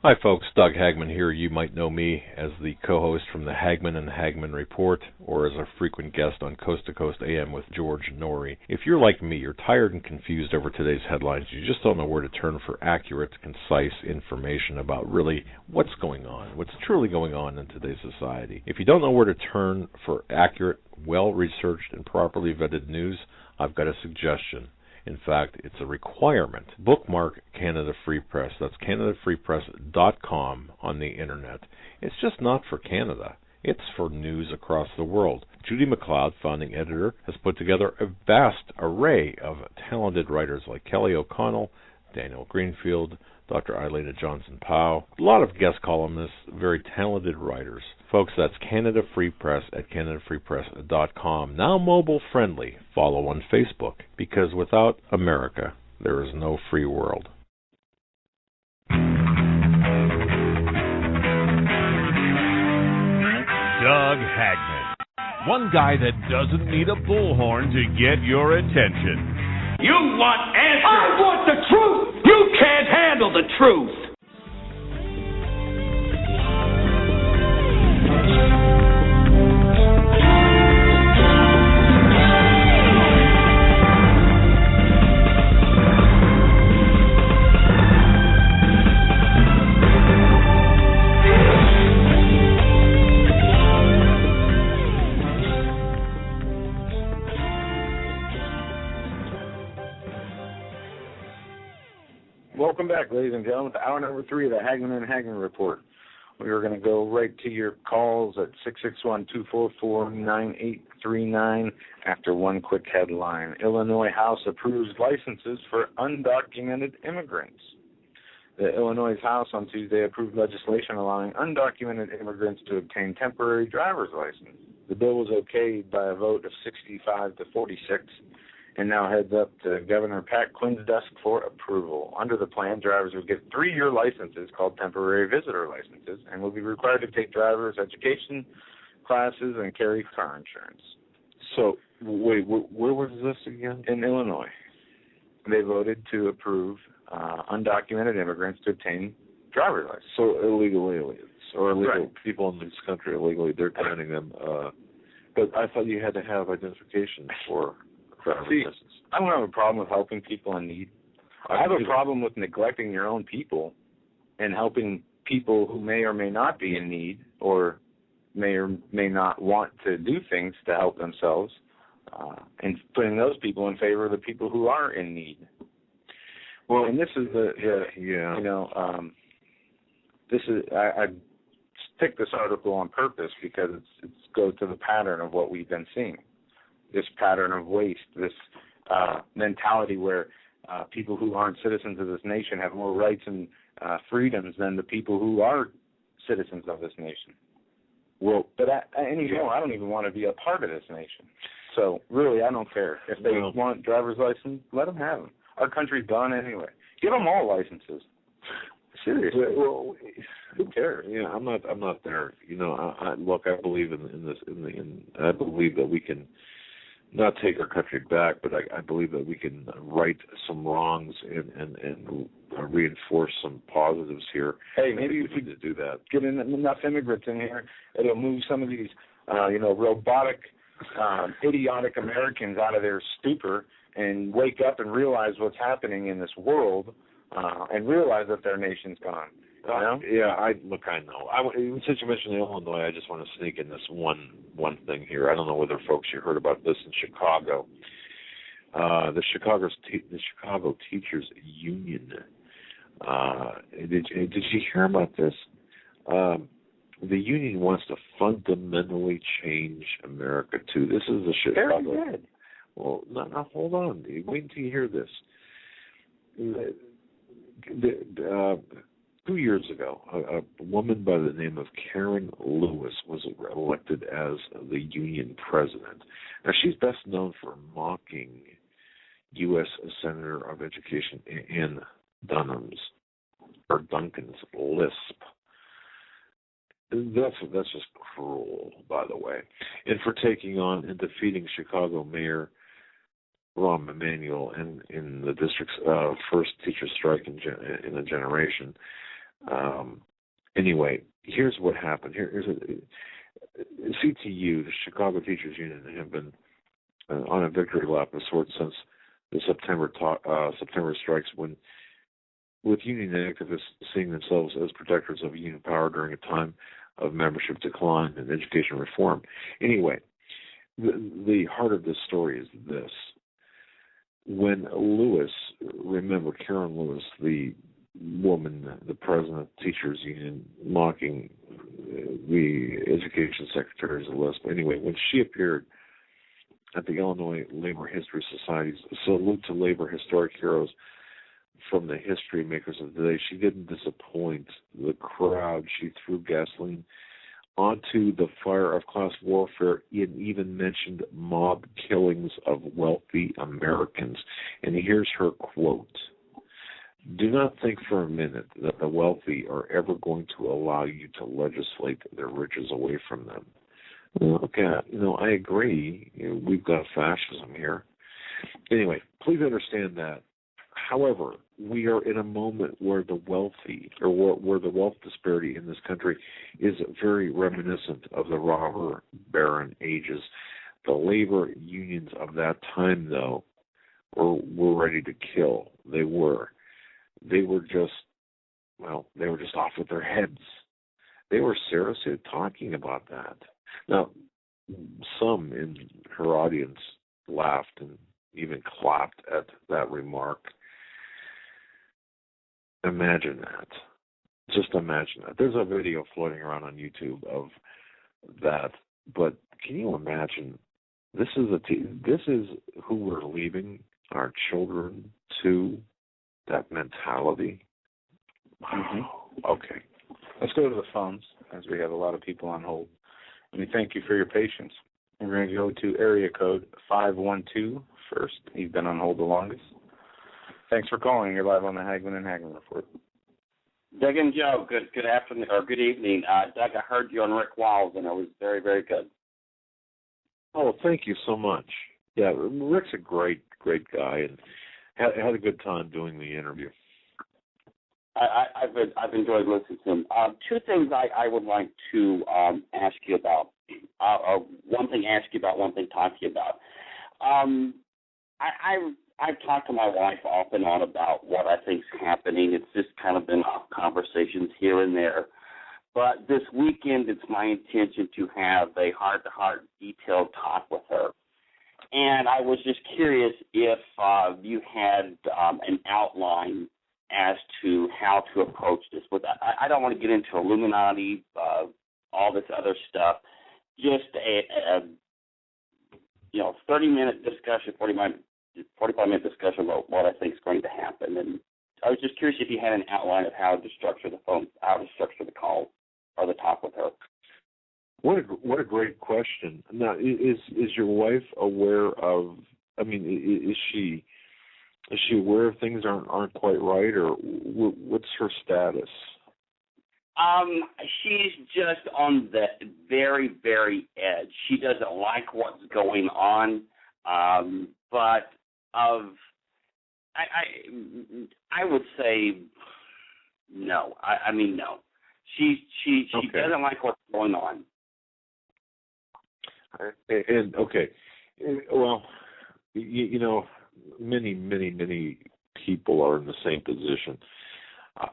Hi folks, Doug Hagmann here. You might know me as the co-host from the Hagmann and Hagmann Report, or as a frequent guest on Coast to Coast AM with George Norrie. If you're like me, you're tired and confused over today's headlines. You just don't know where to turn for accurate, concise information about really what's going on, what's truly going on in today's society. If you don't know where to turn for accurate, well-researched, and properly vetted news, I've got a suggestion. In fact, it's a requirement. Bookmark Canada Free Press. That's CanadaFreePress.com on the internet. It's just not for Canada. It's for news across the world. Judy McLeod, founding editor, has put together a vast array of talented writers like Kelly O'Connell, Daniel Greenfield, Dr. Eileen Johnson-Powell, a lot of guest columnists, very talented writers. Folks, that's Canada Free Press at CanadaFreePress.com. Now mobile friendly. Follow on Facebook, because without America, there is no free world. Doug Hagmann. One guy that doesn't need a bullhorn to get your attention. You want answers! I want the truth! You can't handle the truth! Welcome back, ladies and gentlemen, to hour number 3 of the Hagmann and Hagmann Report. We are going to go right to your calls at 661-244-9839 after one quick headline. Illinois House approves licenses for undocumented immigrants. The Illinois House on Tuesday approved legislation allowing undocumented immigrants to obtain temporary driver's license. The bill was okayed by a vote of 65 to 46 and now heads up to Governor Pat Quinn's desk for approval. Under the plan, drivers would get 3-year licenses called temporary visitor licenses and will be required to take driver's education classes and carry car insurance. So, wait, where was this again? In Illinois. They voted to approve undocumented immigrants to obtain driver's license. So illegal aliens or illegal right. people in this country illegally, they're granting them. But I thought you had to have identification for driver's license. I don't have a problem with helping people in need. I have a problem with neglecting your own people and helping people who may or may not be in need or may not want to do things to help themselves, and putting those people in favor of the people who are in need. Well, and this is I picked this article on purpose because it goes to the pattern of what we've been seeing. This pattern of waste, this mentality where people who aren't citizens of this nation have more rights and freedoms than the people who are citizens of this nation. Well, but I don't even want to be a part of this nation. So really, I don't care. If they want driver's license, let them have them. Our country's done anyway. Give them all licenses. Seriously. Well, who cares? Yeah, I'm not there. Look, I believe in this. I believe that we can not take our country back, but I believe that we can right some wrongs and reinforce some positives here. Hey, maybe we need to do that. Get enough immigrants in here, it'll move some of these, robotic, idiotic Americans out of their stupor and wake up and realize what's happening in this world, and realize that their nation's gone. I know. Since you mentioned Illinois, I just want to sneak in this one thing here. I don't know whether folks you heard about this in Chicago. The Chicago Teachers Union. Did you hear about this? The union wants to fundamentally change America too. This is the Chicago. Very good. Well, now hold on. Wait until you hear this. 2 years ago, a woman by the name of Karen Lewis was elected as the union president. Now, she's best known for mocking U.S. Senator of Education Ann Duncan's lisp. That's just cruel, by the way. And for taking on and defeating Chicago Mayor Rahm Emanuel in the district's first teacher strike in a generation. Anyway, here's what happened. Here's CTU, the Chicago Teachers Union, have been on a victory lap of sorts since the September strikes, with union activists seeing themselves as protectors of union power during a time of membership decline and education reform. Anyway, the heart of this story is this. When Karen Lewis, the woman, the president of the Teachers Union, mocking the education secretary's list. Anyway, when she appeared at the Illinois Labor History Society's Salute to Labor Historic Heroes from the History Makers of Today, she didn't disappoint the crowd. She threw gasoline onto the fire of class warfare and even mentioned mob killings of wealthy Americans. And here's her quote. Do not think for a minute that the wealthy are ever going to allow you to legislate their riches away from them. Okay, I agree. We've got fascism here. Anyway, please understand that. However, we are in a moment where the wealthy, or where the wealth disparity in this country is very reminiscent of the robber baron ages. The labor unions of that time, though, were ready to kill. They were just off with their heads. They were seriously talking about that. Now, some in her audience laughed and even clapped at that remark. imagine that. Just imagine that. There's a video floating around on YouTube of that, but can you imagine? This is who we're leaving our children to. That mentality. Wow. Okay. Let's go to the phones, as we have a lot of people on hold. And we thank you for your patience. We're going to go to area code 512 first. He's been on hold the longest. Thanks for calling. You're live on the Hagmann and Hagmann Report. Doug and Joe, good afternoon or good evening. Doug, I heard you on Rick Wiles, and it was very, very good. Oh, thank you so much. Yeah, Rick's a great guy, and had a good time doing the interview. I've enjoyed listening to him. Two things I would like to ask you about. One thing ask you about, one thing talk to you about. I've talked to my wife off and on about what I think's happening. It's just kind of been off conversations here and there. But this weekend, it's my intention to have a heart-to-heart, detailed talk with her. And I was just curious if you had an outline as to how to approach this. But I don't want to get into Illuminati, all this other stuff. Just a 30-minute discussion, 45-minute discussion about what I think is going to happen. And I was just curious if you had an outline of how to structure the phone, how to structure the call or the talk with her. What a great question. Now, is your wife aware of? I mean, is she aware of things aren't quite right, or what's her status? She's just on the very, very edge. She doesn't like what's going on, but I would say no. I mean no. She okay. Doesn't like what's going on. And okay, well, many people are in the same position.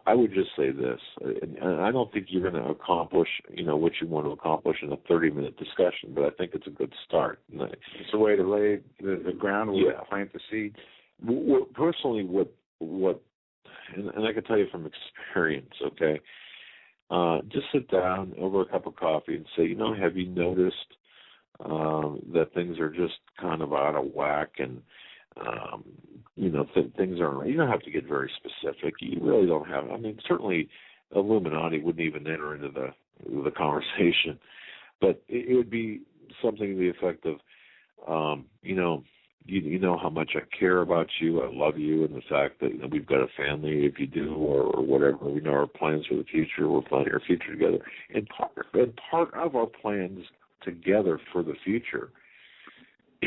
I would just say this, and I don't think you're going to accomplish, what you want to accomplish in a 30-minute discussion, but I think it's a good start. It's a way to lay the groundwork, plant the seeds. Personally, and I can tell you from experience, okay, just sit down over a cup of coffee and say, have you noticed that things are just kind of out of whack, and things aren't. You don't have to get very specific. You really don't have. I mean, certainly, Illuminati wouldn't even enter into the conversation, but it would be something to the effect of, you know how much I care about you, I love you, and the fact that we've got a family, if you do, or whatever. We know our plans for the future. We're planning our future together, and part of our plans together for the future,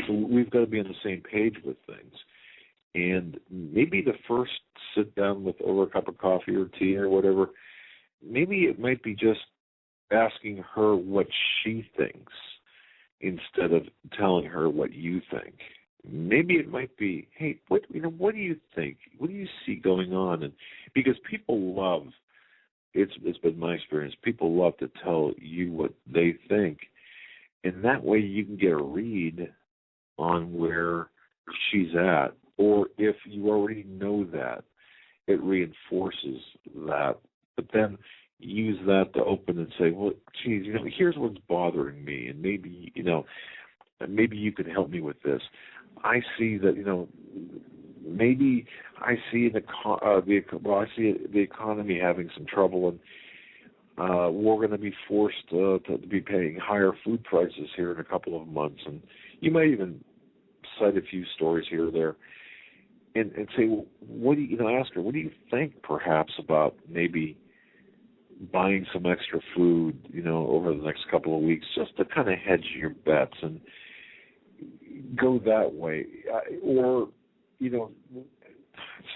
we've got to be on the same page with things. And maybe the first sit down with over a cup of coffee or tea or whatever, maybe it might be just asking her what she thinks instead of telling her what you think. Maybe it might be, hey, what do you think? What do you see going on? And because people love, it's been my experience, people love to tell you what they think. And that way you can get a read on where she's at. Or if you already know that, it reinforces that. But then use that to open and say, well, geez, here's what's bothering me. And maybe, maybe you can help me with this. I see that, maybe I see I see the economy having some trouble, and we're going to be forced to be paying higher food prices here in a couple of months. And you might even cite a few stories here or there, and say, well, what do you ask her, what do you think perhaps about maybe buying some extra food, over the next couple of weeks, just to kind of hedge your bets and go that way, or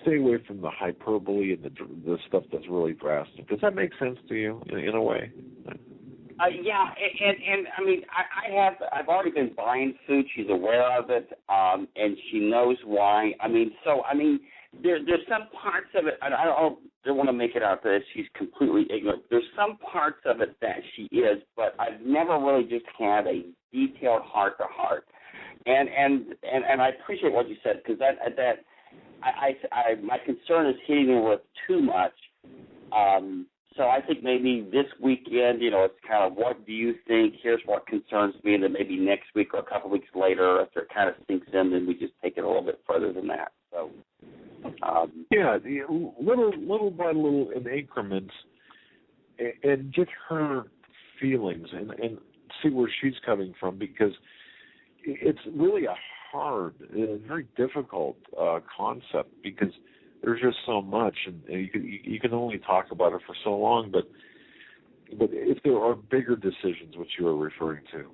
stay away from the hyperbole and the stuff that's really drastic. Does that make sense to you in a way? Yeah, and I mean, I've already been buying food. She's aware of it, and she knows why. I mean, there's some parts of it, and I don't want to make it out that she's completely ignorant. There's some parts of it that she is, but I've never really just had a detailed heart-to-heart. And I appreciate what you said, because that my concern is hitting him with too much. So I think maybe this weekend, it's kind of what do you think? Here's what concerns me, and then maybe next week or a couple of weeks later, after it kind of sinks in, then we just take it a little bit further than that. So little by little in increments, and get her feelings and see where she's coming from, because it's really a hard, very difficult concept, because there's just so much, and you can only talk about it for so long. But if there are bigger decisions, which you are referring to,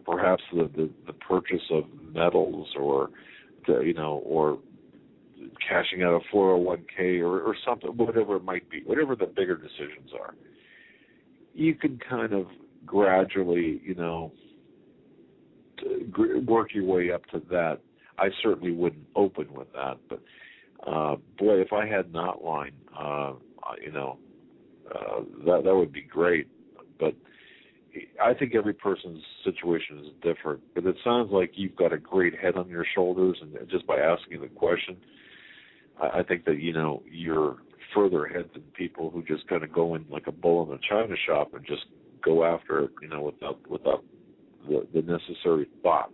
perhaps the purchase of metals, or or cashing out a 401k or something, whatever it might be, whatever the bigger decisions are, you can kind of gradually, work your way up to that. I certainly wouldn't open with that, but boy, if I had an outline, that would be great. But I think every person's situation is different. But it sounds like you've got a great head on your shoulders, and just by asking the question, I think that you're further ahead than people who just kind of go in like a bull in a china shop and just go after it, without the necessary thought.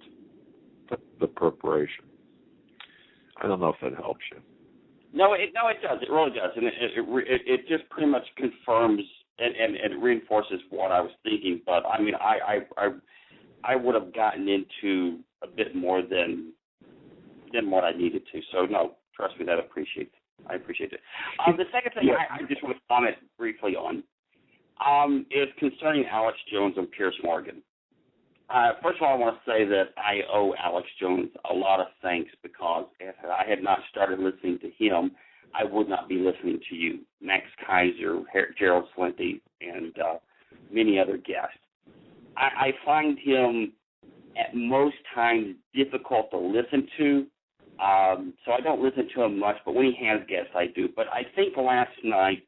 The preparation. I don't know if that helps you. No, it does. It really does, and it just pretty much confirms and it reinforces what I was thinking. But I mean, I would have gotten into a bit more than what I needed to. So no, trust me, I appreciate it. The second thing I just want to comment briefly on is concerning Alex Jones and Piers Morgan. First of all, I want to say that I owe Alex Jones a lot of thanks, because if I had not started listening to him, I would not be listening to you, Max Kaiser, Gerald Slinty, and many other guests. I find him at most times difficult to listen to, so I don't listen to him much, but when he has guests, I do. But I think last night,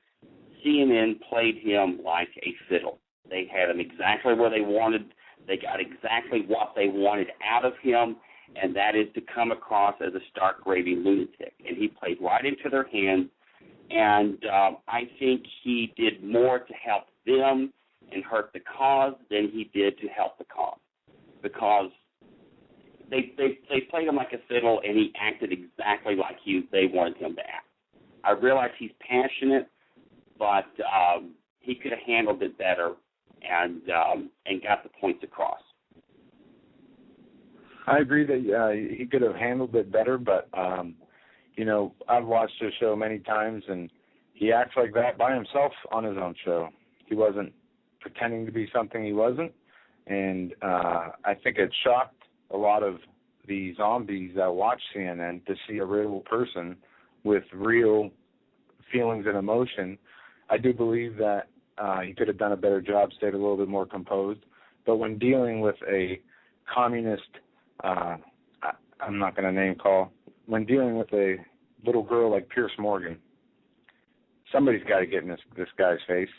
CNN played him like a fiddle. They had him exactly where they wanted. They got exactly what they wanted out of him, and that is to come across as a stark raving lunatic. And he played right into their hands, and I think he did more to help them and hurt the cause than he did to help the cause, because they played him like a fiddle, and he acted exactly like they wanted him to act. I realize he's passionate, but he could have handled it better and got the points across. I agree that he could have handled it better, but, I've watched his show many times, and he acts like that by himself on his own show. He wasn't pretending to be something he wasn't, and I think it shocked a lot of the zombies that watch CNN to see a real person with real feelings and emotion. I do believe that he could have done a better job, stayed a little bit more composed. But when dealing with a communist, I'm not going to name call, when dealing with a little girl like Piers Morgan, somebody's got to get in this guy's face.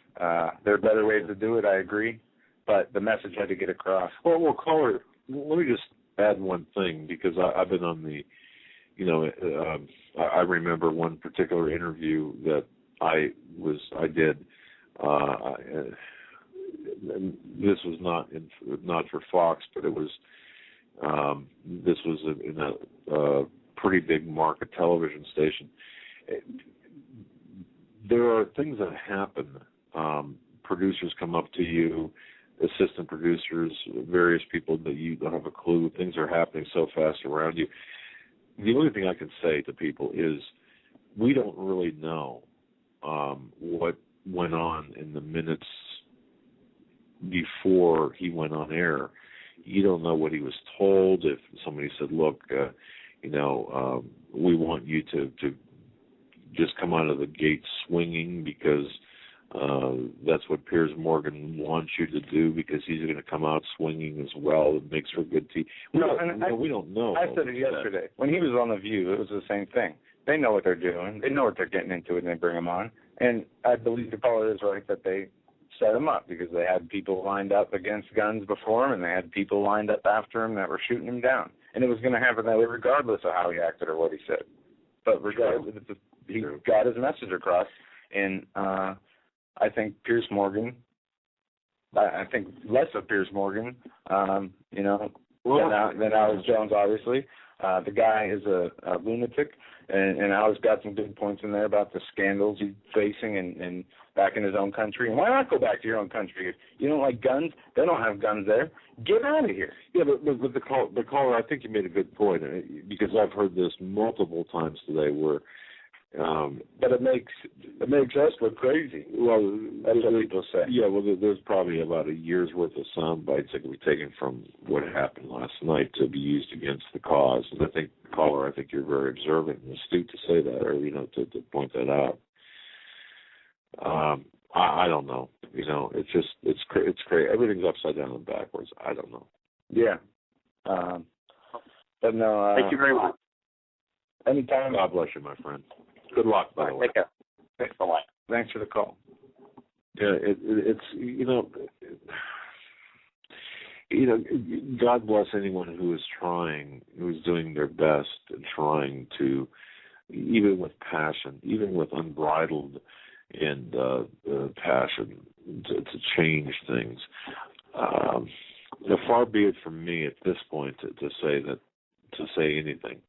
There are better ways to do it, I agree, but the message had to get across. Well, caller, let me just add one thing, because I've been on the, I remember one particular interview that I did. This was not for Fox, but it was. This was in a pretty big market television station. There are things that happen. Producers come up to you, assistant producers, various people that you don't have a clue. Things are happening so fast around you. The only thing I can say to people is we don't really know what went on in the minutes before he went on air. You don't know what he was told. If somebody said, look, we want you to just come out of the gate swinging because that's what Piers Morgan wants you to do, because he's going to come out swinging as well. It makes for good TV. We don't know. I said it yesterday. When he was on The View, it was the same thing. They know what they're doing. They know what they're getting into when they bring him on. And I believe the caller is right that they set him up, because they had people lined up against guns before him, and they had people lined up after him that were shooting him down. and it was going to happen that way regardless of how he acted or what he said. But regardless, he got his message across, and I think Piers Morgan, I think less of Piers Morgan, than Alex Jones, obviously. The guy is a lunatic, and Alex got some good points in there about the scandals he's facing and back in his own country. And why not go back to your own country? If you don't like guns, they don't have guns there. Get out of here. Yeah, but the caller, I think you made a good point, because I've heard this multiple times today where but it makes us look crazy. Well, that's what people say. Yeah, well, there's probably about a year's worth of sound bites that can be taken from what happened last night to be used against the cause. And I think, caller, I think you're very observant and astute to say that, or to point that out. I don't know. It's crazy. Everything's upside down and backwards. I don't know. Yeah. But no. Thank you very much. Anytime. God bless you, my friend. Good luck, by the way. Take care. Thanks a lot. Thanks for the call. Yeah, God bless anyone who is doing their best and trying to, even with passion, even with unbridled and passion, to change things. Far be it from me at this point to say anything.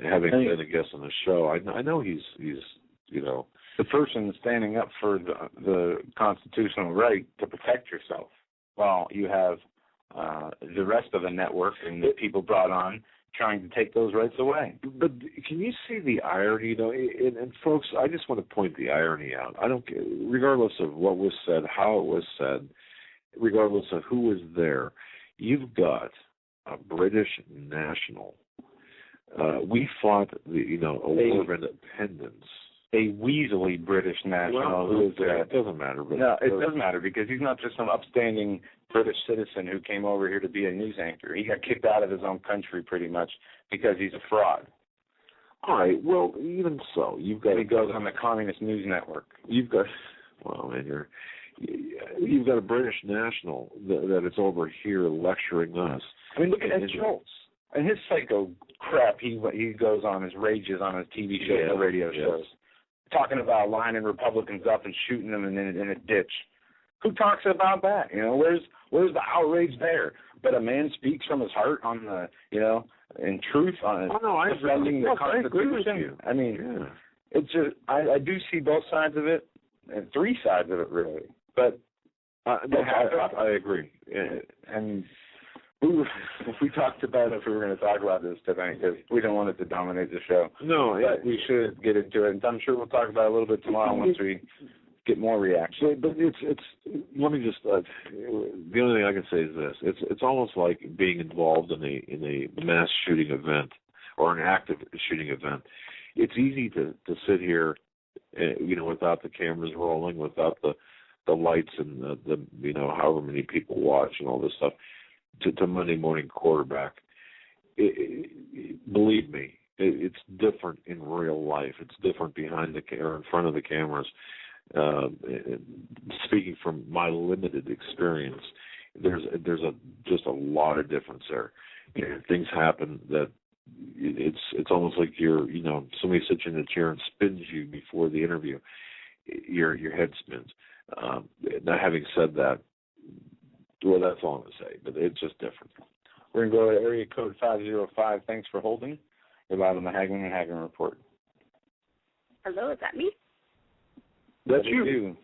Having been a guest on the show, I know he's the person standing up for the constitutional right to protect yourself, while you have the rest of the network and the people brought on trying to take those rights away. But can you see the irony, though? And folks, I just want to point the irony out. I don't care, regardless of what was said, how it was said, regardless of who was there. You've got a British national. We fought a war of independence. A weaselly British national who is there. It doesn't matter. But no, it does matter, because he's not just some upstanding British citizen who came over here to be a news anchor. He got kicked out of his own country pretty much because he's a fraud. All right. Well, even so, you've got. He goes on the Communist News Network. You've got. Well, man, you've got a British national that is over here lecturing us. I mean, look at Ed Schultz. And his psycho crap he goes on, his rages on his TV shows and radio shows, talking about lining Republicans up and shooting them in a ditch. Who talks about that? Where's the outrage there? But a man speaks from his heart on the, in truth on defending the Constitution. I mean, it's just I do see both sides of it, and three sides of it really. But I agree, and. If we talked about if we were going to talk about this today, because we don't want it to dominate the show. No, but we should get into it. And I'm sure we'll talk about it a little bit tomorrow once we get more reaction. But it's. Let me just. The only thing I can say is this: it's almost like being involved in a mass shooting event or an active shooting event. It's easy to sit here, without the cameras rolling, without the lights and the however many people watch and all this stuff. To Monday morning quarterback. Believe me, it's different in real life. It's different behind or in front of the cameras. Speaking from my limited experience, there's just a lot of difference there. Things happen that it's almost like somebody sits you in a chair and spins you before the interview. Your head spins. Now, having said that. Well, that's all I'm going to say, but it's just different. We're going to go to area code 505. Thanks for holding. You're live on the Hagmann and Hagmann Report. Hello, is that me? That's you.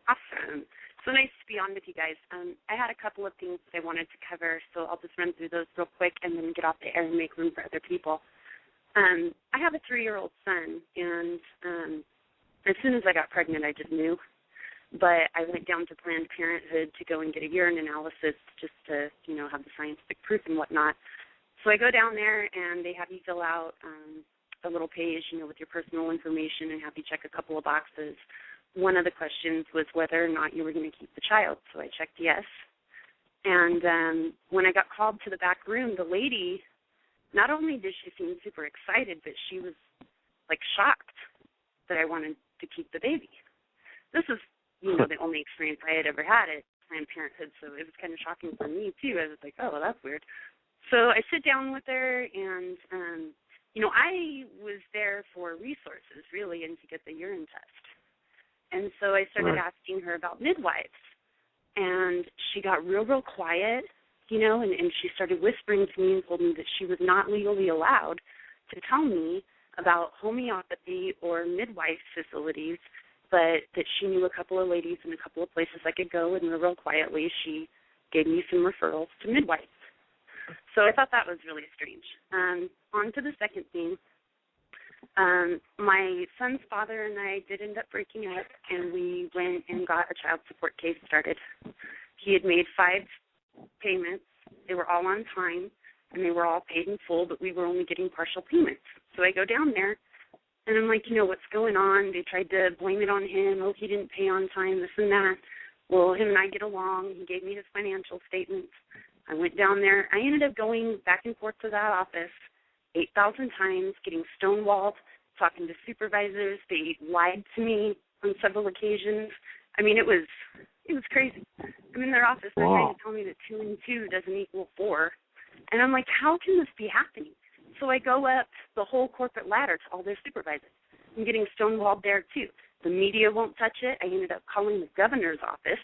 Awesome. So nice to be on with you guys. I had a couple of things that I wanted to cover, so I'll just run through those real quick and then get off the air and make room for other people. I have a 3-year-old son, and as soon as I got pregnant, I just knew. But I went down to Planned Parenthood to go and get a urine analysis just to, have the scientific proof and whatnot. So I go down there, and they have you fill out a little page, with your personal information and have you check a couple of boxes. One of the questions was whether or not you were going to keep the child. So I checked yes. And when I got called to the back room, the lady, not only did she seem super excited, but she was, shocked that I wanted to keep the baby. This is the only experience I had ever had at Planned Parenthood, so it was kind of shocking for me, too. I was like, oh, well, that's weird. So I sit down with her, and, I was there for resources, really, and to get the urine test. And so I started asking her about midwives. And she got real, real quiet, and she started whispering to me and told me that she was not legally allowed to tell me about homeopathy or midwife facilities, but that she knew a couple of ladies and a couple of places I could go, and real quietly she gave me some referrals to midwives. So I thought that was really strange. On to the second thing. My son's father and I did end up breaking up, and we went and got a child support case started. He had made 5 payments. They were all on time, and they were all paid in full, but we were only getting partial payments. So I go down there, and I'm like, what's going on? They tried to blame it on him. Oh, he didn't pay on time, this and that. Well, him and I get along. He gave me his financial statements. I went down there. I ended up going back and forth to that office 8,000 times, getting stonewalled, talking to supervisors. They lied to me on several occasions. I mean, it was crazy. I'm in their office. They're trying to tell me that 2 and 2 doesn't equal 4. And I'm like, how can this be happening? So I go up the whole corporate ladder to all their supervisors. I'm getting stonewalled there, too. The media won't touch it. I ended up calling the governor's office,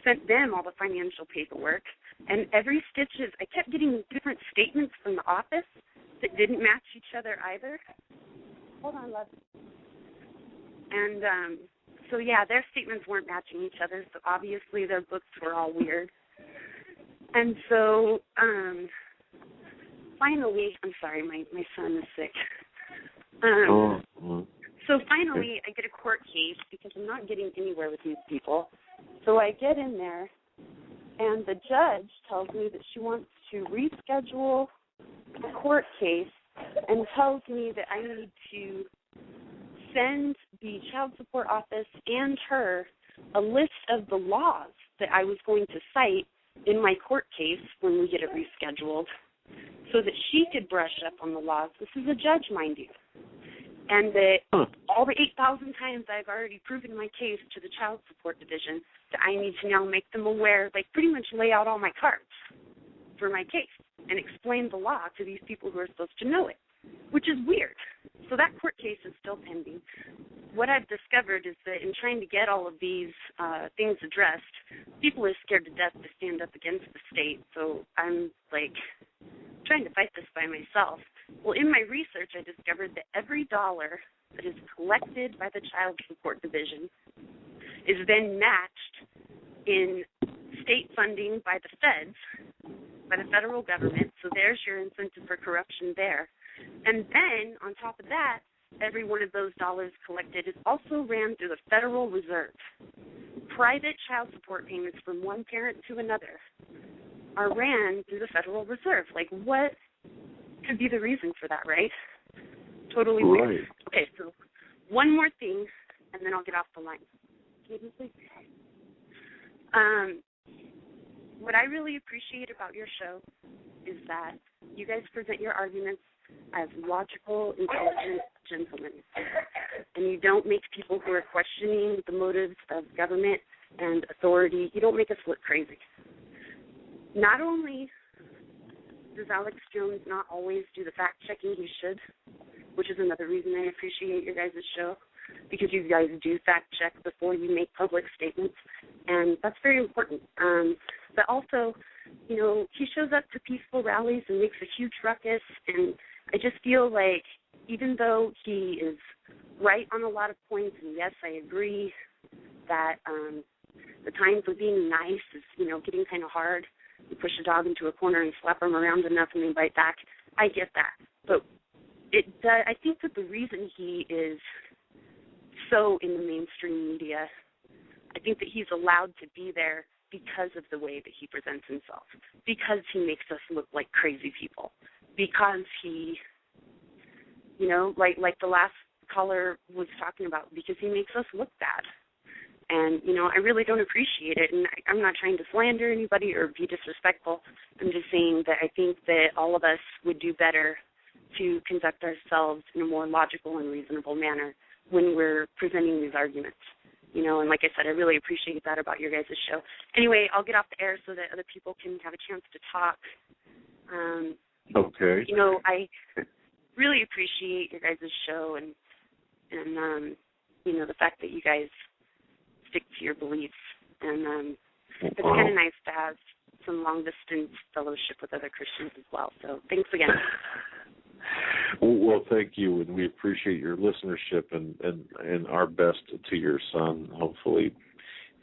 sent them all the financial paperwork, and every stitches, I kept getting different statements from the office that didn't match each other either. Hold on, love. And so, their statements weren't matching each other, so obviously their books were all weird. And so finally, I'm sorry, my son is sick. So finally, I get a court case because I'm not getting anywhere with these people. So I get in there, and the judge tells me that she wants to reschedule the court case and tells me that I need to send the child support office and her a list of the laws that I was going to cite in my court case when we get it rescheduled so that she could brush up on the laws. This is a judge, mind you. And that all the 8,000 times I've already proven my case to the child support division that I need to now make them aware, like pretty much lay out all my cards for my case and explain the law to these people who are supposed to know it, which is weird. So that court case is still pending. What I've discovered is that in trying to get all of these things addressed, people are scared to death to stand up against the state. So I'm like trying to fight this by myself. Well, in my research, I discovered that every dollar that is collected by the Child Support Division is then matched in state funding by the feds, by the federal government. So there's your incentive for corruption there. And then, on top of that, every one of those dollars collected is also ran through the Federal Reserve. Private child support payments from one parent to another are ran through the Federal Reserve. Like, what could be the reason for that, right? Totally weird. Okay, so one more thing, and then I'll get off the line. Can you please? What I really appreciate about your show is that you guys present your arguments as logical, intelligent gentlemen. And you don't make people who are questioning the motives of government and authority, you don't make us look crazy. Not only does Alex Jones not always do the fact-checking he should, which is another reason I appreciate your guys' show, because you guys do fact-check before you make public statements, and that's very important. But also, you know, he shows up to peaceful rallies and makes a huge ruckus, and I just feel like even though he is right on a lot of points, and yes, I agree that the time for being nice is, you know, getting kind of hard. You push a dog into a corner and slap him around enough and they bite back. I get that. But I think that the reason he is so in the mainstream media, I think that he's allowed to be there because of the way that he presents himself, because he makes us look like crazy people, because he, you know, like the last caller was talking about, because he makes us look bad. And, you know, I really don't appreciate it, and I'm not trying to slander anybody or be disrespectful. I'm just saying that I think that all of us would do better to conduct ourselves in a more logical and reasonable manner when we're presenting these arguments. You know, and like I said, I really appreciate that about your guys' show. Anyway, I'll get off the air so that other people can have a chance to talk. Okay. You know, I really appreciate your guys' show and you know, the fact that you guys stick to your beliefs. And it's kind of nice to have some long-distance fellowship with other Christians as well. So thanks again. Well, thank you, and we appreciate your listenership and our best to your son. Hopefully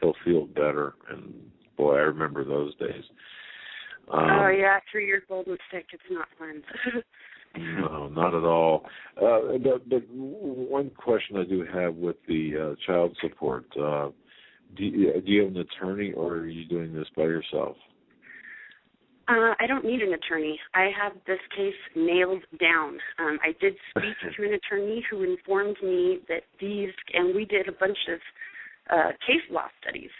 he'll feel better. And, boy, I remember those days. Oh, yeah, 3-year-old mistake. It's not fun. No, not at all. But one question I do have with the child support, do you have an attorney, or are you doing this by yourself? I don't need an attorney. I have this case nailed down. I did speak to an attorney who informed me that and we did a bunch of case law studies.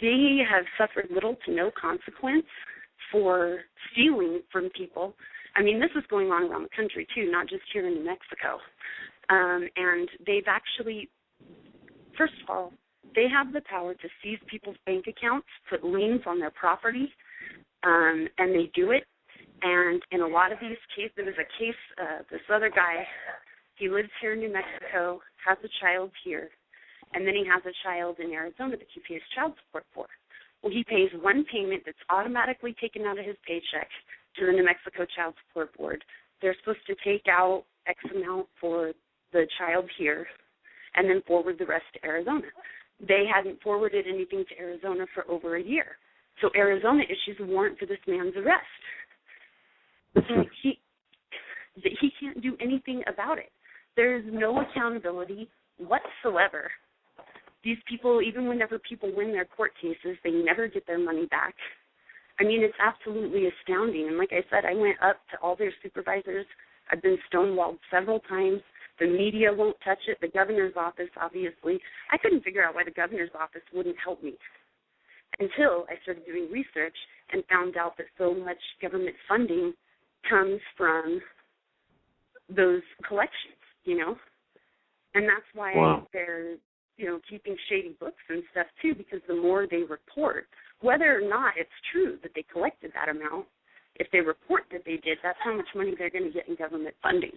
They have suffered little to no consequence for stealing from people. I mean, this is going on around the country, too, not just here in New Mexico. And they've actually, first of all, they have the power to seize people's bank accounts, put liens on their property, and they do it. And in a lot of these cases, there was a case, this other guy, he lives here in New Mexico, has a child here, and then he has a child in Arizona that he pays child support for. Well, he pays one payment that's automatically taken out of his paycheck to the New Mexico Child Support Board. They're supposed to take out X amount for the child here and then forward the rest to Arizona. They hadn't forwarded anything to Arizona for over a year. So Arizona issues a warrant for this man's arrest. And he can't do anything about it. There is no accountability whatsoever. These people, even whenever people win their court cases, they never get their money back. I mean, it's absolutely astounding. And like I said, I went up to all their supervisors. I've been stonewalled several times. The media won't touch it. The governor's office, obviously. I couldn't figure out why the governor's office wouldn't help me until I started doing research and found out that so much government funding comes from those collections, you know. And that's why they're, you know, keeping shady books and stuff, too, because the more they report, whether or not it's true that they collected that amount, if they report that they did, that's how much money they're going to get in government funding.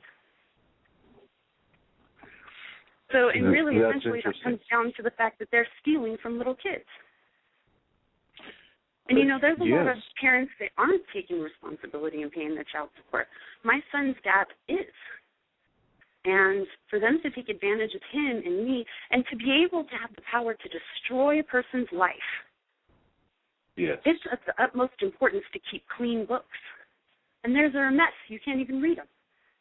So, and really, essentially, that comes down to the fact that they're stealing from little kids. And, you know, there's a lot of parents that aren't taking responsibility in paying their child support. My son's dad is. And for them to take advantage of him and me, and to be able to have the power to destroy a person's life, it's of the utmost importance to keep clean books. And theirs are a mess. You can't even read them.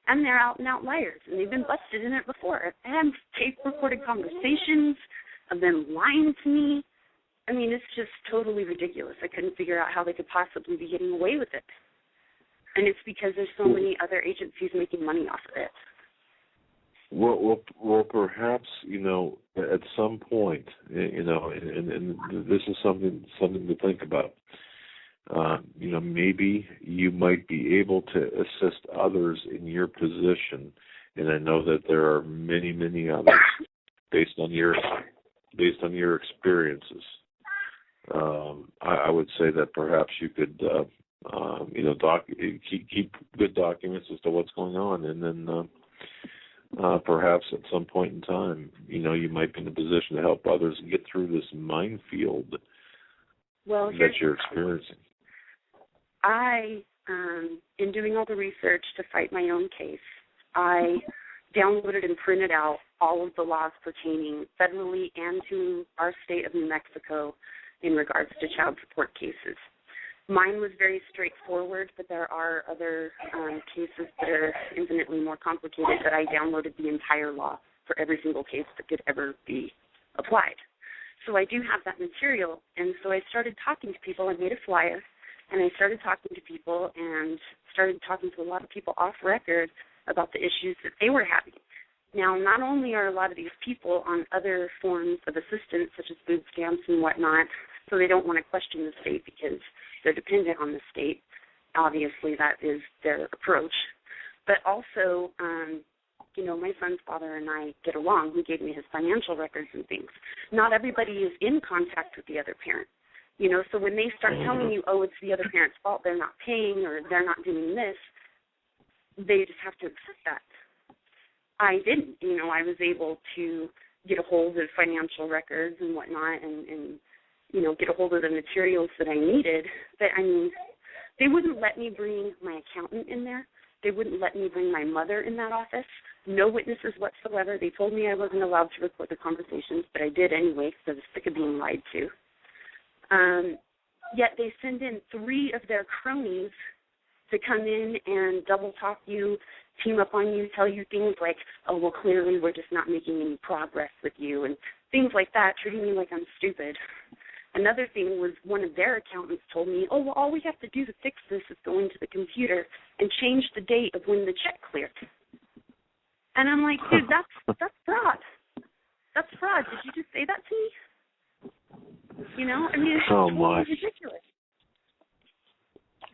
And they're out-and-out liars, and they've been busted in it before. I have tape-recorded conversations of them lying to me. I mean, it's just totally ridiculous. I couldn't figure out how they could possibly be getting away with it. And it's because there's so many other agencies making money off of it. Well, perhaps, you know, at some point, you know, and this is something to think about. You know, maybe you might be able to assist others in your position, and I know that there are many, many others based on your experiences. I would say that perhaps you could, you know, keep good documents as to what's going on, and then perhaps at some point in time, you know, you might be in a position to help others get through this minefield that you're experiencing. I, in doing all the research to fight my own case, I downloaded and printed out all of the laws pertaining federally and to our state of New Mexico in regards to child support cases. Mine was very straightforward, but there are other cases that are infinitely more complicated that I downloaded the entire law for every single case that could ever be applied. So I do have that material, and so I started talking to people. I made a flyer, and I started talking to people and started talking to a lot of people off record about the issues that they were having. Now, not only are a lot of these people on other forms of assistance, such as food stamps and whatnot, so they don't want to question the state because they're dependent on the state. Obviously, that is their approach. But also, you know, my son's father and I get along. He gave me his financial records and things. Not everybody is in contact with the other parent. You know, so when they start telling you, oh, it's the other parent's fault, they're not paying or they're not doing this, they just have to accept that. I didn't. You know, I was able to get a hold of financial records and whatnot and you know, get a hold of the materials that I needed. But, I mean, they wouldn't let me bring my accountant in there. They wouldn't let me bring my mother in that office. No witnesses whatsoever. They told me I wasn't allowed to record the conversations, but I did anyway because I was sick of being lied to. Yet they send in 3 of their cronies to come in and double talk you, team up on you, tell you things like, oh, well, clearly we're just not making any progress with you, and things like that, treating me like I'm stupid. Another thing was one of their accountants told me, oh, well, all we have to do to fix this is go into the computer and change the date of when the check cleared. And I'm like, dude, that's fraud. That's fraud. Did you just say that to me? You know, I mean, it's totally ridiculous.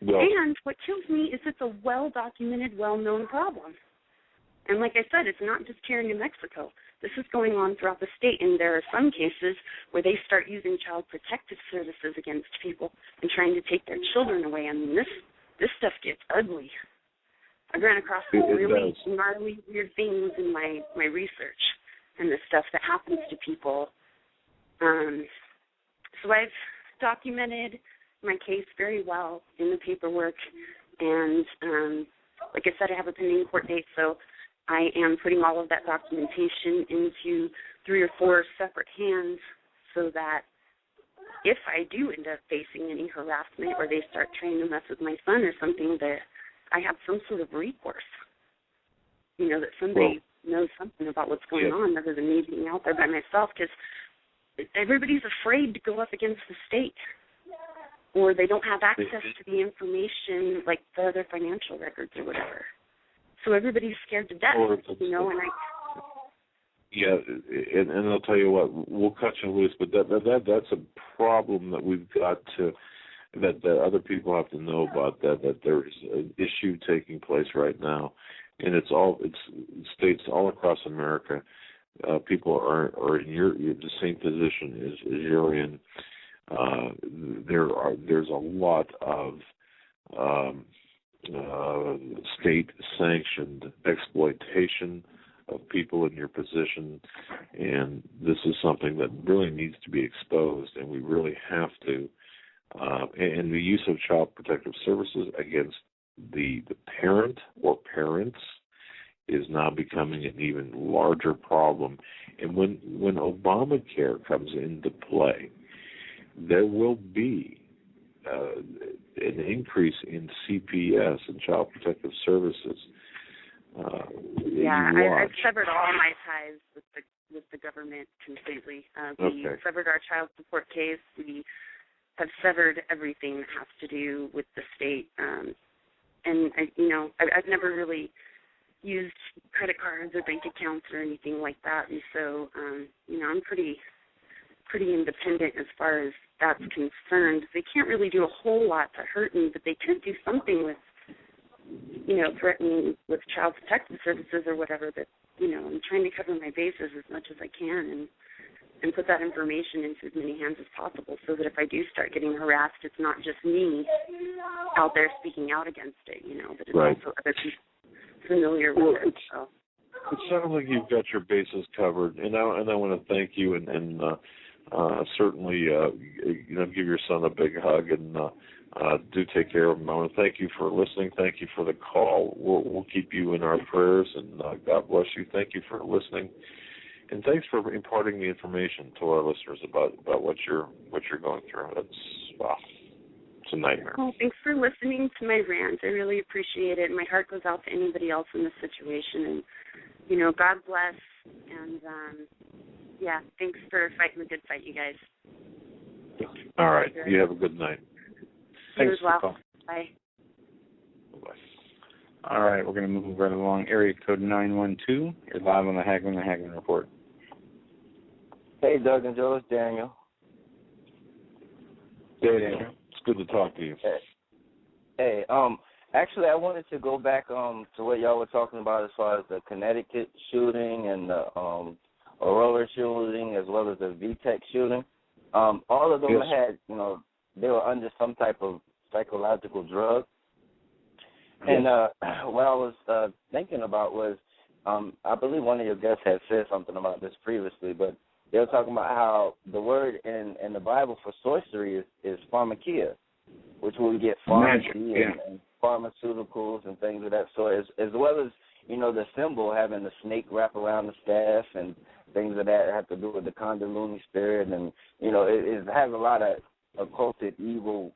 Well, and what kills me is it's a well-documented, well-known problem. And like I said, it's not just here in New Mexico. This is going on throughout the state, and there are some cases where they start using child protective services against people and trying to take their children away. I mean, this stuff gets ugly. I ran across some really gnarly, weird things in my research and the stuff that happens to people. So I've documented my case very well in the paperwork, and like I said, I have a pending court date, so I am putting all of that documentation into 3 or 4 separate hands so that if I do end up facing any harassment or they start trying to mess with my son or something, that I have some sort of recourse. You know, that somebody knows something about what's going on other than me being out there by myself, because everybody's afraid to go up against the state, or they don't have access to the information like the other financial records or whatever. So everybody's scared to death, you know, and and I'll tell you what, we'll cut you loose, but that's a problem that we've got to, that other people have to know about, that there's an issue taking place right now, and it's states all across America. People are in the same position as you're in. There's a lot of state-sanctioned exploitation of people in your position, and this is something that really needs to be exposed, and we really have to. And the use of child protective services against the parent or parents is now becoming an even larger problem. And when Obamacare comes into play, there will be an increase in CPS and child protective services. I've severed all my ties with the government completely. We severed our child support case. We have severed everything that has to do with the state. And I've never really used credit cards or bank accounts or anything like that. And so, I'm pretty independent as far as that's concerned. They can't really do a whole lot to hurt me, but they could do something with, threatening with child protective services or whatever. But, I'm trying to cover my bases as much as I can and put that information into as many hands as possible so that if I do start getting harassed, it's not just me out there speaking out against it, but it's also other people familiar with it. So. It sounds like you've got your bases covered, and I want to thank you and certainly give your son a big hug and do take care of him. I want to thank you for listening. Thank you for the call. We'll keep you in our prayers, and God bless you. Thank you for listening, and thanks for imparting the information to our listeners about what you're going through. It's a nightmare. Well, thanks for listening to my rant. I really appreciate it. My heart goes out to anybody else in this situation, and God bless. And thanks for fighting the good fight, you guys. All right, you have a good night. Thanks for the call. Bye. All right, we're going to move right along. Area code 912. You're live on the Hagmann Report. Hey, Doug and Joe, it's Daniel. Hey, Daniel. It's good to talk to you. Hey, actually, I wanted to go back to what y'all were talking about as far as the Connecticut shooting and the Aurora shooting as well as the VTech shooting. All of them had, they were under some type of psychological drug. And what I was thinking about was, I believe one of your guests had said something about this previously, but they were talking about how the word in the Bible for sorcery is pharmakia, which we get pharmacy and pharmaceuticals and things of that sort, as well as, the symbol having the snake wrap around the staff and things of that have to do with the Kundalini spirit. And, it has a lot of occulted evil,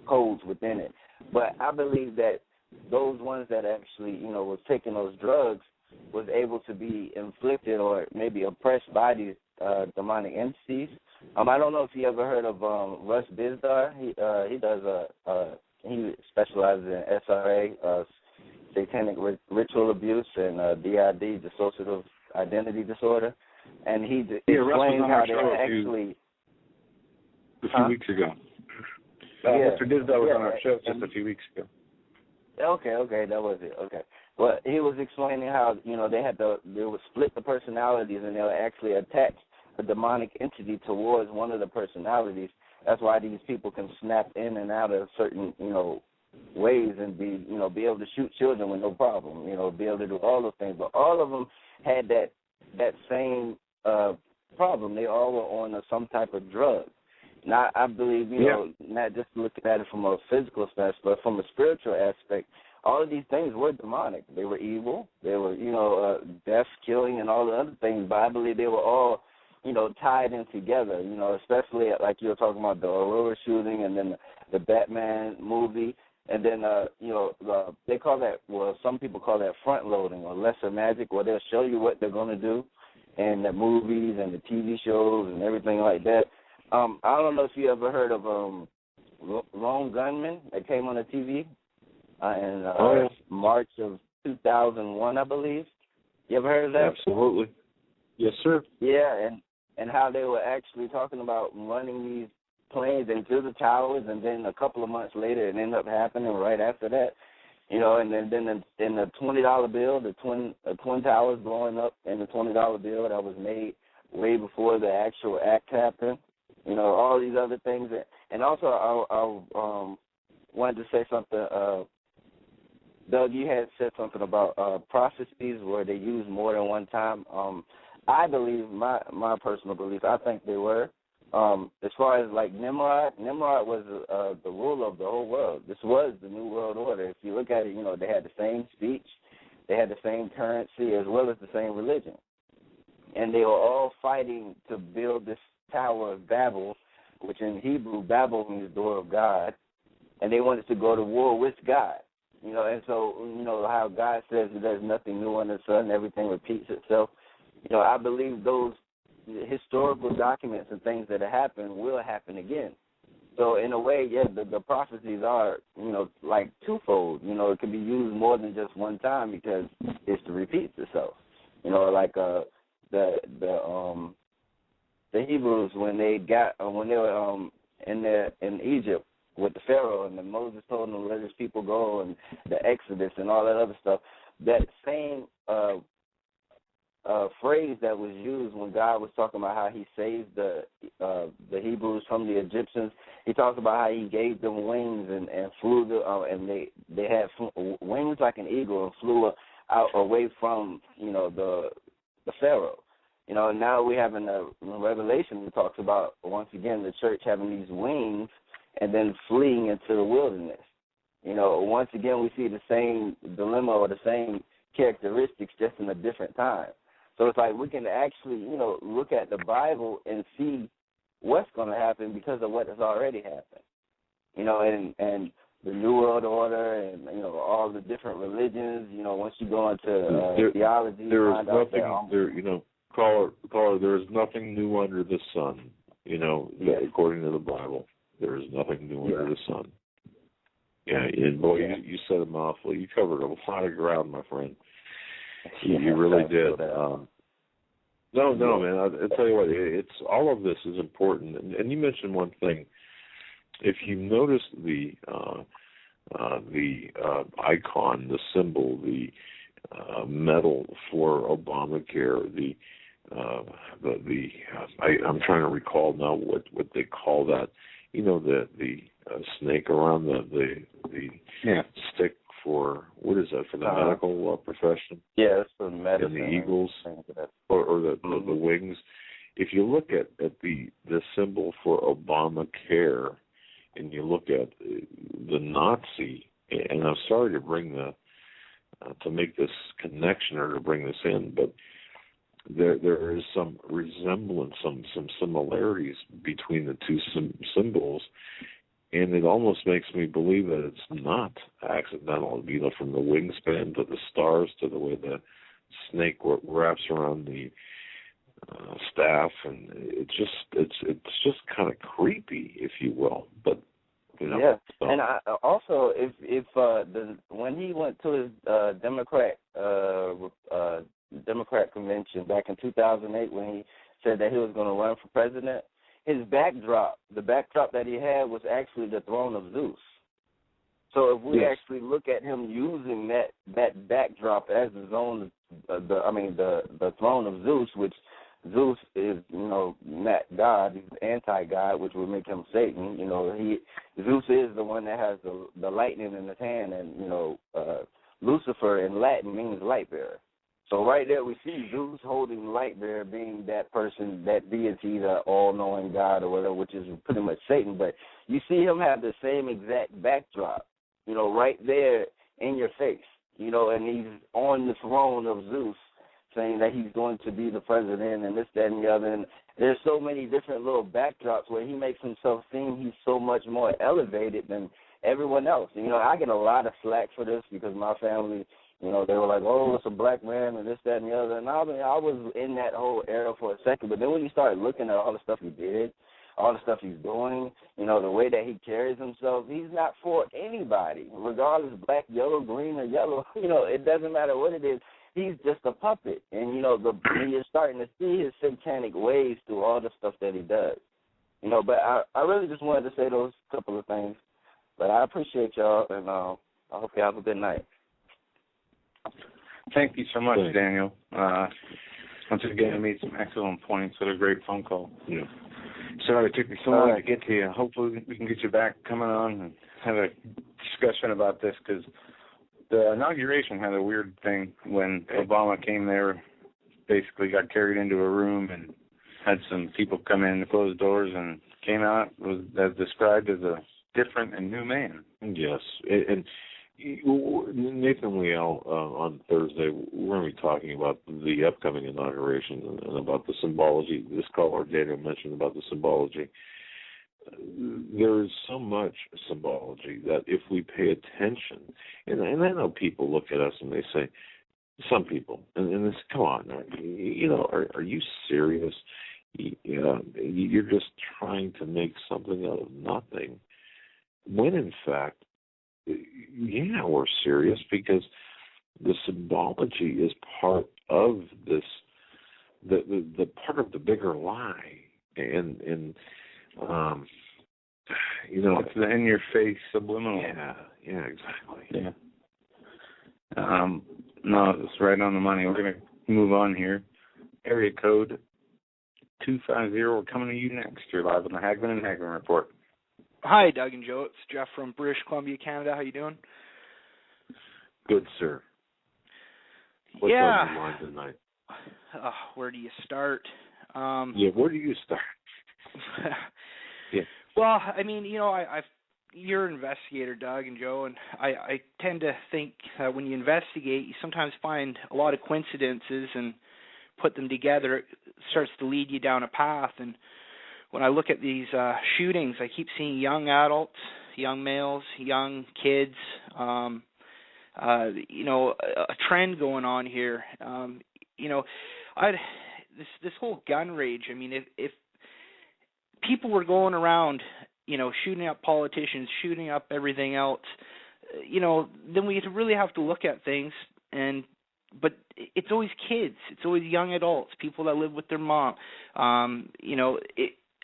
codes within it. But I believe that those ones that actually, was taking those drugs was able to be inflicted or maybe oppressed by these demonic entities. I don't know if you ever heard of Russ Bizdar. He does he specializes in SRA, satanic ritual abuse, and DID, dissociative identity disorder. And he explains how they actually a few weeks ago. Mr. Bizdar was on our show just a few weeks ago. Okay, that was it. Okay. Well, he was explaining how, they would split the personalities and they would actually attach a demonic entity towards one of the personalities. That's why these people can snap in and out of certain, ways and be able to shoot children with no problem, be able to do all those things. But all of them had that same problem. They all were on some type of drug. Now, I believe, not just looking at it from a physical sense, but from a spiritual aspect, all of these things were demonic. They were evil. They were, death, killing, and all the other things. But I believe they were all, tied in together, especially like you were talking about the Aurora shooting and then the Batman movie. And then, they call that, some people call that front loading or lesser magic, where they'll show you what they're going to do in the movies and the TV shows and everything like that. I don't know if you ever heard of Lone Gunman that came on the TV in March of 2001, I believe. You ever heard of that? Absolutely. Yes, sir. Yeah, and how they were actually talking about running these planes into the towers, and then a couple of months later it ended up happening right after that. And then in the $20 bill, the twin towers blowing up in the $20 bill that was made way before the actual act happened. All these other things. And also, I wanted to say something. Doug, you had said something about prophecies where they use more than one time. I believe, my personal belief, I think they were. As far as like Nimrod was the ruler of the whole world. This was the New World Order. If you look at it, they had the same speech, they had the same currency, as well as the same religion. And they were all fighting to build this Tower of Babel, which in Hebrew, Babel means door of God, and they wanted to go to war with God. And so, how God says that there's nothing new under the sun, everything repeats itself. I believe those historical documents and things that have happened will happen again. So in a way, the prophecies are, like twofold. It can be used more than just one time because history repeats itself. Like the Hebrews when they were in Egypt with the Pharaoh, and then Moses told them to let his people go, and the Exodus and all that other stuff. That same phrase that was used when God was talking about how He saved the Hebrews from the Egyptians. He talks about how He gave them wings and flew and they had wings like an eagle and flew out away from the Pharaoh. Now we have in the Revelation, it talks about, once again, the church having these wings and then fleeing into the wilderness. Once again, we see the same dilemma or the same characteristics just in a different time. So it's like we can actually, look at the Bible and see what's going to happen because of what has already happened. And the New World Order and, all the different religions, once you go into theology, there is nothing, caller, there is nothing new under the sun, according to the Bible. There is nothing new under the sun. Yeah, and boy, you said a mouthful. You covered a lot of ground, my friend. You really did. No, man. I'll tell you what. It's all of this is important, and you mentioned one thing. If you notice the icon, the symbol, the medal for Obamacare, the I'm trying to recall now what they call that. You know, the snake around the stick for, what is that, for the medical profession? Yeah, it's for medicine. And the eagles, or the wings. If you look at the symbol for Obamacare, and you look at the Nazi, and I'm sorry to bring to make this connection or to bring this in, but there is some resemblance, some similarities between the two symbols, and it almost makes me believe that it's not accidental. You know, from the wingspan to the stars to the way the snake wraps around the staff, and it's just kind of creepy, if you will. But you know, yeah, and also if when he went to his Democrat convention back in 2008, when he said that he was going to run for president, the backdrop that he had was actually the throne of Zeus. So if we actually look at him using that backdrop as the throne of Zeus, which Zeus is, you know, not God, he's anti-God, which would make him Satan. You know, Zeus is the one that has the lightning in his hand, and, you know, Lucifer in Latin means light bearer. So right there we see Zeus holding light bearer, being that person, that deity, the all-knowing God or whatever, which is pretty much Satan. But you see him have the same exact backdrop, you know, right there in your face, you know, and he's on the throne of Zeus, saying that he's going to be the president and this, that, and the other. And there's so many different little backdrops where he makes himself seem he's so much more elevated than everyone else. And, you know, I get a lot of slack for this because my family, you know, they were like, oh, it's a black man and this, that, and the other. And I was in that whole era for a second. But then when you start looking at all the stuff he did, all the stuff he's doing, you know, the way that he carries himself, he's not for anybody, regardless black, yellow, green, or yellow. You know, it doesn't matter what it is. He's just a puppet. And, you know, you're starting to see his satanic ways through all the stuff that he does. You know, but I really just wanted to say those couple of things. But I appreciate y'all, and I hope you have a good night. Thank you so much, Daniel. Once again, I made some excellent points. What a great phone call. Yeah. Sorry it took me so long to get to you. Hopefully we can get you back coming on and have a discussion about this, because the inauguration had a weird thing when Obama came there, basically got carried into a room and had some people come in, closed doors, and came out, was as described as a different and new man. Yes. And Nathan Leal on Thursday, we're going to be talking about the upcoming inauguration and about the symbology. This caller, Daniel, mentioned about the symbology. There is so much symbology that if we pay attention, and I know people look at us and they say, some people, and they say, come on, you know, are you serious? You're just trying to make something out of nothing. When in fact, yeah, we're serious, because the symbology is part of this, the part of the bigger lie, and you know, it's the in-your-face subliminal. Yeah, exactly. Yeah. No, it's right on the money. We're going to move on here. Area code 250. We're coming to you next. You're live on the Hagmann and Hagmann Report. Hi, Doug and Joe. It's Jeff from British Columbia, Canada. How you doing? Good, sir. What's on your mind tonight? Where do you start? Where do you start? Yeah. Well, I mean, you know, you're an investigator, Doug and Joe, and I tend to think when you investigate, you sometimes find a lot of coincidences and put them together. It starts to lead you down a path. And when I look at these shootings, I keep seeing young adults, young males, young kids, you know, a trend going on here. You know, this whole gun rage, I mean, if people were going around, you know, shooting up politicians, shooting up everything else, you know, then we really have to look at things. But it's always kids, it's always young adults, people that live with their mom. You know,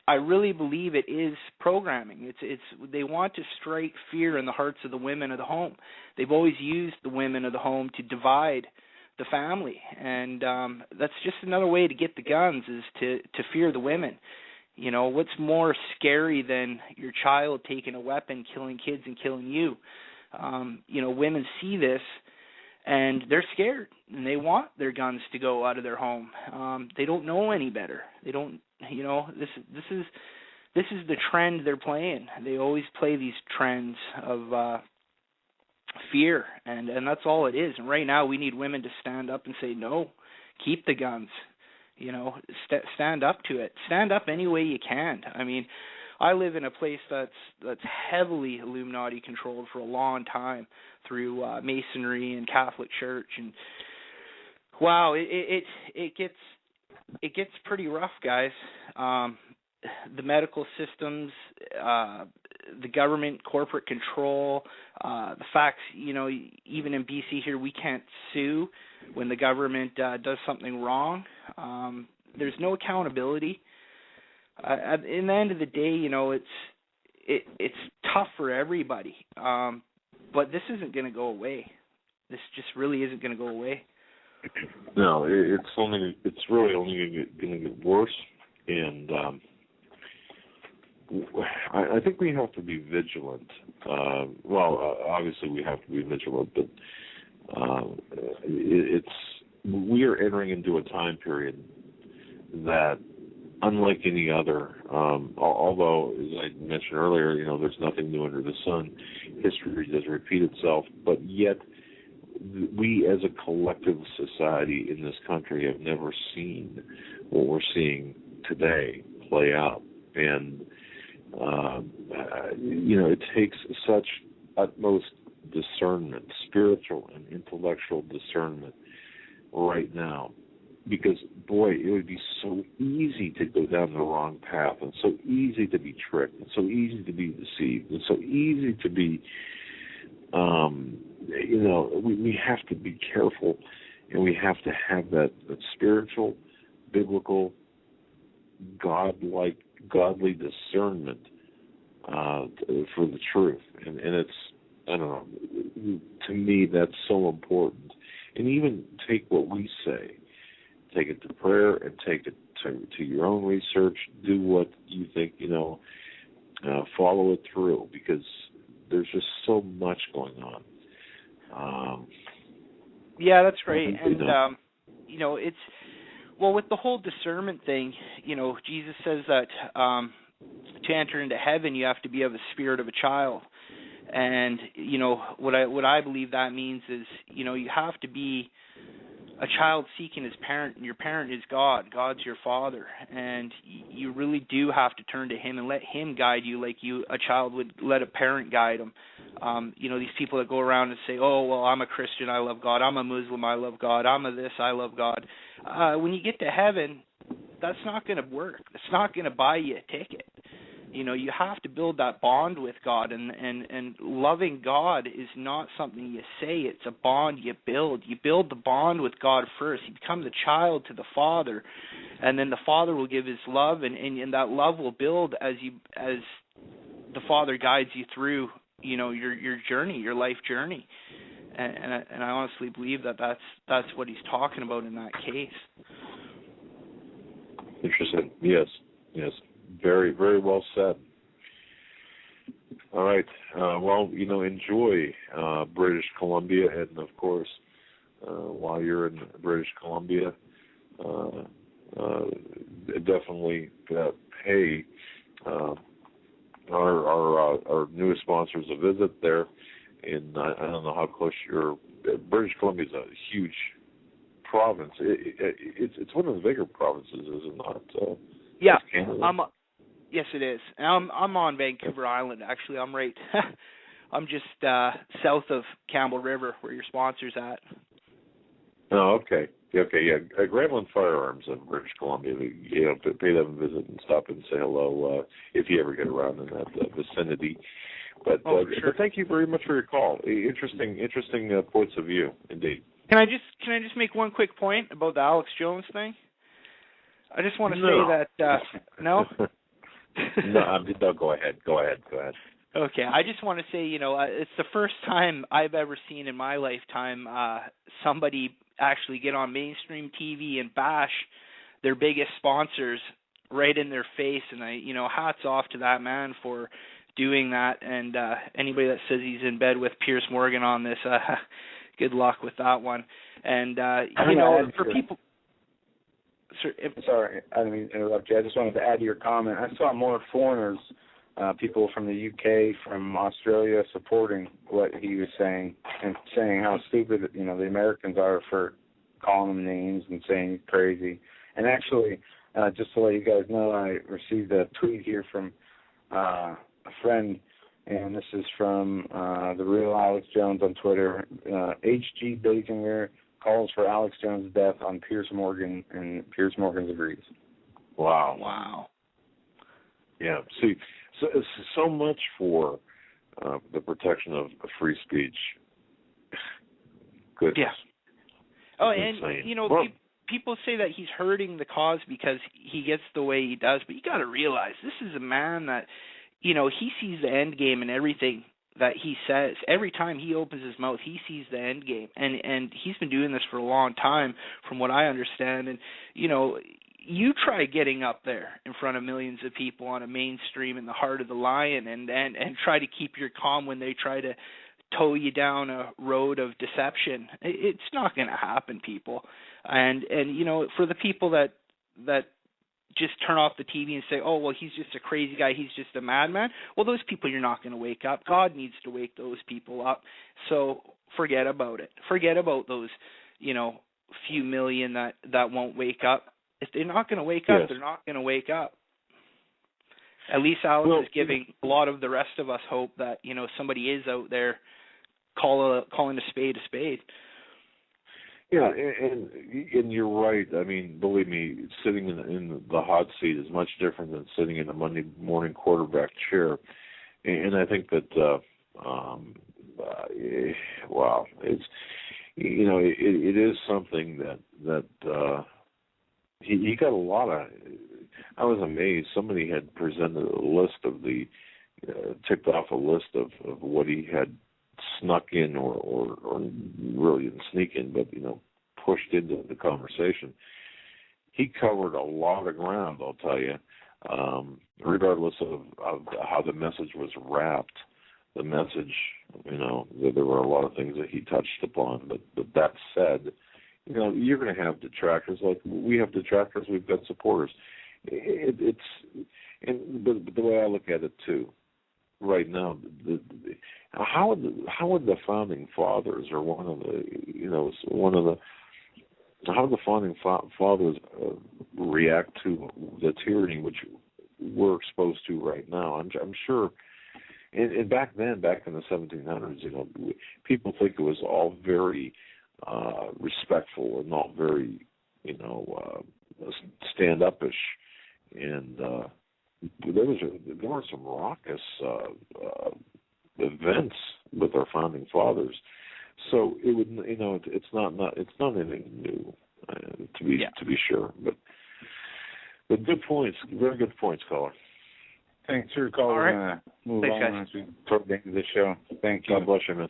I really believe it is programming. It's they want to strike fear in the hearts of the women of the home. They've always used the women of the home to divide the family, and that's just another way to get the guns, is to fear the women. You know, what's more scary than your child taking a weapon, killing kids, and killing you? You know, women see this, and they're scared, and they want their guns to go out of their home. They don't know any better. They don't, you know, this is the trend they're playing. They always play these trends of fear, and that's all it is. And right now we need women to stand up and say, no, keep the guns. You know, stand up to it. Stand up any way you can. I mean, I live in a place that's heavily Illuminati controlled for a long time through Masonry and Catholic Church, and wow, it gets pretty rough, guys. The medical systems, the government, corporate control, the facts, you know, even in BC here, we can't sue when the government does something wrong. There's no accountability. In the end of the day, you know, it's tough for everybody. But this isn't going to go away. This just really isn't going to go away. No, it's really only going to get worse, and I think we have to be vigilant. Obviously we have to be vigilant, but we are entering into a time period that, unlike any other, although, as I mentioned earlier, you know, there's nothing new under the sun, history does repeat itself, but yet we as a collective society in this country have never seen what we're seeing today play out. And, you know, it takes such utmost discernment, spiritual and intellectual discernment right now, because, boy, it would be so easy to go down the wrong path, and so easy to be tricked, and so easy to be deceived, and so easy to be, you know, we have to be careful, and we have to have that spiritual, biblical, godly discernment for the truth. And it's, I don't know, to me that's so important. And even take what we say, take it to prayer, and take it to your own research. Do what you think, you know, follow it through, because there's just so much going on. Yeah, that's right. And, you know, it's, well, with the whole discernment thing, you know, Jesus says that to enter into heaven, you have to be of the spirit of a child. And, you know, what I believe that means is, you know, you have to be a child seeking his parent, and your parent is God. God's your father. And you really do have to turn to him and let him guide you like a child would let a parent guide him. You know, these people that go around and say, oh, well, I'm a Christian, I love God. I'm a Muslim, I love God. I'm a this, I love God. When you get to heaven, that's not going to work. It's not going to buy you a ticket. You know, you have to build that bond with God, and loving God is not something you say. It's a bond you build. You build the bond with God first. You become the child to the Father, and then the Father will give his love, and that love will build as the Father guides you through, you know, your journey, your life journey. And I honestly believe that's what he's talking about in that case. Interesting. Yes. Very, very well said. All right. Well, you know, enjoy British Columbia, and of course, while you're in British Columbia, definitely pay our newest sponsors a visit there. And I don't know how close British Columbia is a huge province. It's one of the bigger provinces, is it not? Yeah. Yes, it is. I'm on Vancouver Island, actually. I'm right. I'm just south of Campbell River, where your sponsor's at. Oh, okay. Okay, yeah. Gremlin Firearms in British Columbia. You know, pay them a visit and stop and say hello if you ever get around in that vicinity. But, sure. But thank you very much for your call. Interesting points of view, indeed. Can I just make one quick point about the Alex Jones thing? I just want to say that no. No, go ahead. Go ahead. Okay, I just want to say, it's the first time I've ever seen in my lifetime somebody actually get on mainstream TV and bash their biggest sponsors right in their face, and hats off to that man for doing that. And anybody that says he's in bed with Piers Morgan on this, good luck with that one. And for people. Sorry, I didn't mean to interrupt you. I just wanted to add to your comment. I saw more foreigners, people from the UK, from Australia, supporting what he was saying and saying how stupid the Americans are for calling them names and saying he's crazy. And actually, just to let you guys know, I received a tweet here from a friend, and this is from the real Alex Jones on Twitter. H.G. Basinger calls for Alex Jones' death on Piers Morgan, and Piers Morgan agrees. Wow. Yeah, see, so much for the protection of free speech. Good. Yeah. Oh, insane. And, people say that he's hurting the cause because he gets the way he does, but you got to realize this is a man that, he sees the end game in everything that he says. Every time he opens his mouth, he sees the end game, and he's been doing this for a long time, from what I understand. And you try getting up there in front of millions of people on a mainstream in the heart of the lion, and try to keep your calm when they try to tow you down a road of deception. It's not going to happen, people. And for the people that just turn off the TV and say, oh, well, he's just a crazy guy, he's just a madman, well, those people you're not going to wake up. God needs to wake those people up. So forget about it. Forget about those, few million that won't wake up. If they're not going to wake up, they're not going to wake up. At least Alex is giving a lot of the rest of us hope that, somebody is out there calling a spade a spade. Yeah, and you're right. I mean, believe me, sitting in the hot seat is much different than sitting in the Monday morning quarterback chair. And I think that, wow, it's, it is something that he got a lot of. I was amazed. Somebody had presented a list of ticked off a list of what he had snuck in or really didn't sneak in, but pushed into the conversation. He covered a lot of ground, I'll tell you, regardless of how the message was wrapped. The message, there were a lot of things that he touched upon, but that said, you're going to have detractors. Like we have detractors, we've got supporters. It's the way I look at it too. Right now, how would the founding fathers, or how would the founding fathers react to the tyranny which we're exposed to right now? I'm sure. And back in the 1700s, people think it was all very respectful and all very, stand-up-ish, and there were some raucous events with our founding fathers. So it would, it's not anything new, to be sure. But good points, very good points, caller. Thanks for your call. We're going to move on as we toward the end of the show. Thank you. God bless you, man.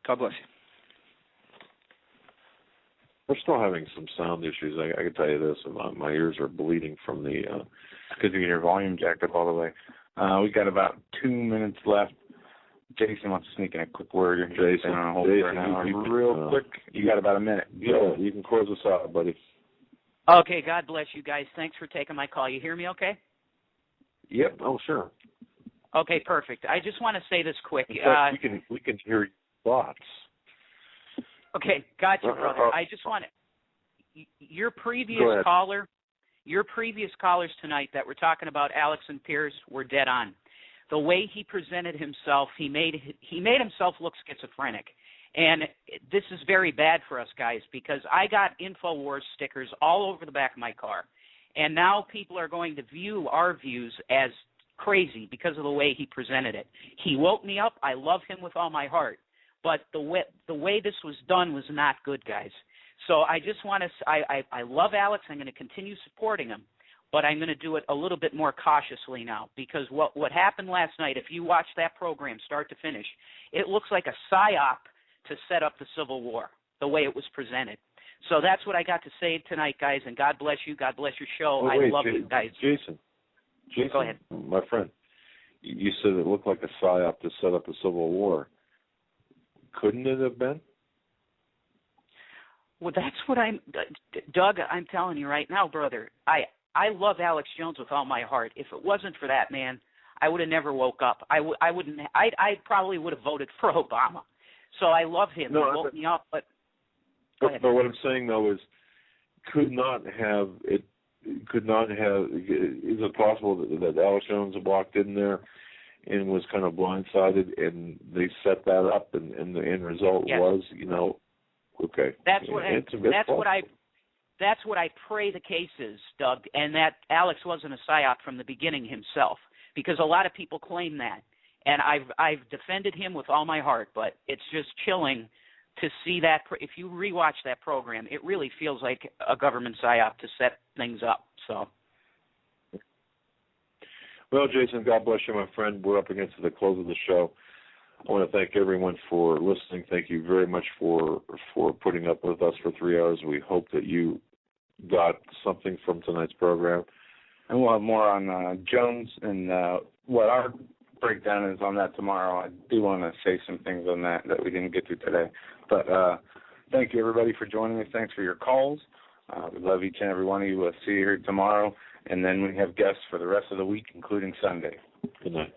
God bless you. We're still having some sound issues. I can tell you this. My ears are bleeding from the... because you get your volume jacked up all the way. We got about 2 minutes left. Jason wants to sneak in a quick word. Jason, on hold for an hour. Real quick. You got about a minute. Yeah, you can close us out, buddy. Okay, God bless you guys. Thanks for taking my call. You hear me okay? Yep. Oh, sure. Okay, perfect. I just want to say this quick. In fact, we can hear your thoughts. Okay, gotcha, brother. I just want to... Your previous callers tonight that were talking about Alex and Piers were dead on. The way he presented himself, he made himself look schizophrenic. And this is very bad for us guys, because I got InfoWars stickers all over the back of my car. And now people are going to view our views as crazy because of the way he presented it. He woke me up. I love him with all my heart. But the way this was done was not good, guys. So I just want to – I love Alex. I'm going to continue supporting him. but I'm going to do it a little bit more cautiously now, because what happened last night, if you watch that program start to finish, it looks like a psyop to set up the Civil War, the way it was presented. So that's what I got to say tonight, guys, and God bless you. God bless your show. Wait, I love you guys. Jason, go ahead. My friend, you said it looked like a psyop to set up a Civil War. Couldn't it have been? Well, that's what Doug, I'm telling you right now, brother, I love Alex Jones with all my heart. If it wasn't for that man, I would have never woke up. I probably would have voted for Obama. So I love him. He woke me up, but what I'm saying, though, is is it possible that Alex Jones walked in there and was kind of blindsided, and they set that up, and the end result was, okay. That's what I pray the case is, Doug, and that Alex wasn't a psyop from the beginning himself, because a lot of people claim that, and I've defended him with all my heart, but it's just chilling to see that. If you rewatch that program, it really feels like a government psyop to set things up. So. Well, Jason, God bless you, my friend. We're up against the close of the show. I want to thank everyone for listening. Thank you very much for putting up with us for 3 hours. We hope that you got something from tonight's program. And we'll have more on Jones and what our breakdown is on that tomorrow. I do want to say some things on that we didn't get to today. But thank you, everybody, for joining us. Thanks for your calls. We love each and every one of you. We'll see you here tomorrow. And then we have guests for the rest of the week, including Sunday. Good night.